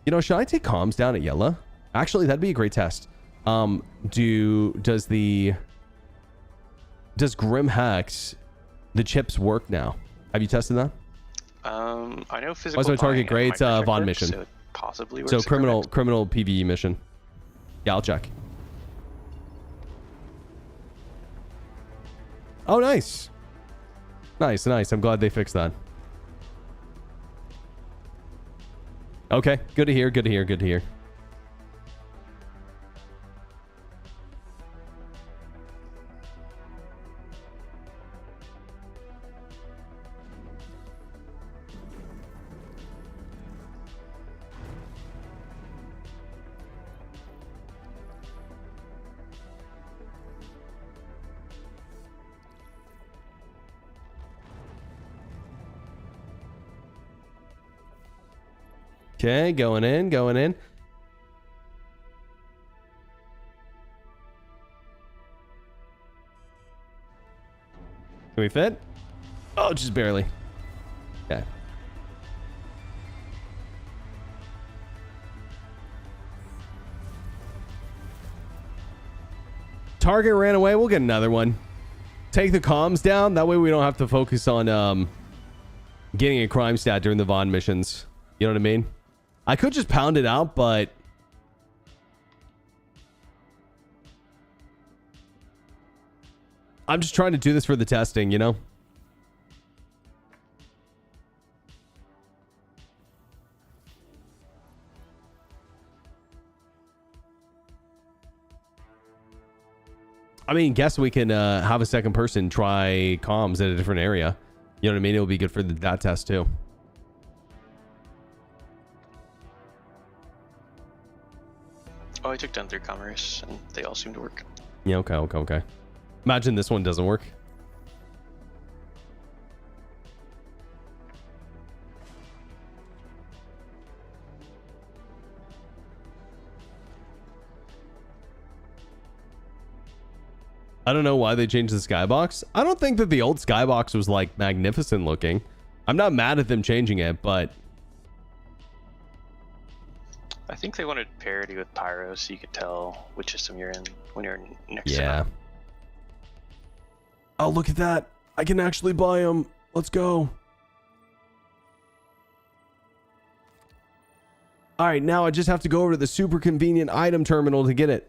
You know, should I take comms down at Yella? Actually, that'd be a great test. Does Grim Hex, the chips work now? Have you tested that? I know physical. Also, target buying grades, on my Vaughn works, mission. so it possibly works. So at Grim Hex. criminal PvE mission. Yeah, I'll check. Oh, nice. Nice. I'm glad they fixed that. Okay, good to hear. Okay, going in. Can we fit? Oh, just barely. Okay. Target ran away. We'll get another one. Take the comms down. That way we don't have to focus on getting a crime stat during the Vaughn missions. You know what I mean? I could just pound it out, but I'm just trying to do this for the testing, you know? I mean, guess we can have a second person try comms at a different area. You know what I mean? It'll be good for that test too. Oh, I took down through commerce, and they all seem to work. Yeah, okay. Imagine this one doesn't work. I don't know why they changed the skybox. I don't think that the old skybox was like magnificent looking. I'm not mad at them changing it, but I think they wanted parity with Pyro, so you could tell which system you're in when you're next to yeah. them. Oh, look at that. I can actually buy them. Let's go. All right, now I just have to go over to the super convenient item terminal to get it.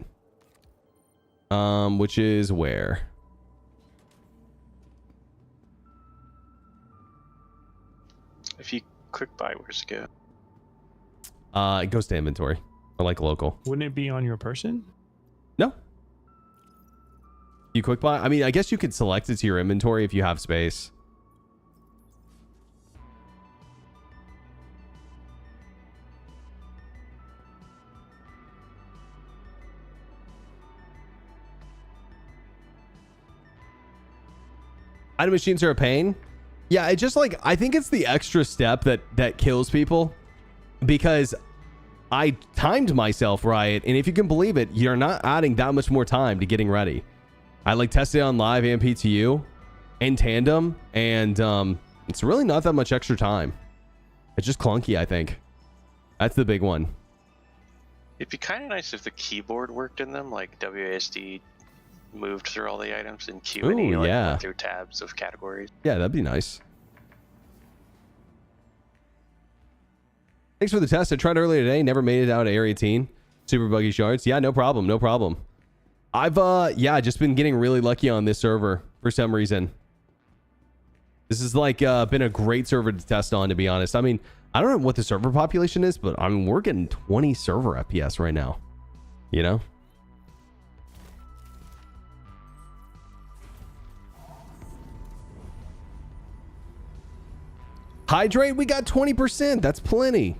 Which is where? If you click buy, where's it go? It goes to inventory or like local. Wouldn't it be on your person? No. You quick buy? I mean, I guess you could select it to your inventory if you have space. Item machines are a pain. Yeah, it just like, I think it's the extra step that kills people, because I timed myself right, and if you can believe it, you're not adding that much more time to getting ready. I like tested it on live and PTU in tandem, and it's really not that much extra time. It's just clunky, I think. That's the big one. It'd be kind of nice if the keyboard worked in them, like WASD moved through all the items and Q and E Ooh, like yeah. went through tabs of categories. Yeah, that'd be nice. Thanks for the test. I tried earlier today. Never made it out of Area 18. Super buggy shards. Yeah, no problem. No problem. I've, yeah, just been getting really lucky on this server for some reason. This has, like, been a great server to test on, to be honest. I mean, I don't know what the server population is, but I mean, we're getting 20 server FPS right now. You know? Hydrate, we got 20%. That's plenty.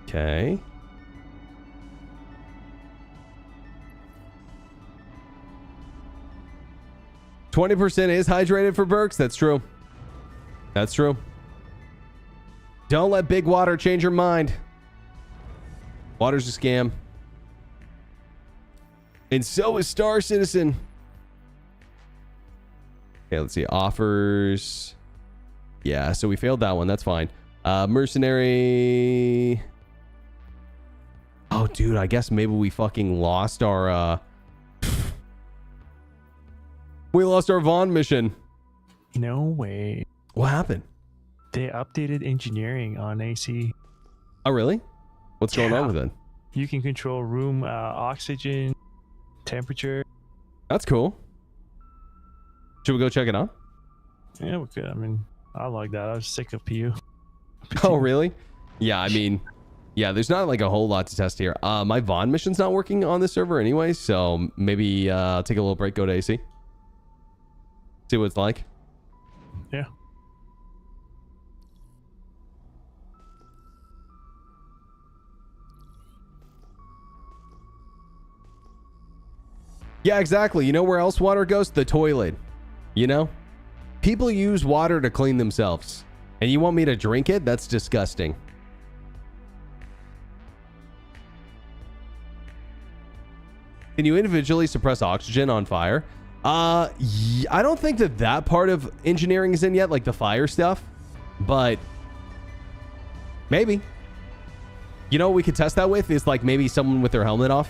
Okay. %20 is hydrated for Berks. That's true. That's true. Don't let big water change your mind. Water's a scam. And so is Star Citizen. Okay, let's see. Offers. Yeah, so we failed that one. That's fine. Mercenary. Oh, dude, I guess maybe we fucking lost our... We lost our Vaughn mission. No way. What happened? They updated engineering on AC. Oh, really? What's going on with it? You can control room oxygen, temperature. That's cool. Should we go check it out? Yeah, we could. I mean, I like that. I was sick of PU. Oh, really? Yeah, I mean, yeah, there's not like a whole lot to test here. My Vaughn mission's not working on this server anyway, so maybe I'll take a little break, go to AC. See what it's like. Yeah. Yeah, exactly. You know where else water goes? The toilet. You know? People use water to clean themselves. And you want me to drink it? That's disgusting. Can you individually suppress oxygen on fire? I don't think that part of engineering is in yet, like the fire stuff. But maybe. You know what we could test that with? Is like maybe someone with their helmet off.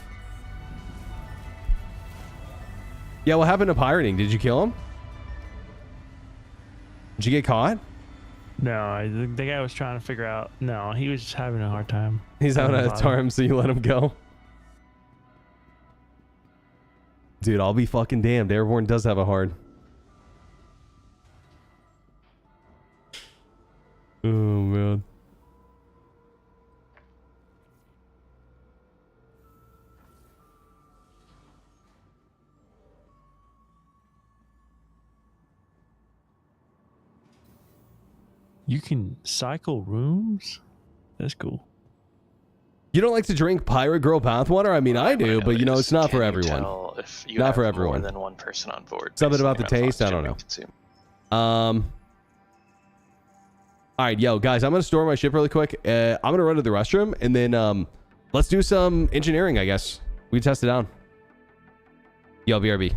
Yeah, what happened to pirating? Did you kill him? Did you get caught? No, the guy was trying to figure out. No, he was just having a hard time. He's out Having a of bother. time, so you let him go. Dude, I'll be fucking damned. Airborne does have a hard. Oh, man. You can cycle rooms? That's cool. You don't like to drink Pirate Girl bathwater? I mean, I do, but you know, it's not for everyone. If you Not have for everyone. More than one person on board. Something based about on the amount of taste, I don't oxygen know. you consume. All right, yo, guys, I'm gonna store my ship really quick. I'm gonna run to the restroom, and then let's do some engineering. I guess we can test it out. Yo, BRB.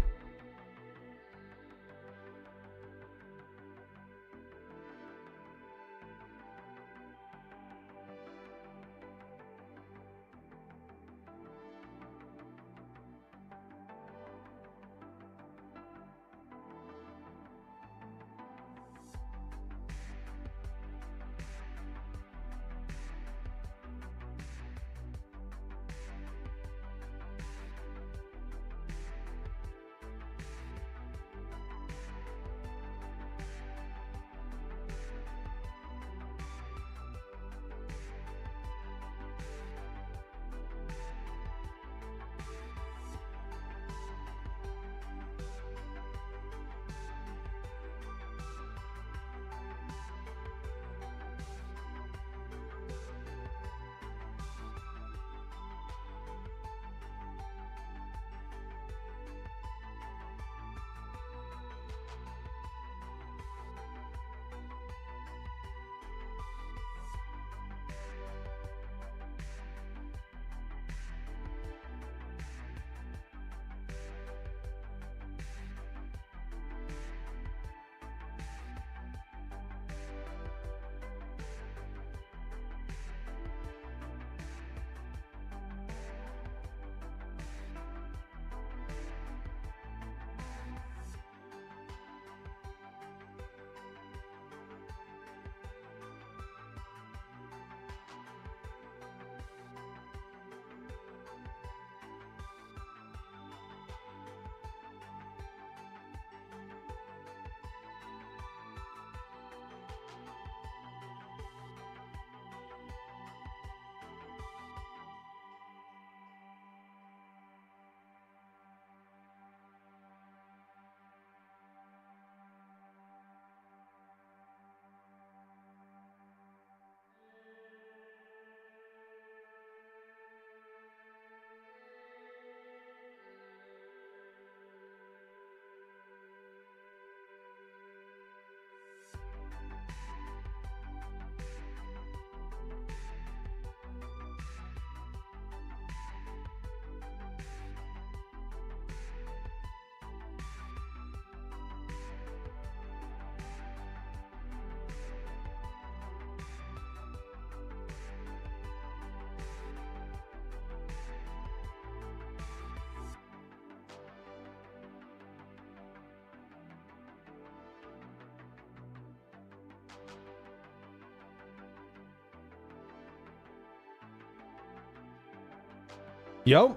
Yo.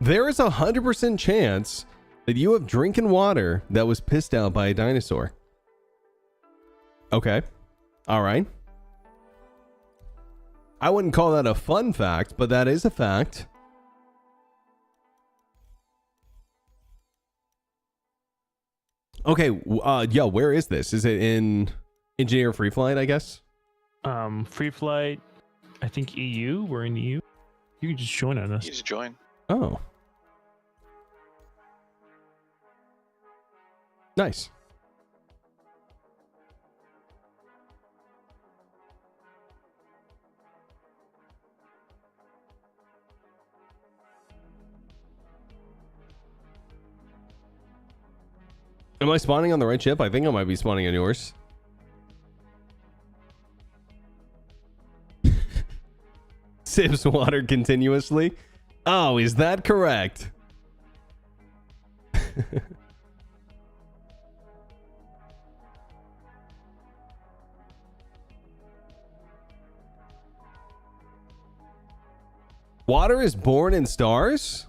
There is 100% chance that you have drinking water that was pissed out by a dinosaur. Okay. All right. I wouldn't call that a fun fact, but that is a fact. Okay, yo, where is this? Is it in Engineer Free Flight, I guess? Free flight, I think EU. We're in EU. You can just join on us. You just join. Oh. Nice. Am I spawning on the right ship? I think I might be spawning on yours. Sips water continuously. Oh, is that correct? Water is born in stars?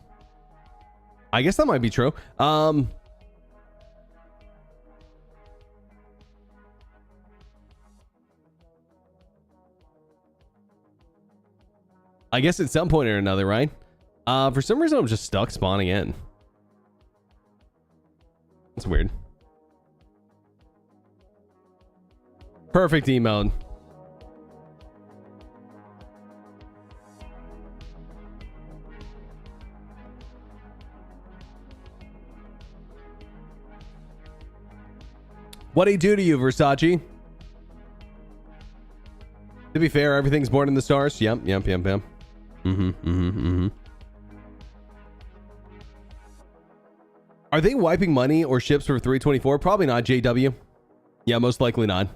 I guess that might be true. I guess at some point or another, right? For some reason, I'm just stuck spawning in. That's weird. Perfect emote. What'd he do to you, Versace? To be fair, everything's born in the stars. Yep. Are they wiping money or ships for 324? Probably not, JW. Yeah, most likely not.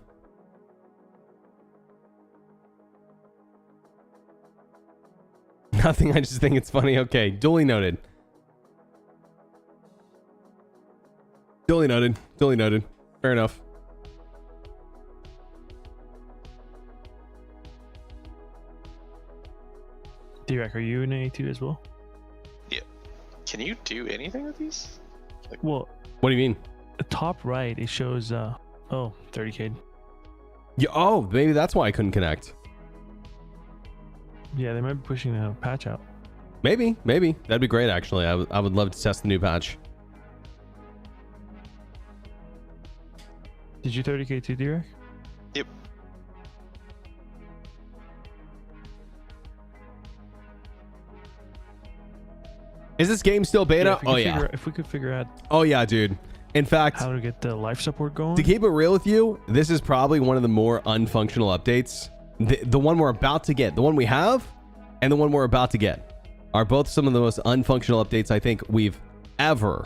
Nothing, I just think it's funny. Okay, duly noted. Duly noted. Duly noted. Fair enough. D-Rack, are you in A2 as well? Yeah. Can you do anything with these? Well, What do you mean? the top right, it shows, 30k. Yeah, oh, maybe that's why I couldn't connect. Yeah, they might be pushing a patch out. Maybe. That'd be great, actually. I would love to test the new patch. Did you 30k too, D-Rack? Yep. Is this game still beta? If we could figure out Oh, yeah, dude. In fact, how to get the life support going. to keep it real with you, this is probably one of the more unfunctional updates. The one we're about to get, the one we have, and the one we're about to get are both some of the most unfunctional updates I think we've ever.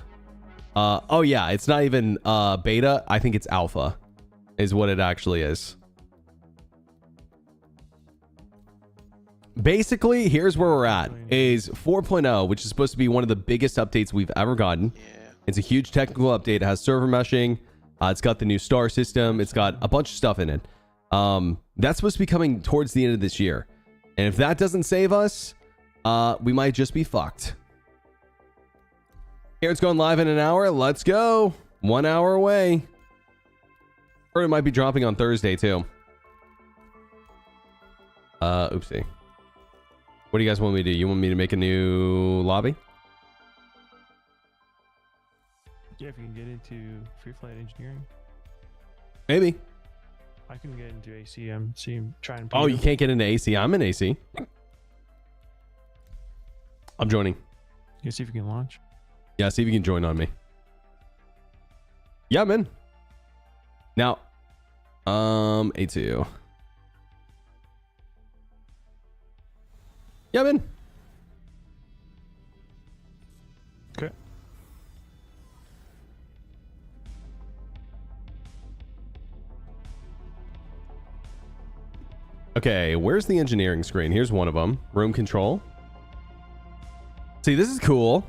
Oh yeah, it's not even beta. I think it's alpha, is what it actually is. Basically, here's where we're at: is 4.0, which is supposed to be one of the biggest updates we've ever gotten. Yeah. It's a huge technical update. It has server meshing. It's got the new star system. It's got a bunch of stuff in it. That's supposed to be coming towards the end of this year. And if that doesn't save us, we might just be fucked. Here it's going live in an hour. Let's go. 1 hour away. Or it might be dropping on Thursday too. Oopsie. What do you guys want me to do? You want me to make a new lobby? Yeah, if you can get into free flight engineering. Maybe. I can get into AC. I'm trying. Oh, you can't get into AC. I'm in AC. I'm joining. You see if you can launch. Yeah, see if you can join on me. Yeah, I'm in. Now, A2. Yeah, I'm in. Okay. Okay, where's the engineering screen? Here's one of them. Room control. See, this is cool.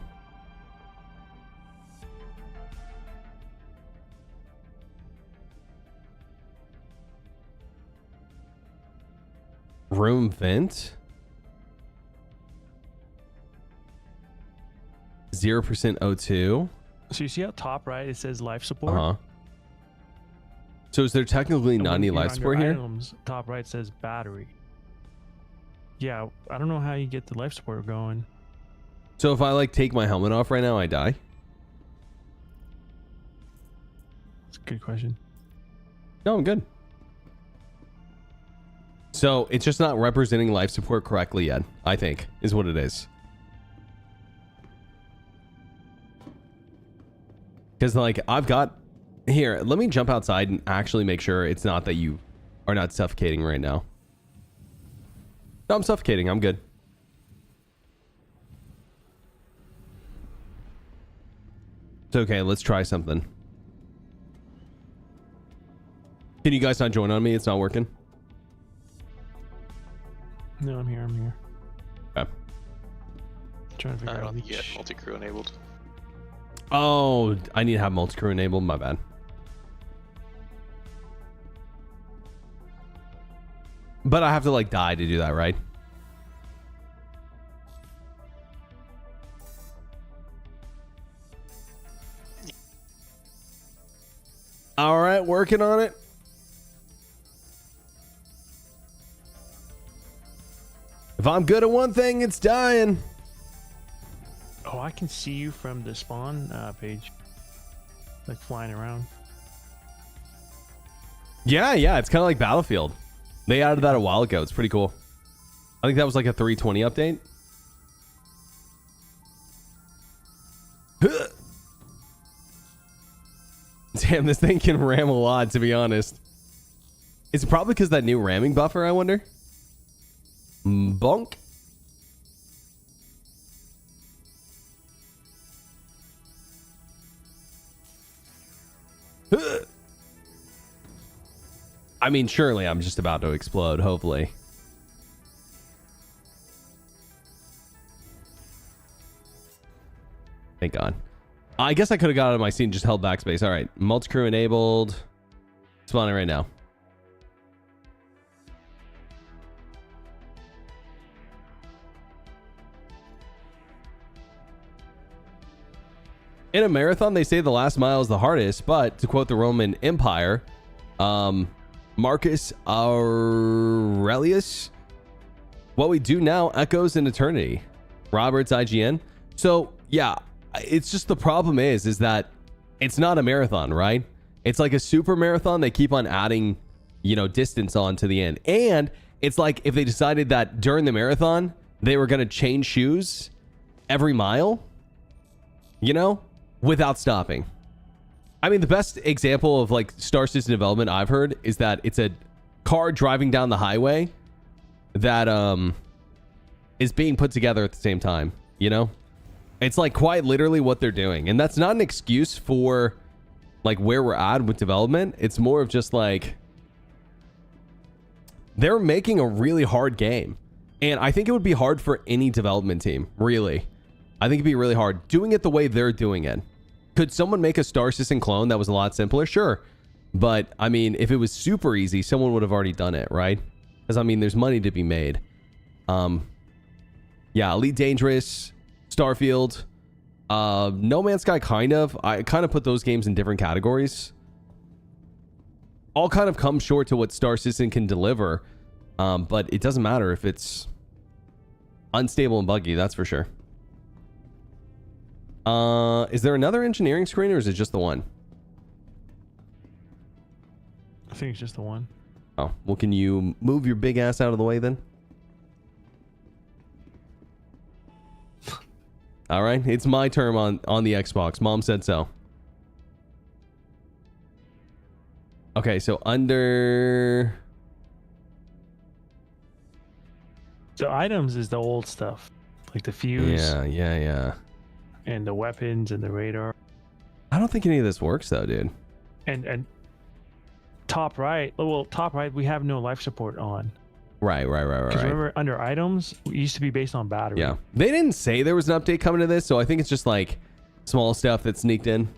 Room vent. 0% O2. So you see how top right it says life support. Uh-huh. So is there technically And not when any you're life on support your here? items, top right says battery. Yeah, I don't know how you get the life support going. So if I like take my helmet off right now, I die? It's a good question. No, I'm good. So it's just not representing life support correctly yet, I think, is what it is. Because like I've got here, let me jump outside and actually make sure it's not that you are not suffocating right now. No, I'm suffocating. I'm good. It's okay. Let's try something. Can you guys not join on me? It's not working. No, I'm here. Okay. trying to figure out Yeah, which. multi-crew enabled. Oh, I need to have multi-crew enabled. My bad. But I have to like die to do that, right? All right, working on it. If I'm good at one thing, it's dying. Oh, I can see you from the spawn page, like flying around. Yeah, it's kind of like Battlefield. They added that a while ago. It's pretty cool. I think that was like a 320 update. Damn, this thing can ram a lot, to be honest. Is it probably because that new ramming buffer, I wonder? Bonk. I mean, surely I'm just about to explode, hopefully. Thank God. I guess I could have got out of my scene and just held backspace. All right, multi-crew enabled. Spawning right now. In a marathon, they say the last mile is the hardest, but to quote the Roman Empire, Marcus Aurelius, what we do now echoes in eternity. Roberts, IGN. So yeah, it's just the problem is that it's not a marathon, right? It's like a super marathon. They keep on adding, distance on to the end. And it's like if they decided that during the marathon, they were going to change shoes every mile, without stopping. I mean, the best example of like Star Citizen development I've heard is that it's a car driving down the highway that is being put together at the same time, It's like quite literally what they're doing. And that's not an excuse for like where we're at with development. It's more of just like they're making a really hard game. And I think it would be hard for any development team, really. I think it'd be really hard doing it the way they're doing it. Could someone make a Star Citizen clone that was a lot simpler? Sure. But I mean, if it was super easy, someone would have already done it, right? Because I mean, there's money to be made. Yeah, Elite Dangerous, Starfield, No Man's Sky, kind of. I kind of put those games in different categories. All kind of come short to what Star Citizen can deliver. But it doesn't matter if it's unstable and buggy, that's for sure. Is there another engineering screen or is it just the one? I think it's just the one. Oh, well, can you move your big ass out of the way then? All right, it's my turn on the Xbox. Mom said so. Okay, so under... So items is the old stuff, like the fuse. Yeah. And the weapons and the radar. I don't think any of this works though, dude. And top right, we have no life support on. Right. Because remember, under items, it used to be based on battery. Yeah. They didn't say there was an update coming to this, so I think it's just like small stuff that sneaked in.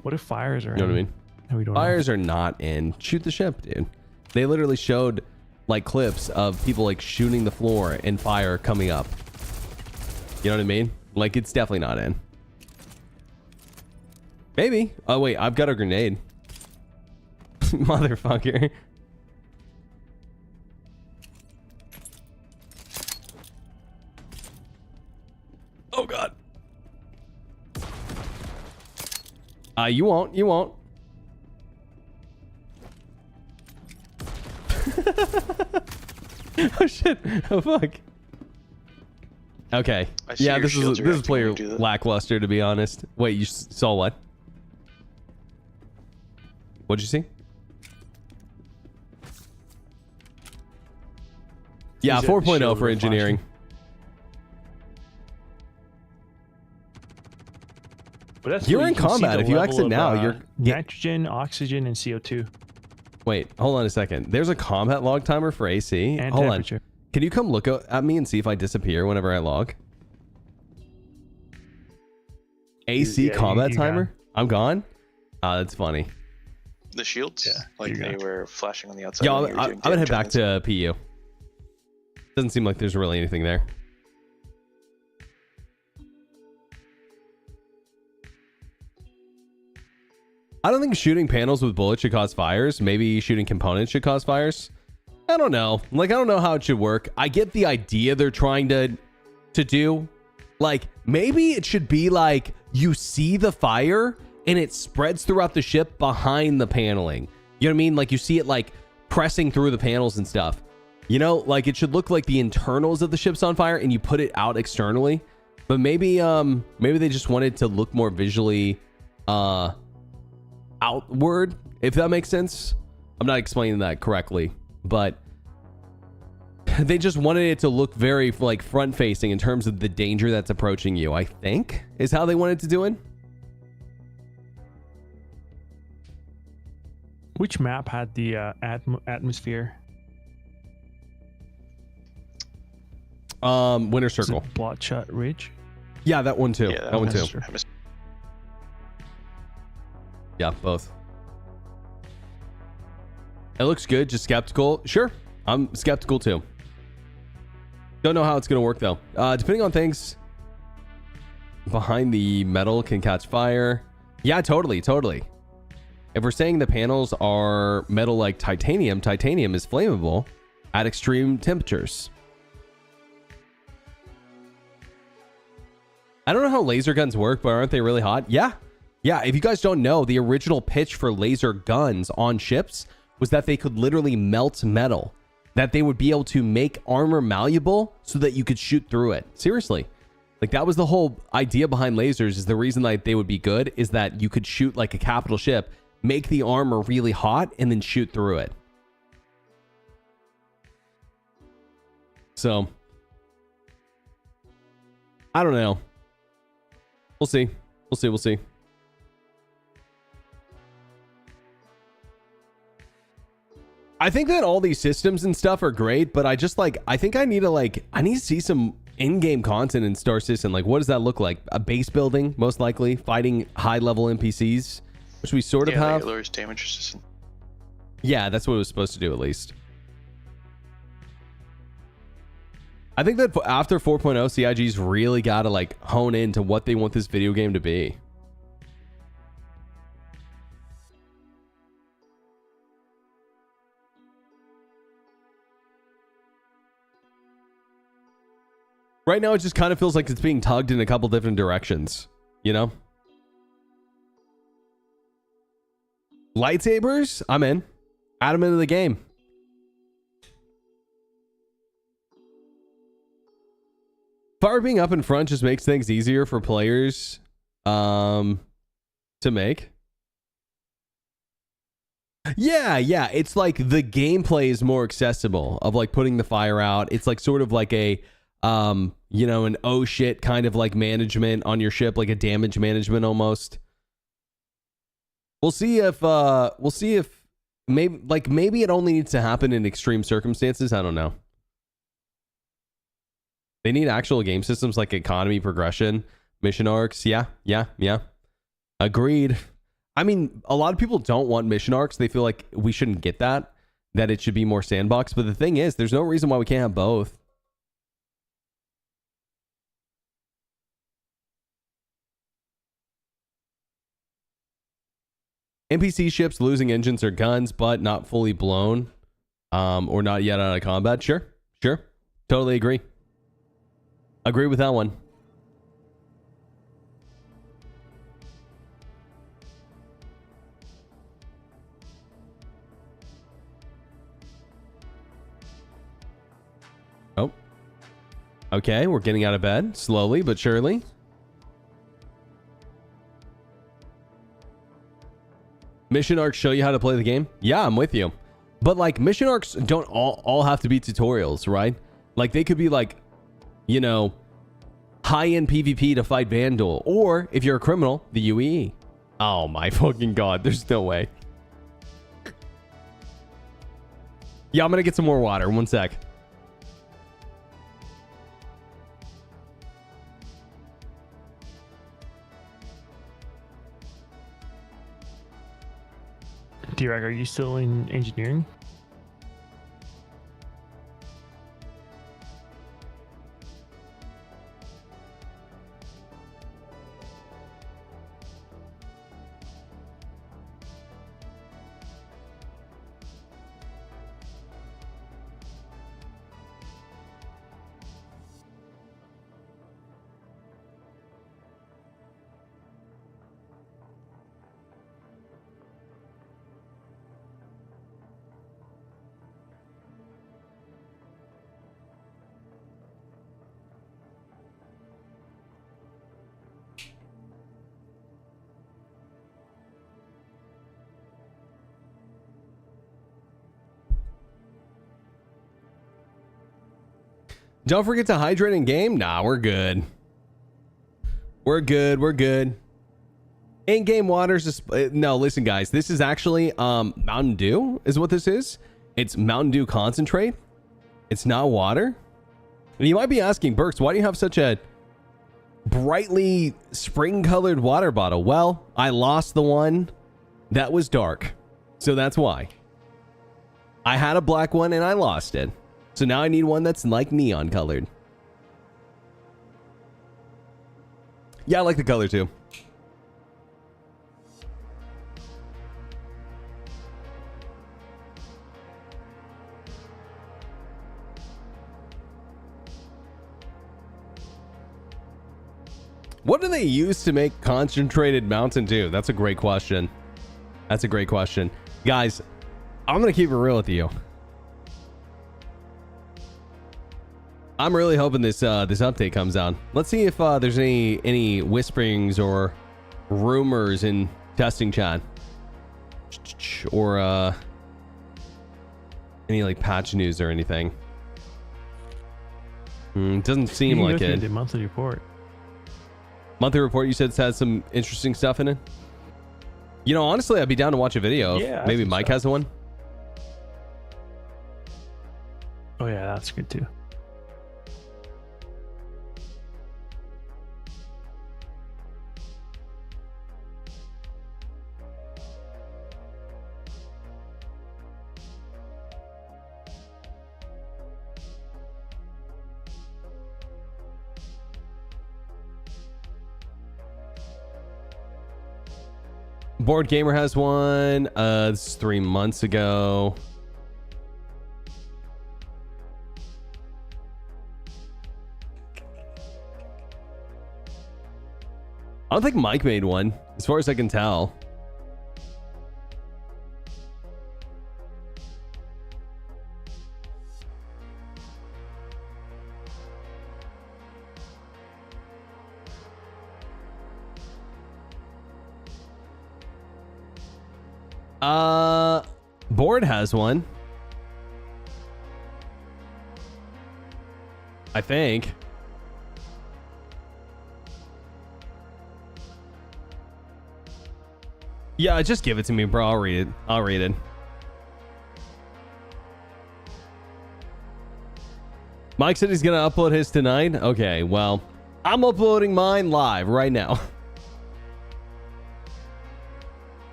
What if fires are You know what I mean? No, we don't Fires are not in. Shoot the ship, dude. They literally showed like clips of people like shooting the floor and fire coming up. You know what I mean? Like, it's definitely not in. Maybe. Oh, wait. I've got a grenade. Motherfucker. Oh, God. You won't. You won't. Oh, shit. Oh, fuck. Okay. Yeah, this is player lackluster, to be honest. Wait, you saw what? What'd you see? Yeah, 4.0 for engineering. But that's you're in combat. If you exit now, you're nitrogen, oxygen, and CO2. Wait, hold on a second. There's a combat log timer for AC. And hold temperature. on. Can you come look at me and see if I disappear whenever I log? AC Yeah, combat you timer? I'm gone? That's funny. The shields, Yeah, like you're they gone. were flashing on the outside. Yeah, when you were I'm doing gonna head damage back on to PU. Doesn't seem like there's really anything there. I don't think shooting panels with bullets should cause fires. Maybe shooting components should cause fires. I don't know. Like, I don't know how it should work. I get the idea they're trying to do. Like, maybe it should be like you see the fire and it spreads throughout the ship behind the paneling. You know what I mean? Like, you see it like pressing through the panels and stuff. You know, like it should look like the internals of the ship's on fire and you put it out externally. But maybe they just wanted to look more visually outward, if that makes sense. I'm not explaining that correctly, but they just wanted it to look very like front facing in terms of the danger that's approaching you, I think is how they wanted to do it. Which map had the atmosphere? Winter Is it Circle. Bloodshot Ridge? Yeah, that one too. Yeah, that one too. That's true. Yeah, both. It looks good, just skeptical. Sure, I'm skeptical too. Don't know how it's gonna work though. Depending on things behind the metal can catch fire. Yeah, totally. If we're saying the panels are metal like titanium, titanium is flammable at extreme temperatures. I don't know how laser guns work, but aren't they really hot? Yeah. If you guys don't know, the original pitch for laser guns on ships was that they could literally melt metal, that they would be able to make armor malleable so that you could shoot through it. Seriously. Like, that was the whole idea behind lasers, is the reason that they would be good is that you could shoot like a capital ship, make the armor really hot, and then shoot through it. So, I don't know. We'll see. I think that all these systems and stuff are great, but I think I need to see some in-game content in Star Citizen. Like, what does that look like? A base building, most likely, fighting high-level NPCs, which we sort of have. It lowers damage resistance. Yeah, that's what it was supposed to do, at least. I think that after 4.0, CIG's really got to like hone into what they want this video game to be. Right now, it just kind of feels like it's being tugged in a couple different directions, you know? Lightsabers? I'm in. Add them into the game. Fire being up in front just makes things easier for players to make. Yeah, it's like the gameplay is more accessible of like putting the fire out. It's like sort of like a an oh shit kind of like management on your ship, like a damage management almost. We'll see if maybe it only needs to happen in extreme circumstances. I don't know. They need actual game systems like economy, progression, mission arcs. Yeah. Agreed. I mean, a lot of people don't want mission arcs. They feel like we shouldn't get that it should be more sandbox. But the thing is, there's no reason why we can't have both. NPC ships losing engines or guns, but not fully blown, or not yet out of combat. Sure. Totally agree. Agree with that one. Oh. Okay, we're getting out of bed slowly but surely. Mission arcs show you how to play the game? Yeah, I'm with you. But like mission arcs don't all have to be tutorials, right? Like they could be like, you know, high-end PvP to fight Vandal, or if you're a criminal, the UEE. Oh my fucking god, there's no way. Yeah, I'm gonna get some more water. One sec. D-Rack, are you still in engineering? Don't forget to hydrate in game. Nah, we're good. We're good. We're good. In-game waters. No, listen, guys. This is actually Mountain Dew is what this is. It's Mountain Dew concentrate. It's not water. And you might be asking, Berks, why do you have such a brightly spring-colored water bottle? Well, I lost the one that was dark. So that's why. I had a black one and I lost it. So now I need one that's like neon colored. Yeah, I like the color too. What do they use to make concentrated Mountain Dew? That's a great question. That's a great question. Guys, I'm going to keep it real with you. I'm really hoping this this update comes out. Let's see if there's any whisperings or rumors in testing chat, or any like patch news or anything. Doesn't seem like it. The monthly report. Monthly report. You said has some interesting stuff in it. You know, honestly, I'd be down to watch a video. Yeah, maybe Mike has one. Oh yeah, that's good too. Board Gamer has one. This is 3 months ago. I don't think Mike made one, as far as I can tell. Board has one. I think. Yeah, just give it to me, bro. I'll read it. I'll read it. Mike said he's gonna upload his tonight. Okay, well, I'm uploading mine live right now.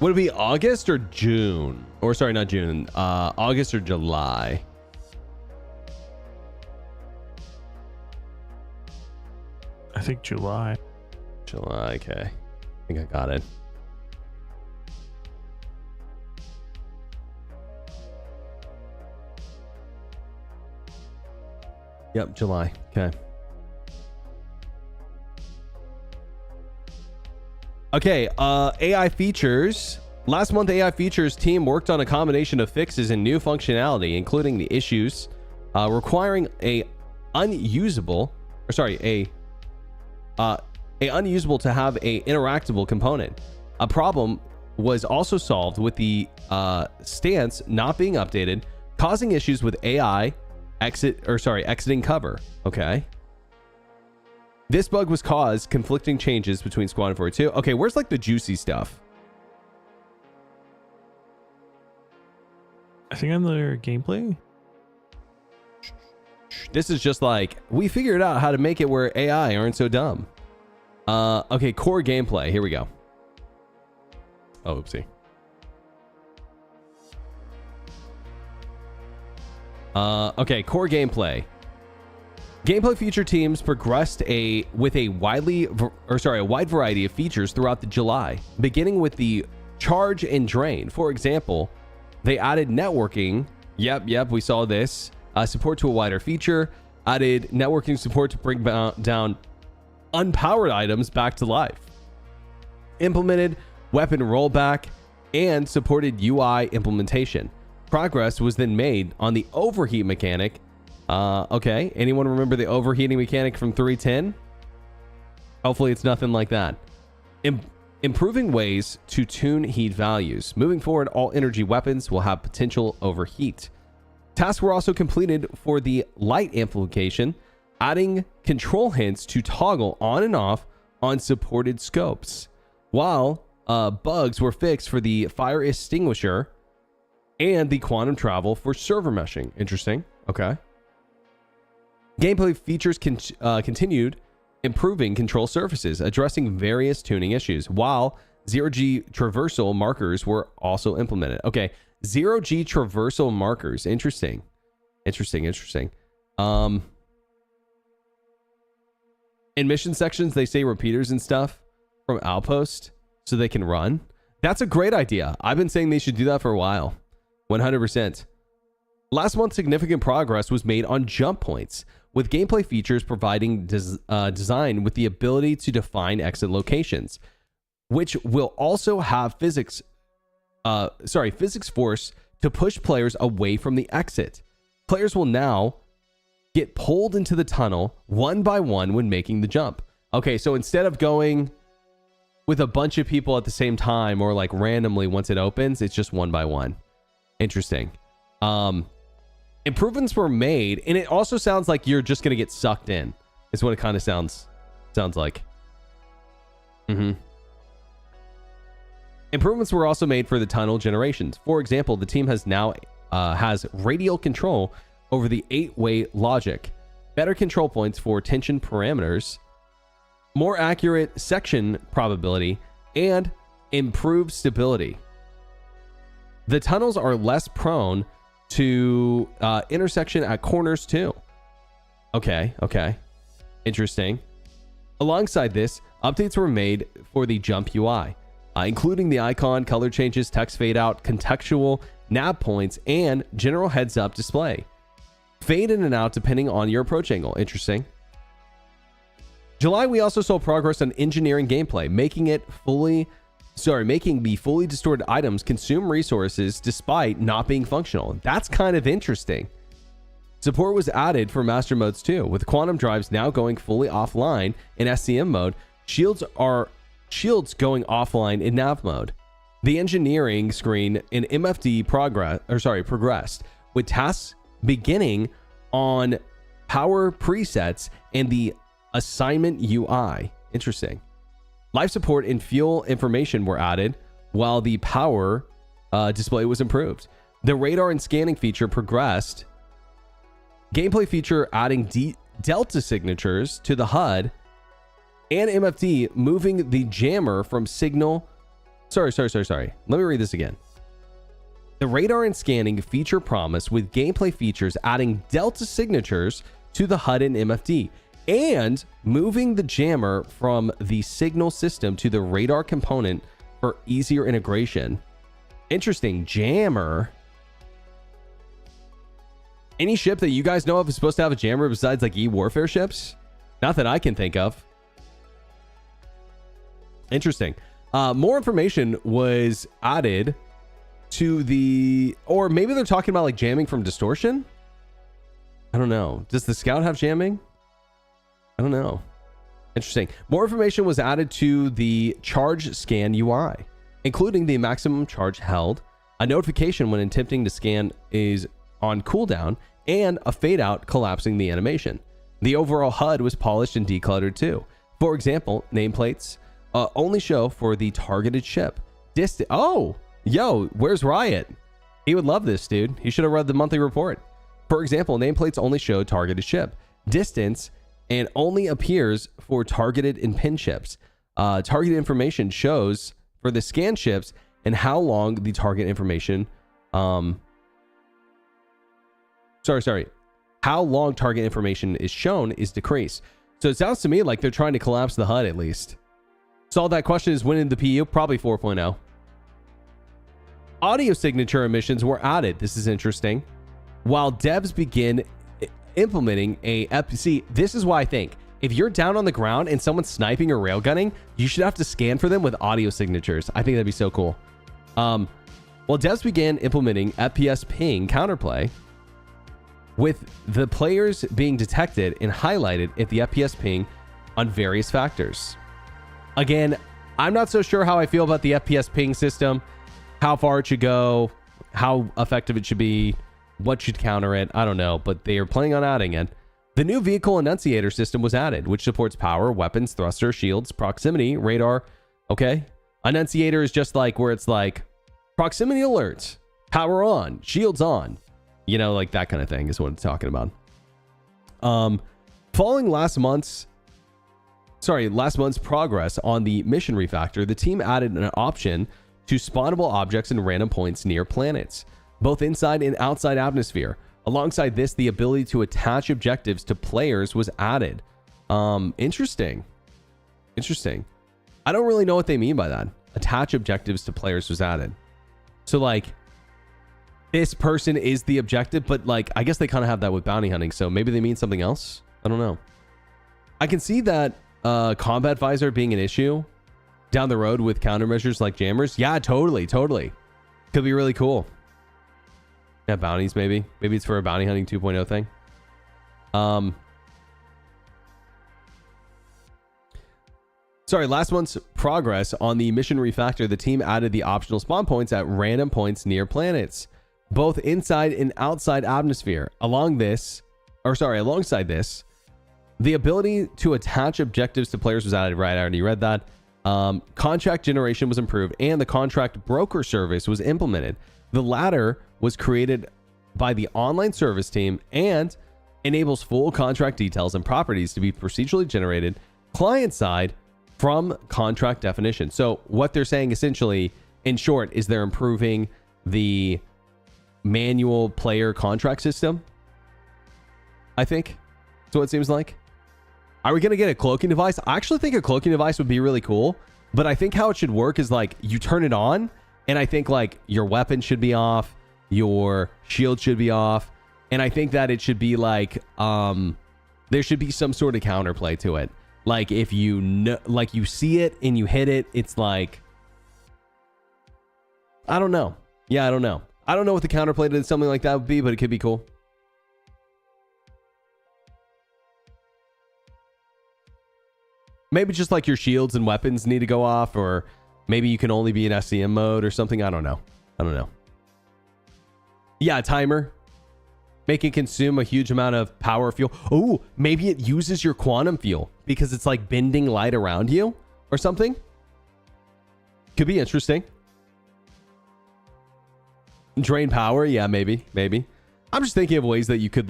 Would it be August or June? Or sorry, not June. August or July? I think July. July, okay. I think I got it. Yep, July. Okay. Okay, AI features. Last month, AI features team worked on a combination of fixes and new functionality, including the issues requiring unusable to have a interactable component. A problem was also solved with the stance not being updated, causing issues with AI exiting cover. Okay. This bug was caused conflicting changes between Squad and 42. Okay, where's like the juicy stuff? I think on their gameplay. This is just like, we figured out how to make it where AI aren't so dumb. Okay, core gameplay. Here we go. Oh, oopsie. Okay, core gameplay. Gameplay feature teams progressed with a wide variety of features throughout the July, beginning with the charge and drain. For example, they added networking. Yep, we saw this. Support to a wider feature. Added networking support to bring down unpowered items back to life. Implemented weapon rollback and supported UI implementation. Progress was then made on the overheat mechanic. Okay, anyone remember the overheating mechanic from 3.10? Hopefully it's nothing like that. Improving ways to tune heat values. Moving forward, all energy weapons will have potential overheat. Tasks were also completed for the light amplification, adding control hints to toggle on and off on supported scopes, while bugs were fixed for the fire extinguisher and the quantum travel for server meshing. Interesting. Okay. Gameplay features continued improving control surfaces, addressing various tuning issues, while zero-G traversal markers were also implemented. Okay, zero-G traversal markers. Interesting. In mission sections, they say repeaters and stuff from outpost so they can run. That's a great idea. I've been saying they should do that for a while. 100%. Last month, significant progress was made on jump points, with gameplay features providing design with the ability to define exit locations, which will also have physics force to push players away from the exit. Players will now get pulled into the tunnel one by one when making the jump. Okay, so instead of going with a bunch of people at the same time or like randomly once it opens, it's just one by one. Interesting. Improvements were made, and it also sounds like you're just going to get sucked in. Is what it kind of sounds like. Improvements were also made for the tunnel generations. For example, the team has now has radial control over the 8-way logic, better control points for tension parameters, more accurate section probability, and improved stability. The tunnels are less prone to intersection at corners too. Okay. Interesting. Alongside this, updates were made for the jump UI, including the icon, color changes, text fade out, contextual nav points, and general heads up display. Fade in and out depending on your approach angle. Interesting. July, we also saw progress on engineering gameplay, making the fully distorted items consume resources despite not being functional. That's kind of interesting. Support was added for master modes too, with quantum drives now going fully offline in SCM mode. Shields going offline in nav mode. The engineering screen in MFD progressed, with tasks beginning on power presets and the assignment UI. Interesting. Life support and fuel information were added, while the power display was improved. The radar and scanning feature progressed. Gameplay feature adding delta signatures to the HUD, and MFD moving the jammer from signal. Sorry. Let me read this again. The radar and scanning feature promise, with gameplay features adding delta signatures to the HUD and MFD, and moving the jammer from the signal system to the radar component for easier integration. Interesting. Jammer. Any ship that you guys know of is supposed to have a jammer besides like E-Warfare ships? Not that I can think of. Interesting. More information was added to the... Or maybe they're talking about like jamming from distortion? I don't know. Does the scout have jamming? I don't know. Interesting. More information was added to the charge scan UI, including the maximum charge held, a notification when attempting to scan is on cooldown, and a fade out collapsing the animation. The overall HUD was polished and decluttered too. For example, nameplates only show for the targeted ship. Oh, yo, where's Riot? He would love this, dude. He should have read the monthly report. For example, nameplates only show targeted ship distance and only appears for targeted and pin ships. Targeted information shows for the scan ships and how long the target information how long target information is shown is decreased. So it sounds to me like they're trying to collapse the HUD at least. So that question is, when in the PU? Probably 4.0. Audio signature emissions were added. This is interesting. While devs begin implementing see, this is why I think if you're down on the ground and someone's sniping or railgunning, you should have to scan for them with audio signatures. I think that'd be so cool. While devs began implementing FPS ping counterplay, with the players being detected and highlighted at the FPS ping on various factors. Again, I'm not so sure how I feel about the FPS ping system, how far it should go, how effective it should be, what should counter it. I don't know, but they are planning on adding it. The new vehicle annunciator system was added, which supports power, weapons, thruster, shields, proximity, radar. Okay. Annunciator is just like where it's like proximity alerts, power on, shields on, you know, like that kind of thing is what it's talking about. Following last month's progress on the mission refactor, the team added an option to spawnable objects and random points near planets, both inside and outside atmosphere. Alongside this, the ability to attach objectives to players was added. Interesting. I don't really know what they mean by that. Attach objectives to players was added. So like, this person is the objective, but like, I guess they kind of have that with bounty hunting. So maybe they mean something else. I don't know. I can see that combat visor being an issue down the road with countermeasures like jammers. Yeah, totally. Could be really cool. Yeah, bounties maybe. Maybe it's for a bounty hunting 2.0 thing. Last month's progress on the mission refactor, the team added the optional spawn points at random points near planets, both inside and outside atmosphere. Alongside this, the ability to attach objectives to players was added. Right, I already read that. Contract generation was improved, and the contract broker service was implemented. The latter was created by the online service team and enables full contract details and properties to be procedurally generated client side from contract definition. So what they're saying essentially, in short, is they're improving the manual player contract system. I think that's what it seems like. Are we going to get a cloaking device? I actually think a cloaking device would be really cool, but I think how it should work is like you turn it on, and I think like your weapon should be off, your shield should be off, and I think that it should be like there should be some sort of counterplay to it. Like if you know, like you see it and you hit it, it's like, I don't know. Yeah, I don't know. I don't know what the counterplay to something like that would be, but it could be cool. Maybe just like your shields and weapons need to go off, or maybe you can only be in SCM mode or something. I don't know. Yeah, timer. Make it consume a huge amount of power fuel. Oh, maybe it uses your quantum fuel because it's like bending light around you or something. Could be interesting. Drain power. Yeah, maybe. I'm just thinking of ways that you could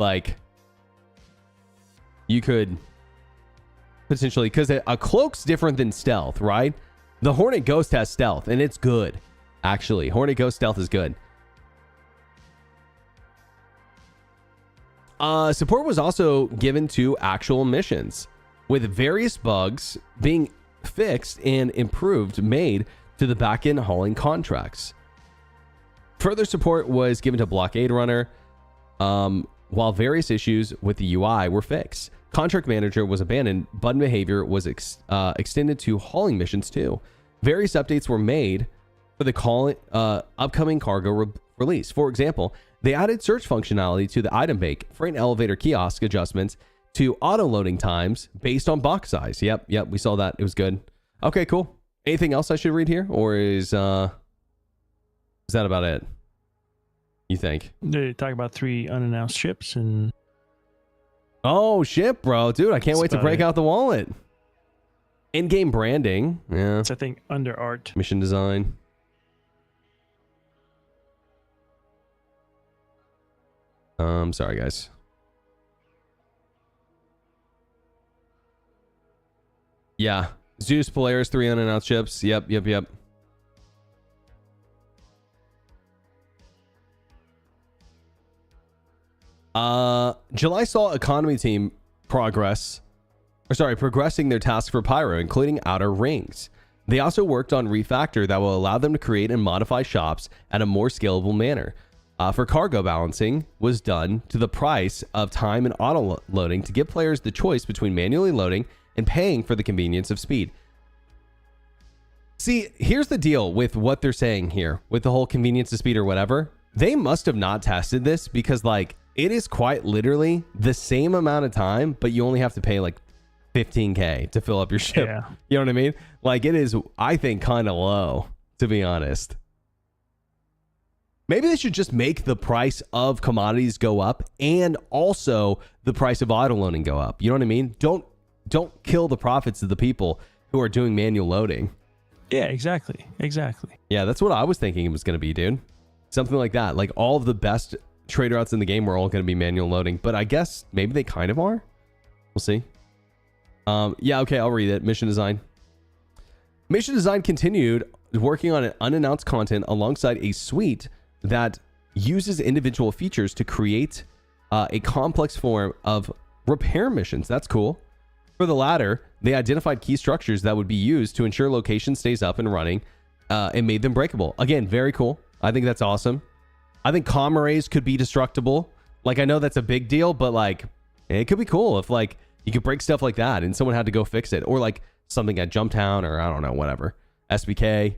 potentially, because a cloak's different than stealth, right? The Hornet Ghost has stealth, and it's good. Actually, Hornet Ghost stealth is good. Support was also given to actual missions, with various bugs being fixed and improved made to the backend hauling contracts. Further support was given to Blockade Runner, while various issues with the UI were fixed. Contract Manager was abandoned. Button behavior was extended to hauling missions too. Various updates were made for the upcoming cargo release. For example, they added search functionality to the item bank, freight elevator kiosk adjustments to auto loading times based on box size. Yep, we saw that. It was good. Okay, cool. Anything else I should read here, or is that about it? You think? They talk about 3 unannounced ships and. Oh shit, bro, dude! I can't wait to break out the wallet. In-game branding, yeah. It's, I think, under art. Mission design. Sorry, guys. Yeah, Zeus, Polaris, 3 unannounced ships. Yep. July saw economy team progressing their task for Pyro, including outer rings. They also worked on refactor that will allow them to create and modify shops at a more scalable manner. For cargo, balancing was done to the price of time and auto loading to give players the choice between manually loading and paying for the convenience of speed. See, here's the deal with what they're saying here with the whole convenience of speed or whatever. They must have not tested this because like it is quite literally the same amount of time, but you only have to pay like 15K to fill up your ship. Yeah. You know what I mean? Like it is, I think, kind of low, to be honest. Maybe they should just make the price of commodities go up and also the price of auto loading go up. You know what I mean? Don't kill the profits of the people who are doing manual loading. Yeah, exactly. Yeah, that's what I was thinking it was going to be, dude. Something like that. Like all of the best trade routes in the game were all going to be manual loading, but I guess maybe they kind of are. We'll see. Yeah, okay, I'll read it. Mission design. Mission design continued working on an unannounced content alongside a suite that uses individual features to create a complex form of repair missions. That's cool. For the latter, they identified key structures that would be used to ensure location stays up and running and made them breakable. Again, very cool. I think that's awesome. I think comm arrays could be destructible. Like, I know that's a big deal, but like, it could be cool if like you could break stuff like that and someone had to go fix it, or like something at Jumptown, or I don't know, whatever. SBK.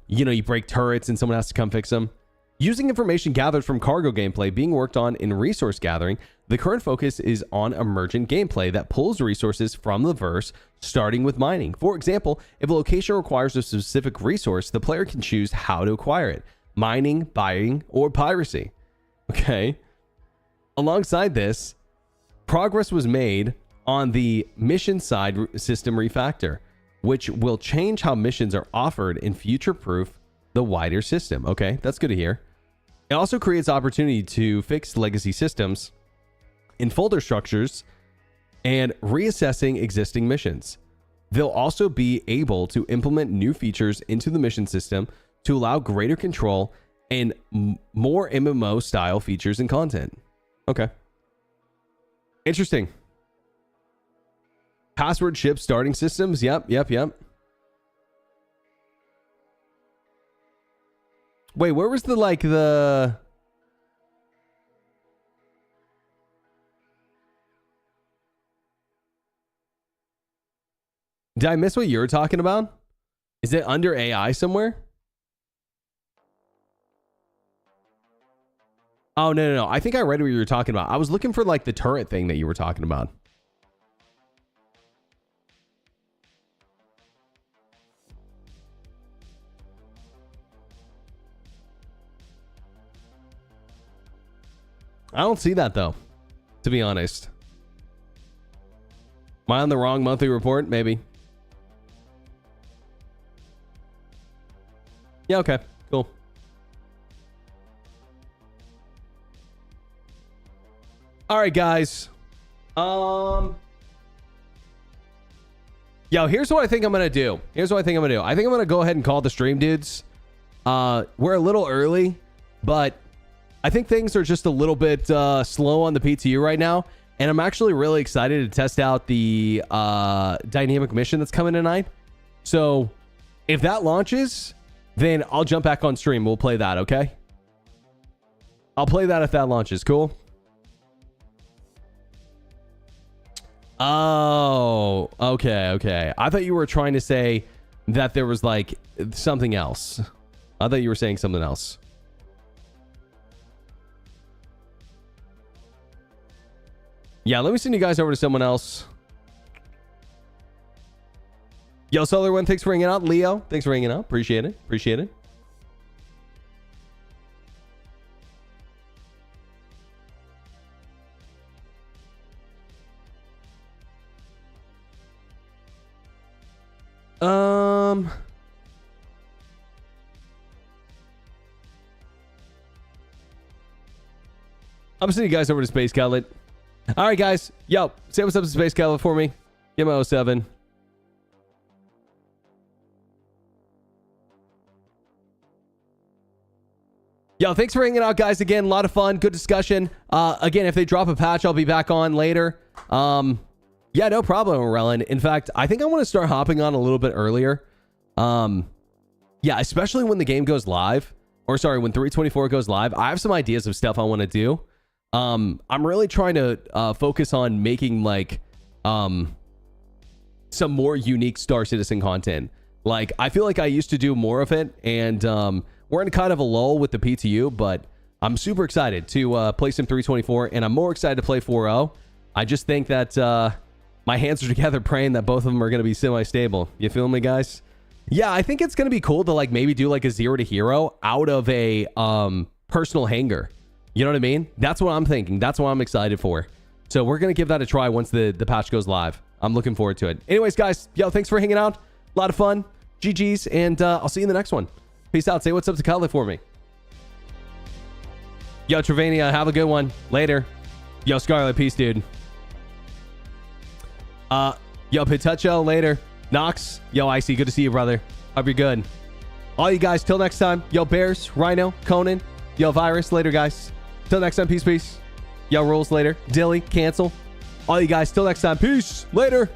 You break turrets and someone has to come fix them. Using information gathered from cargo gameplay being worked on in resource gathering, the current focus is on emergent gameplay that pulls resources from the verse, starting with mining. For example, if a location requires a specific resource, the player can choose how to acquire it: mining, buying, or piracy. Okay. Alongside this, progress was made on the mission side system refactor, which will change how missions are offered and future-proof the wider system. Okay, that's good to hear. It also creates opportunity to fix legacy systems in folder structures and reassessing existing missions. They'll also be able to implement new features into the mission system to allow greater control and more MMO style features and content. Okay. Interesting. Password ship starting systems. Yep. Wait, where was the Did I miss what you were talking about? Is it under AI somewhere? Oh, no. I think I read what you were talking about. I was looking for like the turret thing that you were talking about. I don't see that though, to be honest. Am I on the wrong monthly report? Maybe. Yeah, okay, cool. All right, guys. Yo, here's what I think I'm gonna do. I think I'm gonna go ahead and call the stream, dudes. We're a little early, but I think things are just a little bit slow on the PTU right now, and I'm actually really excited to test out the dynamic mission that's coming tonight. So if that launches, then I'll jump back on stream. We'll play that, okay? I'll play that if that launches. Cool. Oh, okay. I thought you were trying to say that there was like something else. I thought you were saying something else. Yeah, let me send you guys over to someone else. Yo, Solar One, thanks for hanging out. Leo, thanks for hanging out. Appreciate it. I'm sending you guys over to Space Cutlet. All right, guys. Yo, say what's up to Space Cutlet for me. Give my 07. Yo, thanks for hanging out, guys. Again, a lot of fun. Good discussion. Again, if they drop a patch, I'll be back on later. Yeah, no problem, Relin. In fact, I think I want to start hopping on a little bit earlier. Yeah, especially when the game goes live. Or sorry, when 324 goes live. I have some ideas of stuff I want to do. I'm really trying to focus on making like some more unique Star Citizen content. Like, I feel like I used to do more of it, and we're in kind of a lull with the PTU, but I'm super excited to play some 324, and I'm more excited to play 4.0. I just think that my hands are together praying that both of them are going to be semi-stable. You feel me, guys? Yeah, I think it's going to be cool to like maybe do like a 0 to hero out of a personal hangar. You know what I mean? That's what I'm thinking. That's what I'm excited for. So we're going to give that a try once the patch goes live. I'm looking forward to it. Anyways, guys, yo, thanks for hanging out. A lot of fun. GG's, and I'll see you in the next one. Peace out. Say what's up to Cutlet for me. Yo, Trevania, have a good one. Later. Yo, Scarlet, peace, dude. Yo, Pitucho, later. Nox, yo, Icy, good to see you, brother. Hope you're good. All you guys, till next time. Yo, Bears, Rhino, Conan. Yo, Virus, later, guys. Till next time, peace, peace. Yo, Rules, later. Dilly, cancel. All you guys, till next time, peace. Later.